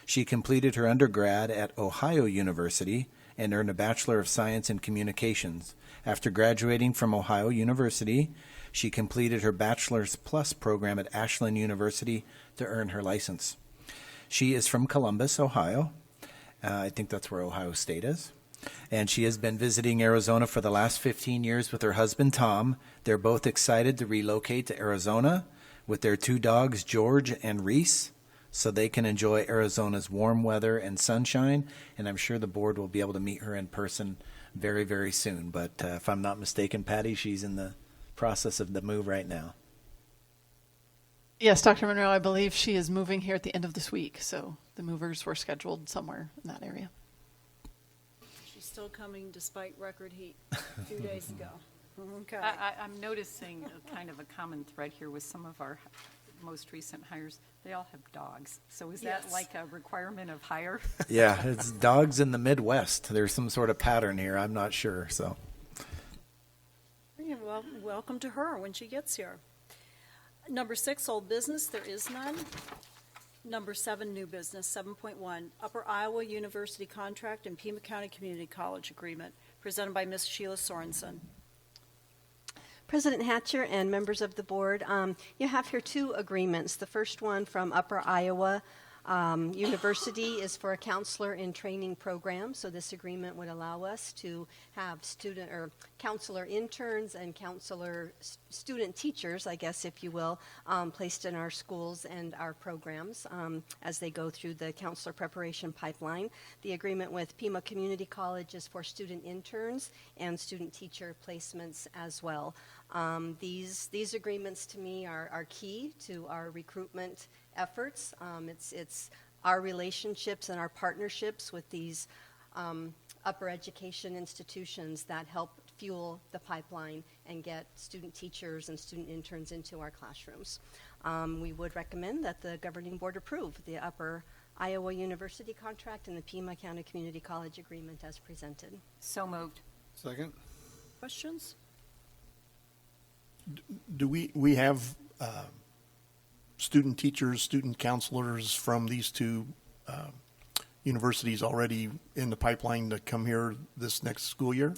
She completed her undergrad at Ohio University and earned a Bachelor of Science in Communications. After graduating from Ohio University, she completed her Bachelor's Plus program at Ashland University to earn her license. She is from Columbus, Ohio. I think that's where Ohio State is. And she has been visiting Arizona for the last 15 years with her husband, Tom. They're both excited to relocate to Arizona with their 2 dogs, George and Reese, so they can enjoy Arizona's warm weather and sunshine. And I'm sure the board will be able to meet her in person very, very soon. But if I'm not mistaken, Patty, she's in the process of the move right now. Yes, Dr. Monroe, I believe she is moving here at the end of this week, so the movers were scheduled somewhere in that area. She's still coming despite record heat a few days ago. Okay. I'm noticing a kind of a common thread here with some of our most recent hires. They all have dogs. So is that Yes. like a requirement of hire? Yeah, it's dogs in the Midwest. There's some sort of pattern here. I'm not sure. So, Yeah, well, welcome to her when she gets here. Number 6, old business, there is none. Number 7, new business, 7.1, Upper Iowa University Contract and Pima County Community College Agreement, presented by Ms. Sheila Sorensen. President Hatcher and members of the board, you have here 2 agreements. The first one from Upper Iowa University is for a counselor in training program. So this agreement would allow us to have student or counselor interns and counselor student teachers, I guess, if you will, placed in our schools and our programs as they go through the counselor preparation pipeline. The agreement with Pima Community College is for student interns and student teacher placements as well. These agreements to me are key to our recruitment efforts. It's our relationships and our partnerships with these upper education institutions that help fuel the pipeline and get student teachers and student interns into our classrooms. We would recommend that the governing board approve the Upper Iowa University contract and the Pima County Community College agreement as presented. So moved. Second? Questions? Do we have student teachers, student counselors from these 2 universities already in the pipeline to come here this next school year?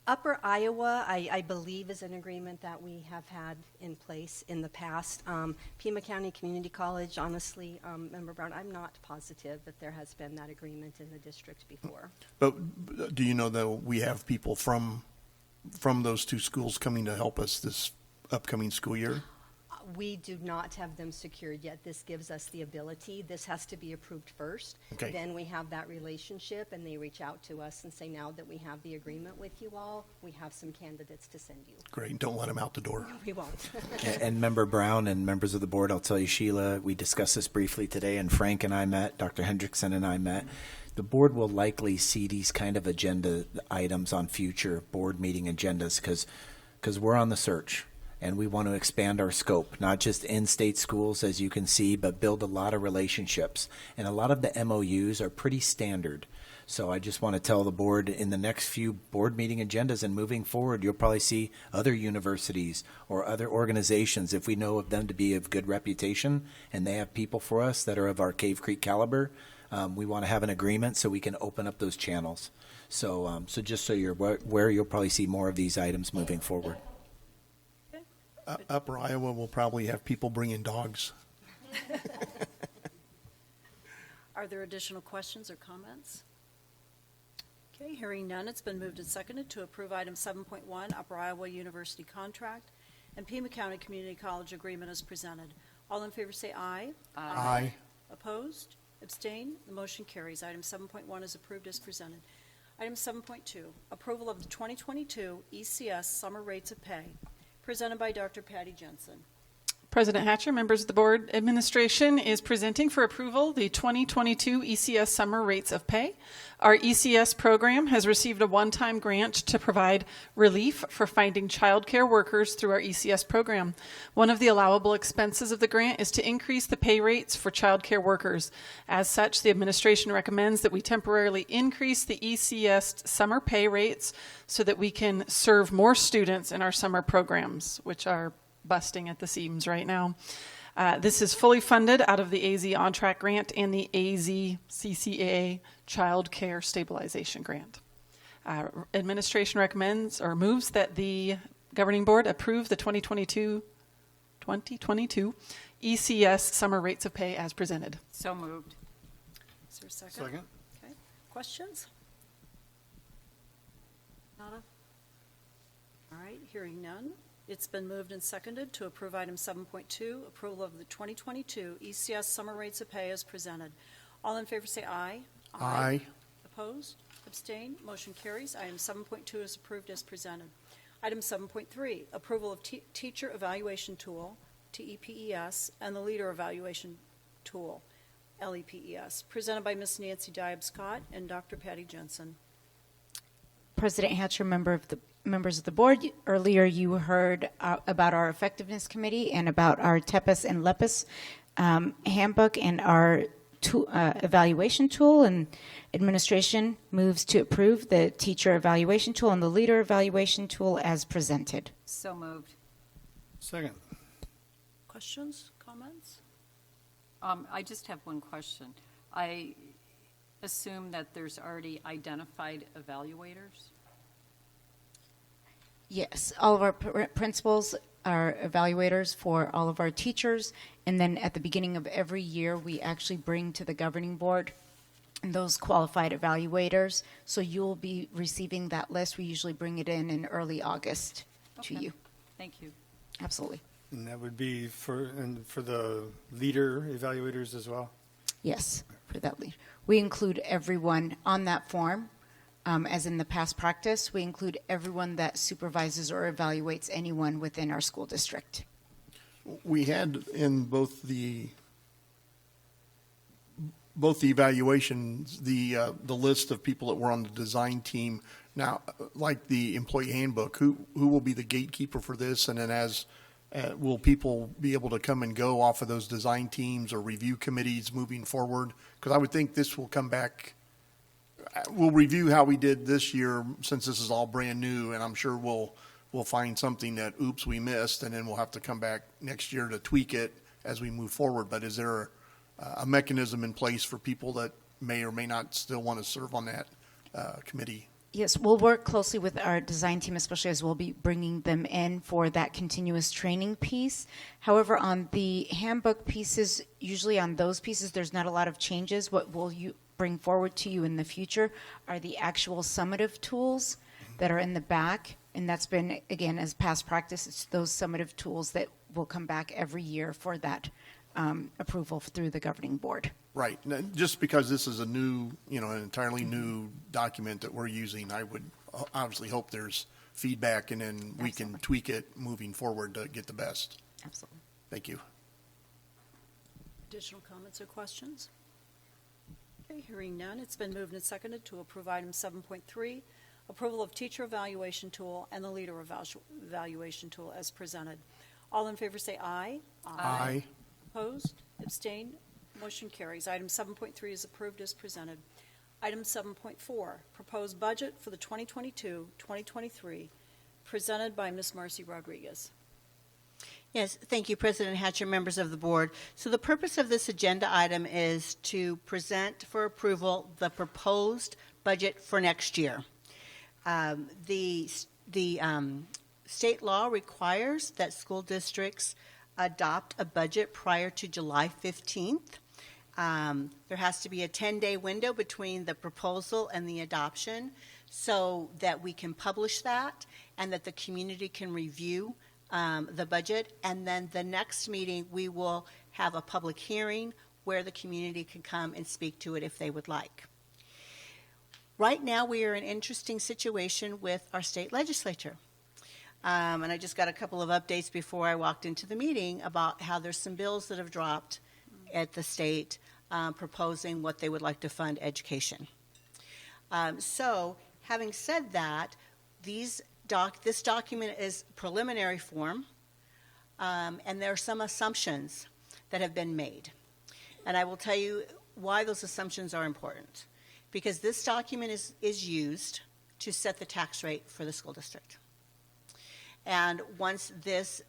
Upper Iowa, I believe, is an agreement that we have had in place in the past. Pima County Community College, honestly, Member Brown, I'm not positive that there has been that agreement in the district before. But do you know that we have people from those 2 schools coming to help us this upcoming school year? We do not have them secured yet. This gives us the ability. This has to be approved first. Okay. Then we have that relationship, and they reach out to us and say, now that we have the agreement with you all, we have some candidates to send you. Great. Don't let them out the door. No, we won't. and Member Brown and members of the board, I'll tell you, Sheila, we discussed this briefly today, and Frank and I met, Dr. Hendrickson and I met. The board will likely see these kind of agenda items on future board meeting agendas because we're on the search. and we want to expand our scope, not just in-state schools, as you can see, but build a lot of relationships. And a lot of the MOUs are pretty standard. So I just want to tell the board, in the next few board meeting agendas and moving forward, you'll probably see other universities or other organizations, if we know of them to be of good reputation and they have people for us that are of our Cave Creek caliber, we want to have an agreement so we can open up those channels. So just so you're aware, you'll probably see more of these items moving forward. Upper Iowa will probably have people bringing dogs. Are there additional questions or comments? Okay, hearing none, it's been moved and seconded to approve item 7.1, Upper Iowa University contract and Pima County Community College agreement as presented. All in favor say aye. Aye. Opposed? Abstain? The motion carries. Item 7.1 is approved as presented. Item 7.2, approval of the 2022 ECS summer rates of pay, presented by Dr. Patty Jensen. President Hatcher, members of the board, administration is presenting for approval the 2022 ECS summer rates of pay. Our ECS program has received a one-time grant to provide relief for finding childcare workers through our ECS program. One of the allowable expenses of the grant is to increase the pay rates for childcare workers. As such, the administration recommends that we temporarily increase the ECS summer pay rates so that we can serve more students in our summer programs, which are busting at the seams right now. This is fully funded out of the AZ On-Track Grant and the AZ CCAA Child Care Stabilization Grant. Administration recommends or moves that the governing board approve the 2022 ECS summer rates of pay as presented. So moved. Is there a second? Second. Okay. Questions? Nada? All right, hearing none. It's been moved and seconded to approve item 7.2, approval of the 2022 ECS summer rates of pay as presented. All in favor say aye. Aye. Opposed? Abstain? Motion carries. Item 7.2 is approved as presented. Item 7.3, approval of teacher evaluation tool, TEPES, and the leader evaluation tool, LEPES, presented by Ms. Nancy Diab-Scott and Dr. Patty Jensen. President Hatcher, members of the board, earlier you heard about our effectiveness committee and about our TEPES and LEPES handbook and our evaluation tool, and administration moves to approve the teacher evaluation tool and the leader evaluation tool as presented. So moved. Second. Questions, comments? I just have one question. I assume that there's already identified evaluators? Yes, all of our principals are evaluators for all of our teachers, and then at the beginning of every year, we actually bring to the governing board those qualified evaluators. So you'll be receiving that list. We usually bring it in early August to you. Thank you. Absolutely. And that would be for the leader evaluators as well? Yes, for that lead. We include everyone on that form. As in the past practice, we include everyone that supervises or evaluates anyone within our school district. We had in both the evaluations, the list of people that were on the design team. Now, like the employee handbook, who will be the gatekeeper for this? And then will people be able to come and go off of those design teams or review committees moving forward? Because I would think this will come back. We'll review how we did this year since this is all brand new, and I'm sure we'll find something that, oops, we missed, and then we'll have to come back next year to tweak it as we move forward. But is there a mechanism in place for people that may or may not still want to serve on that committee? Yes, we'll work closely with our design team, especially as we'll be bringing them in for that continuous training piece. However, on the handbook pieces, usually on those pieces, there's not a lot of changes. What will you bring forward to you in the future are the actual summative tools that are in the back. And that's been, again, as past practice, it's those summative tools that will come back every year for that approval through the governing board. Right. Now, just because this is a new, an entirely new document that we're using, I would obviously hope there's feedback and then we can tweak it moving forward to get the best. Absolutely. Thank you. Additional comments or questions? Okay, hearing none, it's been moved and seconded to approve item 7.3, approval of teacher evaluation tool, and the leader evaluation tool as presented. All in favor say aye. Aye. Opposed? Abstained? Motion carries. Item 7.3 is approved as presented. Item 7.4, proposed budget for the 2022-2023, presented by Ms. Marcy Rodriguez. Yes, thank you, President Hatcher, members of the board. So the purpose of this agenda item is to present for approval the proposed budget for next year. The state law requires that school districts adopt a budget prior to July 15th. There has to be a 10-day window between the proposal and the adoption so that we can publish that and that the community can review the budget. And then the next meeting, we will have a public hearing where the community can come and speak to it if they would like. Right now, we are in an interesting situation with our state legislature. And I just got a couple of updates before I walked into the meeting about how there's some bills that have dropped at the state proposing what they would like to fund education. So having said that, this document is preliminary form, and there are some assumptions that have been made. And I will tell you why those assumptions are important. Because this document is used to set the tax rate for the school district. And once this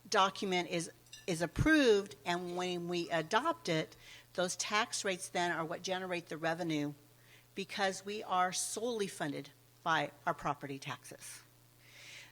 document is approved and when we adopt it, those tax rates then are what generate the revenue because we are solely funded by our property taxes.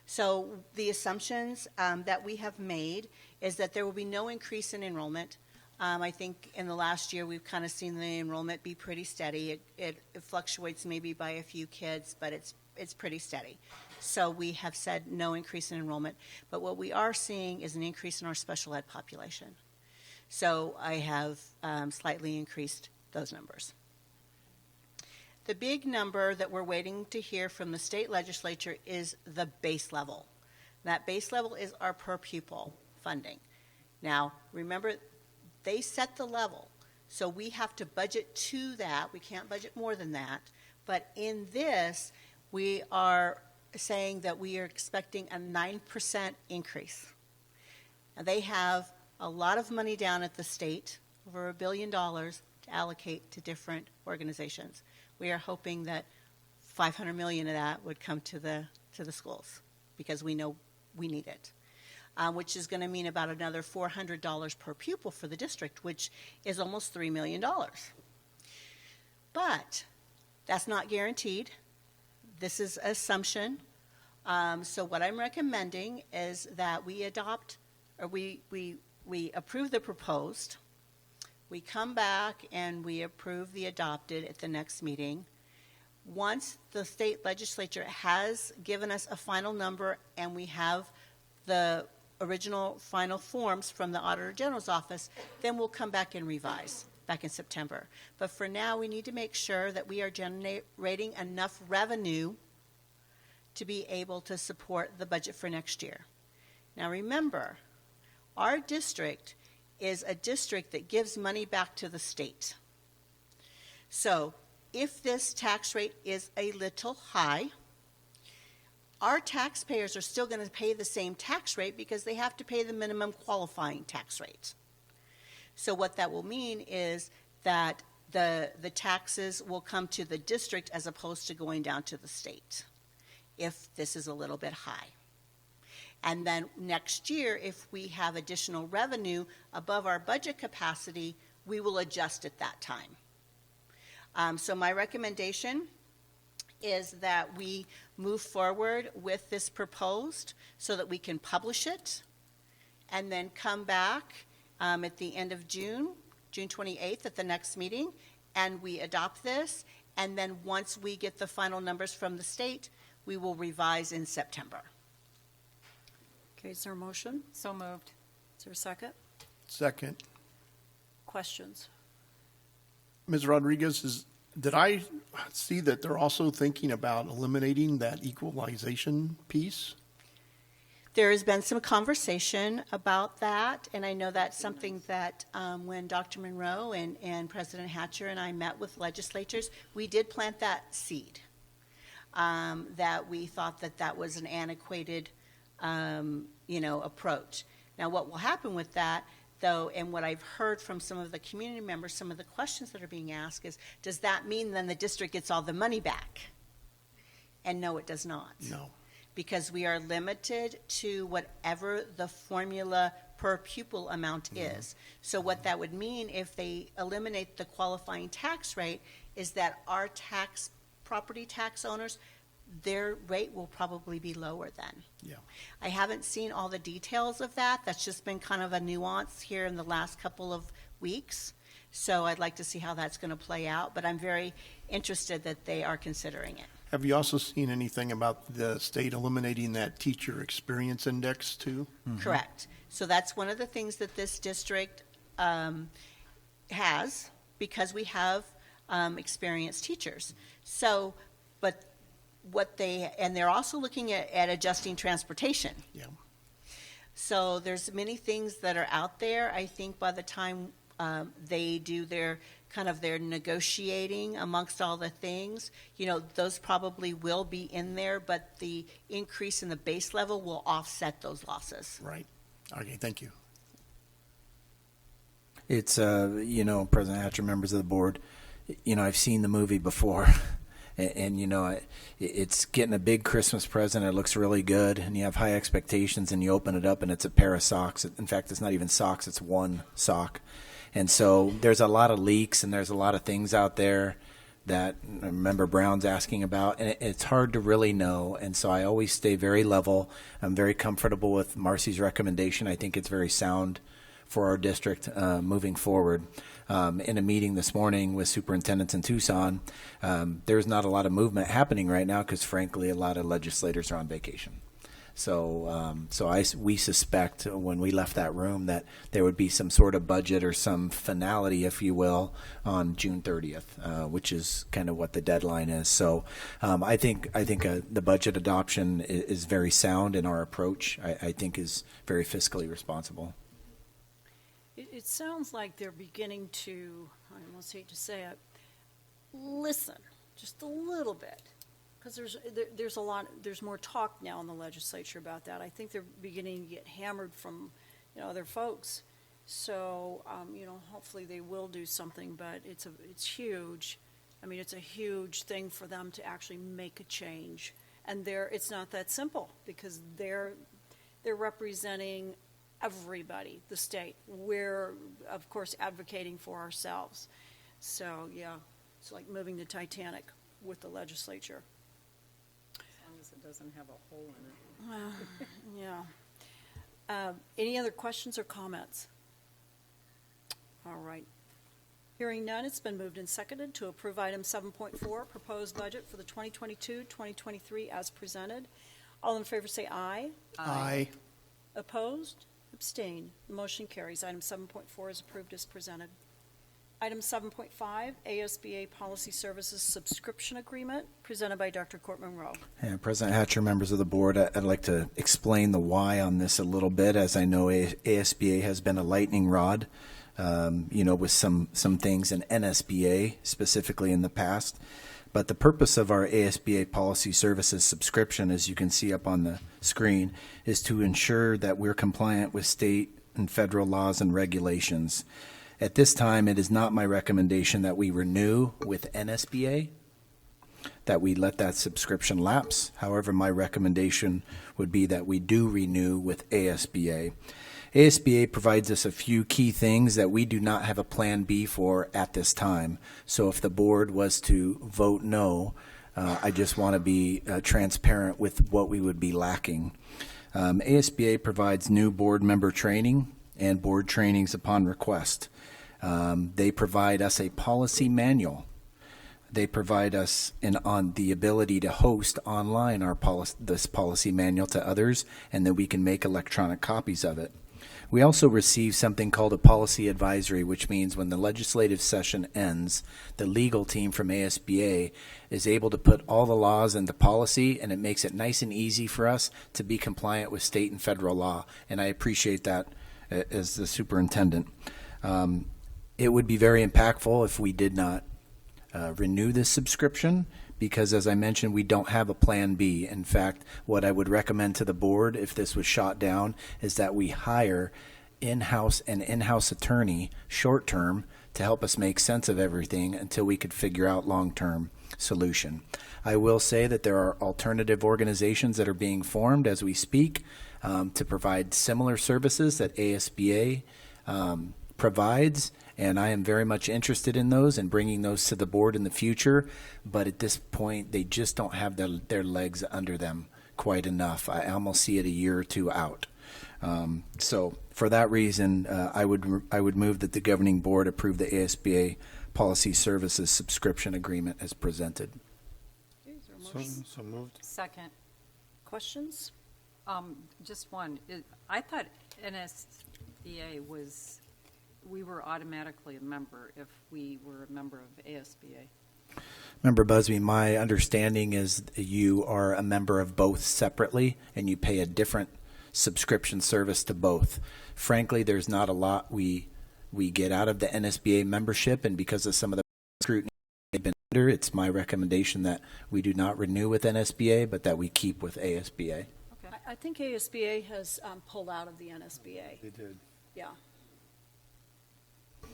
So the assumptions that we have made is that there will be no increase in enrollment. I think in the last year we've kind of seen the enrollment be pretty steady. It fluctuates maybe by a few kids, but it's pretty steady. So we have said no increase in enrollment. But what we are seeing is an increase in our special ed population. So I have slightly increased those numbers. The big number that we're waiting to hear from the state legislature is the base level. That base level is our per pupil funding. Now, remember, they set the level, so we have to budget to that. We can't budget more than that. But in this, we are saying that we are expecting a 9% increase. Now, they have a lot of money down at the state, over $1 billion, to allocate to different organizations. We are hoping that $500 million of that would come to the schools because we know we need it. Which is going to mean about another $400 per pupil for the district, which is almost $3 million. But that's not guaranteed. This is assumption. So what I'm recommending is that we adopt, or we approve the proposed. We come back and we approve the adopted at the next meeting. Once the state legislature has given us a final number and we have the original final forms from the Auditor General's office, then we'll come back and revise back in September. But for now, we need to make sure that we are generating enough revenue to be able to support the budget for next year. Now remember, our district is a district that gives money back to the state. So if this tax rate is a little high, our taxpayers are still going to pay the same tax rate because they have to pay the minimum qualifying tax rate. So what that will mean is that the taxes will come to the district as opposed to going down to the state if this is a little bit high. And then next year, if we have additional revenue above our budget capacity, we will adjust at that time. So my recommendation is that we move forward with this proposed so that we can publish it and then come back at the end of June 28th at the next meeting, and we adopt this. And then once we get the final numbers from the state, we will revise in September. Okay, is there a motion? So moved. Is there a second? Second. Questions? Ms. Rodriguez, did I see that they're also thinking about eliminating that equalization piece? There has been some conversation about that, and I know that's something that when Dr. Monroe and President Hatcher and I met with legislatures, we did plant that seed. that we thought that that was an antiquated, approach. Now, what will happen with that, though, and what I've heard from some of the community members, some of the questions that are being asked is, does that mean then the district gets all the money back? And no, it does not. No. Because we are limited to whatever the formula per pupil amount is. So what that would mean if they eliminate the qualifying tax rate is that our property tax owners, their rate will probably be lower then. Yeah. I haven't seen all the details of that. That's just been kind of a nuance here in the last couple of weeks. So I'd like to see how that's going to play out, but I'm very interested that they are considering it. Have you also seen anything about the state eliminating that teacher experience index too? Correct. So that's one of the things that this district has, because we have experienced teachers. So, but and they're also looking at adjusting transportation. Yeah. So there's many things that are out there. I think by the time they do their negotiating amongst all the things, those probably will be in there, but the increase in the base level will offset those losses. Right. Okay, thank you. It's, President Hatcher, members of the board, I've seen the movie before. And it's getting a big Christmas present. It looks really good, and you have high expectations, and you open it up, and it's a pair of socks. In fact, it's not even socks; it's one sock. And so there's a lot of leaks, and there's a lot of things out there that Member Brown's asking about, and it's hard to really know. And so I always stay very level. I'm very comfortable with Marcy's recommendation. I think it's very sound for our district moving forward. In a meeting this morning with superintendents in Tucson, there's not a lot of movement happening right now because, frankly, a lot of legislators are on vacation. So, we suspect when we left that room that there would be some sort of budget or some finality, if you will, on June 30th, which is kind of what the deadline is. So, I think the budget adoption is very sound, and our approach, I think, is very fiscally responsible. It sounds like they're beginning to, I almost hate to say it, listen just a little bit, because there's more talk now in the legislature about that. I think they're beginning to get hammered from other folks. So hopefully they will do something, but it's huge. I mean, it's a huge thing for them to actually make a change, and it's not that simple because they're representing everybody, the state. We're, of course, advocating for ourselves. So, yeah, it's like moving the Titanic with the legislature. As long as it doesn't have a hole in it. Well, yeah. Any other questions or comments? All right. Hearing none, it's been moved and seconded to approve item 7.4, proposed budget for the 2022-2023 as presented. All in favor say aye. Aye. Opposed? Abstain. The motion carries. Item 7.4 is approved as presented. Item 7.5, ASBA Policy Services Subscription Agreement, presented by Dr. Court Monroe. Yeah, President Hatcher, members of the board, I'd like to explain the why on this a little bit, as I know ASBA has been a lightning rod, with some things in NSBA specifically in the past. But the purpose of our ASBA Policy Services subscription, as you can see up on the screen, is to ensure that we're compliant with state and federal laws and regulations. At this time, it is not my recommendation that we renew with NSBA, that we let that subscription lapse. However, my recommendation would be that we do renew with ASBA. ASBA provides us a few key things that we do not have a plan B for at this time. So if the board was to vote no, I just want to be transparent with what we would be lacking. ASBA provides new board member training and board trainings upon request. They provide us a policy manual. They provide us on the ability to host online this policy manual to others, and then we can make electronic copies of it. We also receive something called a policy advisory, which means when the legislative session ends, the legal team from ASBA is able to put all the laws into policy, and it makes it nice and easy for us to be compliant with state and federal law, and I appreciate that as the superintendent. It would be very impactful if we did not renew this subscription, because, as I mentioned, we don't have a plan B. In fact, what I would recommend to the board, if this was shot down, is that we hire an in-house attorney short-term to help us make sense of everything until we could figure out long-term solution. I will say that there are alternative organizations that are being formed as we speak to provide similar services that ASBA provides, and I am very much interested in those and bringing those to the board in the future, but at this point they just don't have their legs under them quite enough. I almost see it a year or two out. So for that reason, I would move that the governing board approve the ASBA Policy Services subscription agreement as presented. So moved. Second. Questions? Just one. I thought NSBA we were automatically a member if we were a member of ASBA. Member Busby, my understanding is you are a member of both separately, and you pay a different subscription service to both. Frankly, there's not a lot we get out of the NSBA membership, and because of some of the scrutiny they've been under, it's my recommendation that we do not renew with NSBA, but that we keep with ASBA. Okay. I think ASBA has pulled out of the NSBA. They did. Yeah.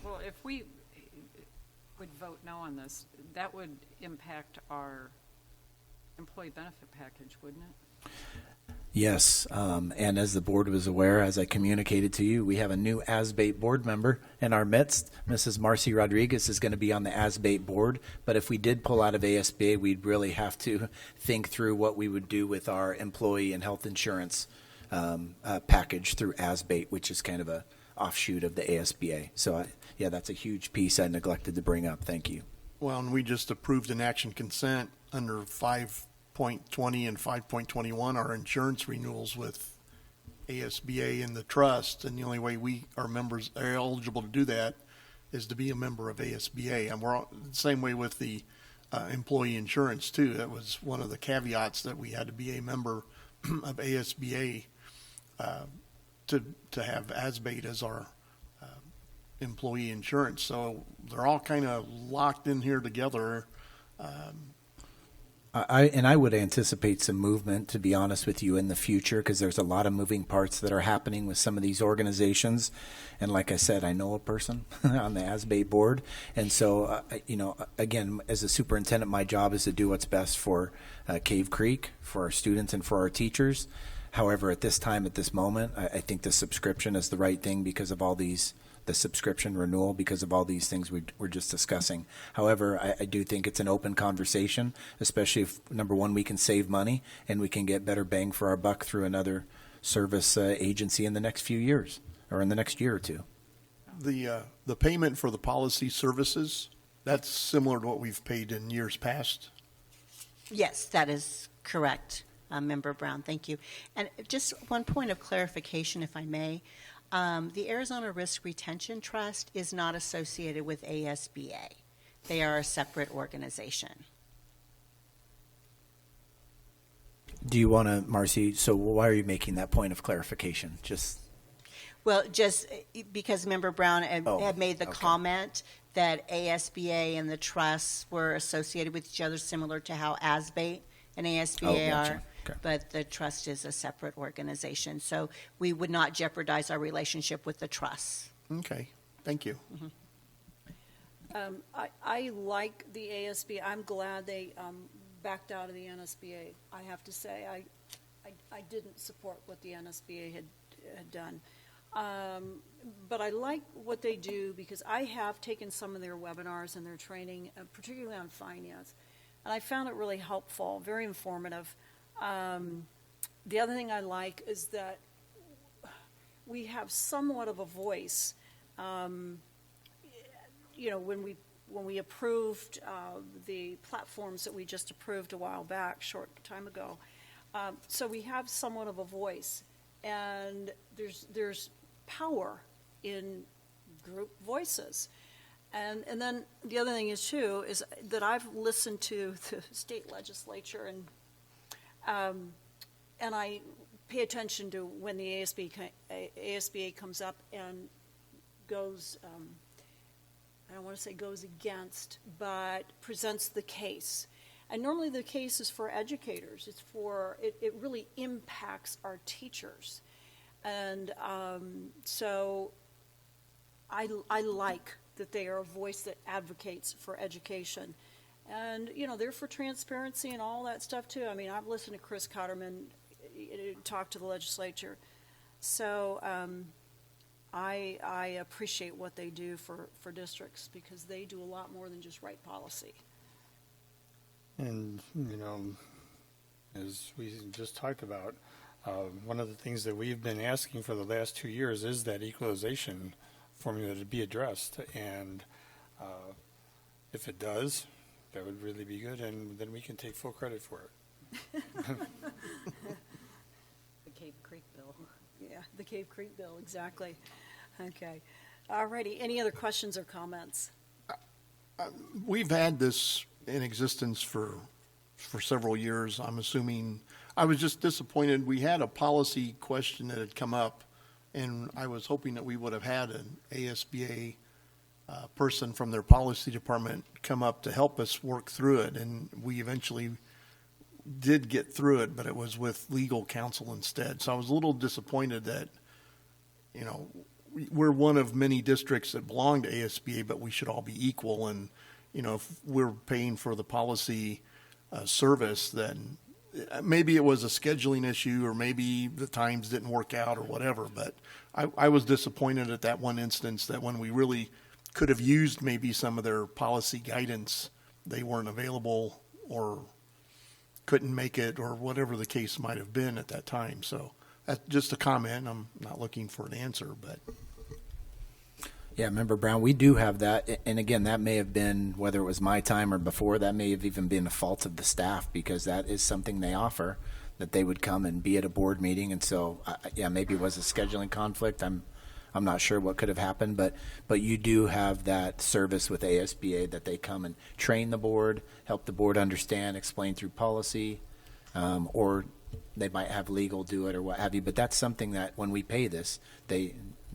Well, if we would vote no on this, that would impact our employee benefit package, wouldn't it? Yes, and as the board was aware, as I communicated to you, we have a new ASBATE board member in our midst. Mrs. Marcy Rodriguez is going to be on the ASBATE board, but if we did pull out of ASBA, we'd really have to think through what we would do with our employee and health insurance package through ASBATE, which is kind of a offshoot of the ASBA. So, yeah, that's a huge piece I neglected to bring up. Thank you. Well, and we just approved an action consent under 5.20 and 5.21, our insurance renewals with ASBA and the trust, and the only way our members are eligible to do that is to be a member of ASBA. And we're the same way with the employee insurance too. That was one of the caveats, that we had to be a member of ASBA to have ASBATE as our employee insurance. So they're all kind of locked in here together. I would anticipate some movement, to be honest with you, in the future, because there's a lot of moving parts that are happening with some of these organizations. And like I said, I know a person on the ASBATE board. And so, again, as a superintendent, my job is to do what's best for Cave Creek, for our students, and for our teachers. However, at this time, at this moment, I think the subscription is the right thing because of all the subscription renewal, because of all these things we're just discussing. However, I do think it's an open conversation, especially if, number one, we can save money and we can get better bang for our buck through another service agency in the next few years, or in the next year or two. The payment for the policy services, that's similar to what we've paid in years past? Yes, that is correct, Member Brown. Thank you. And just one point of clarification, if I may. The Arizona Risk Retention Trust is not associated with ASBA. They are a separate organization. Do you want to, Marcy, so why are you making that point of clarification? Well, just because Member Brown had made the comment that ASBA and the trusts were associated with each other, similar to how ASBATE and ASBA gotcha. are. Okay. But the trust is a separate organization, so we would not jeopardize our relationship with the trust. Okay, thank you. Mm-hmm. I like the ASB. I'm glad they backed out of the NSBA. I have to say, I didn't support what the NSBA had done. But I like what they do, because I have taken some of their webinars and their training, particularly on finance, and I found it really helpful, very informative. The other thing I like is that we have somewhat of a voice. When we approved the platforms that we just approved a while back, short time ago, so we have somewhat of a voice, and there's power in group voices. And then the other thing is that I've listened to the state legislature, and I pay attention to when the ASBA comes up and goes, I don't want to say goes against, but presents the case. And normally the case is for educators. It really impacts our teachers. And so I like that they are a voice that advocates for education. And, they're for transparency and all that stuff too. I mean, I've listened to Chris Cotterman talk to the legislature. So I appreciate what they do for districts, because they do a lot more than just write policy. And, as we just talked about, one of the things that we've been asking for the last 2 years is that equalization formula to be addressed. And if it does, that would really be good, and then we can take full credit for it. The Cave Creek bill. Yeah, the Cave Creek bill, exactly. Okay. All righty. Any other questions or comments? We've had this in existence for several years. I'm assuming, I was just disappointed. We had a policy question that had come up, and I was hoping that we would have had an ASBA person from their policy department come up to help us work through it, and we eventually did get through it, but it was with legal counsel instead. So I was a little disappointed that, we're one of many districts that belong to ASBA, but we should all be equal. And, if we're paying for the policy service, then maybe it was a scheduling issue, or maybe the times didn't work out or whatever. But I was disappointed at that one instance that when we really could have used maybe some of their policy guidance, they weren't available or couldn't make it, or whatever the case might have been at that time. So that's just a comment. I'm not looking for an answer, but. Yeah, Member Brown, we do have that. And again, that may have been, whether it was my time or before, that may have even been a fault of the staff, because that is something they offer, that they would come and be at a board meeting. And so, yeah, maybe it was a scheduling conflict. I'm not sure what could have happened, but you do have that service with ASBA, that they come and train the board, help the board understand, explain through policy, or they might have legal do it or what have you. But that's something that when we pay this, they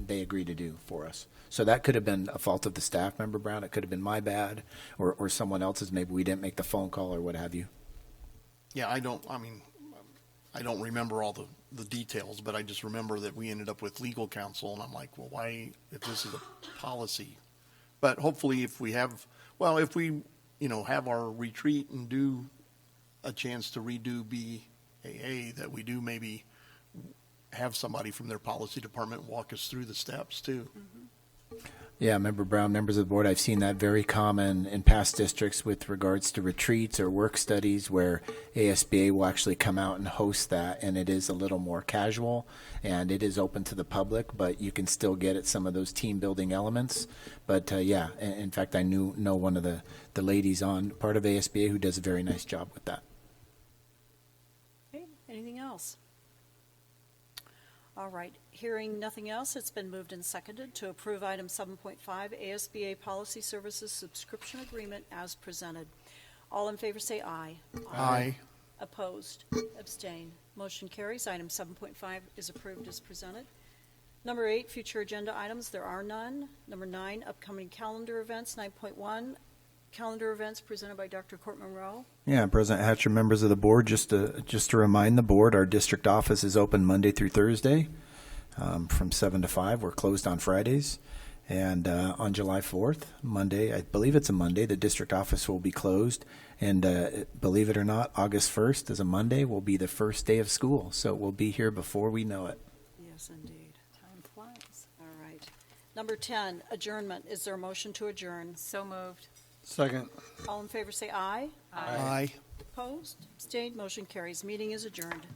agree to do for us. So that could have been a fault of the staff, Member Brown. It could have been my bad, or someone else's. Maybe we didn't make the phone call or what have you. Yeah, I don't remember all the details, but I just remember that we ended up with legal counsel, and I'm like, well, why, if this is a policy? But hopefully if we have our retreat and do a chance to redo BAA, that we do maybe have somebody from their policy department walk us through the steps too. Mm-hmm. Yeah, Member Brown, members of the board, I've seen that very common in past districts with regards to retreats or work studies, where ASBA will actually come out and host that, and it is a little more casual and it is open to the public, but you can still get at some of those team building elements. But yeah, in fact, I know one of the ladies on part of ASBA who does a very nice job with that. Okay, anything else? All right, hearing nothing else, it's been moved and seconded to approve item 7.5, ASBA Policy Services Subscription Agreement as presented. All in favor say aye. Aye. Opposed? Abstain? Motion carries. Item 7.5 is approved as presented. Number 8, future agenda items. There are none. Number 9, upcoming calendar events. 9.1, calendar events presented by Dr. Court Monroe. Yeah, President Hatcher, members of the board, just to remind the board, our district office is open Monday through Thursday from 7 to 5. We're closed on Fridays. And on July 4th, Monday, I believe it's a Monday, the district office will be closed. And believe it or not, August 1st is a Monday, will be the first day of school. So we'll be here before we know it. Yes, indeed. Time flies. All right. Number 10, adjournment. Is there a motion to adjourn? So moved. Second. All in favor say aye. Aye. Opposed? Abstained? Motion carries. Meeting is adjourned.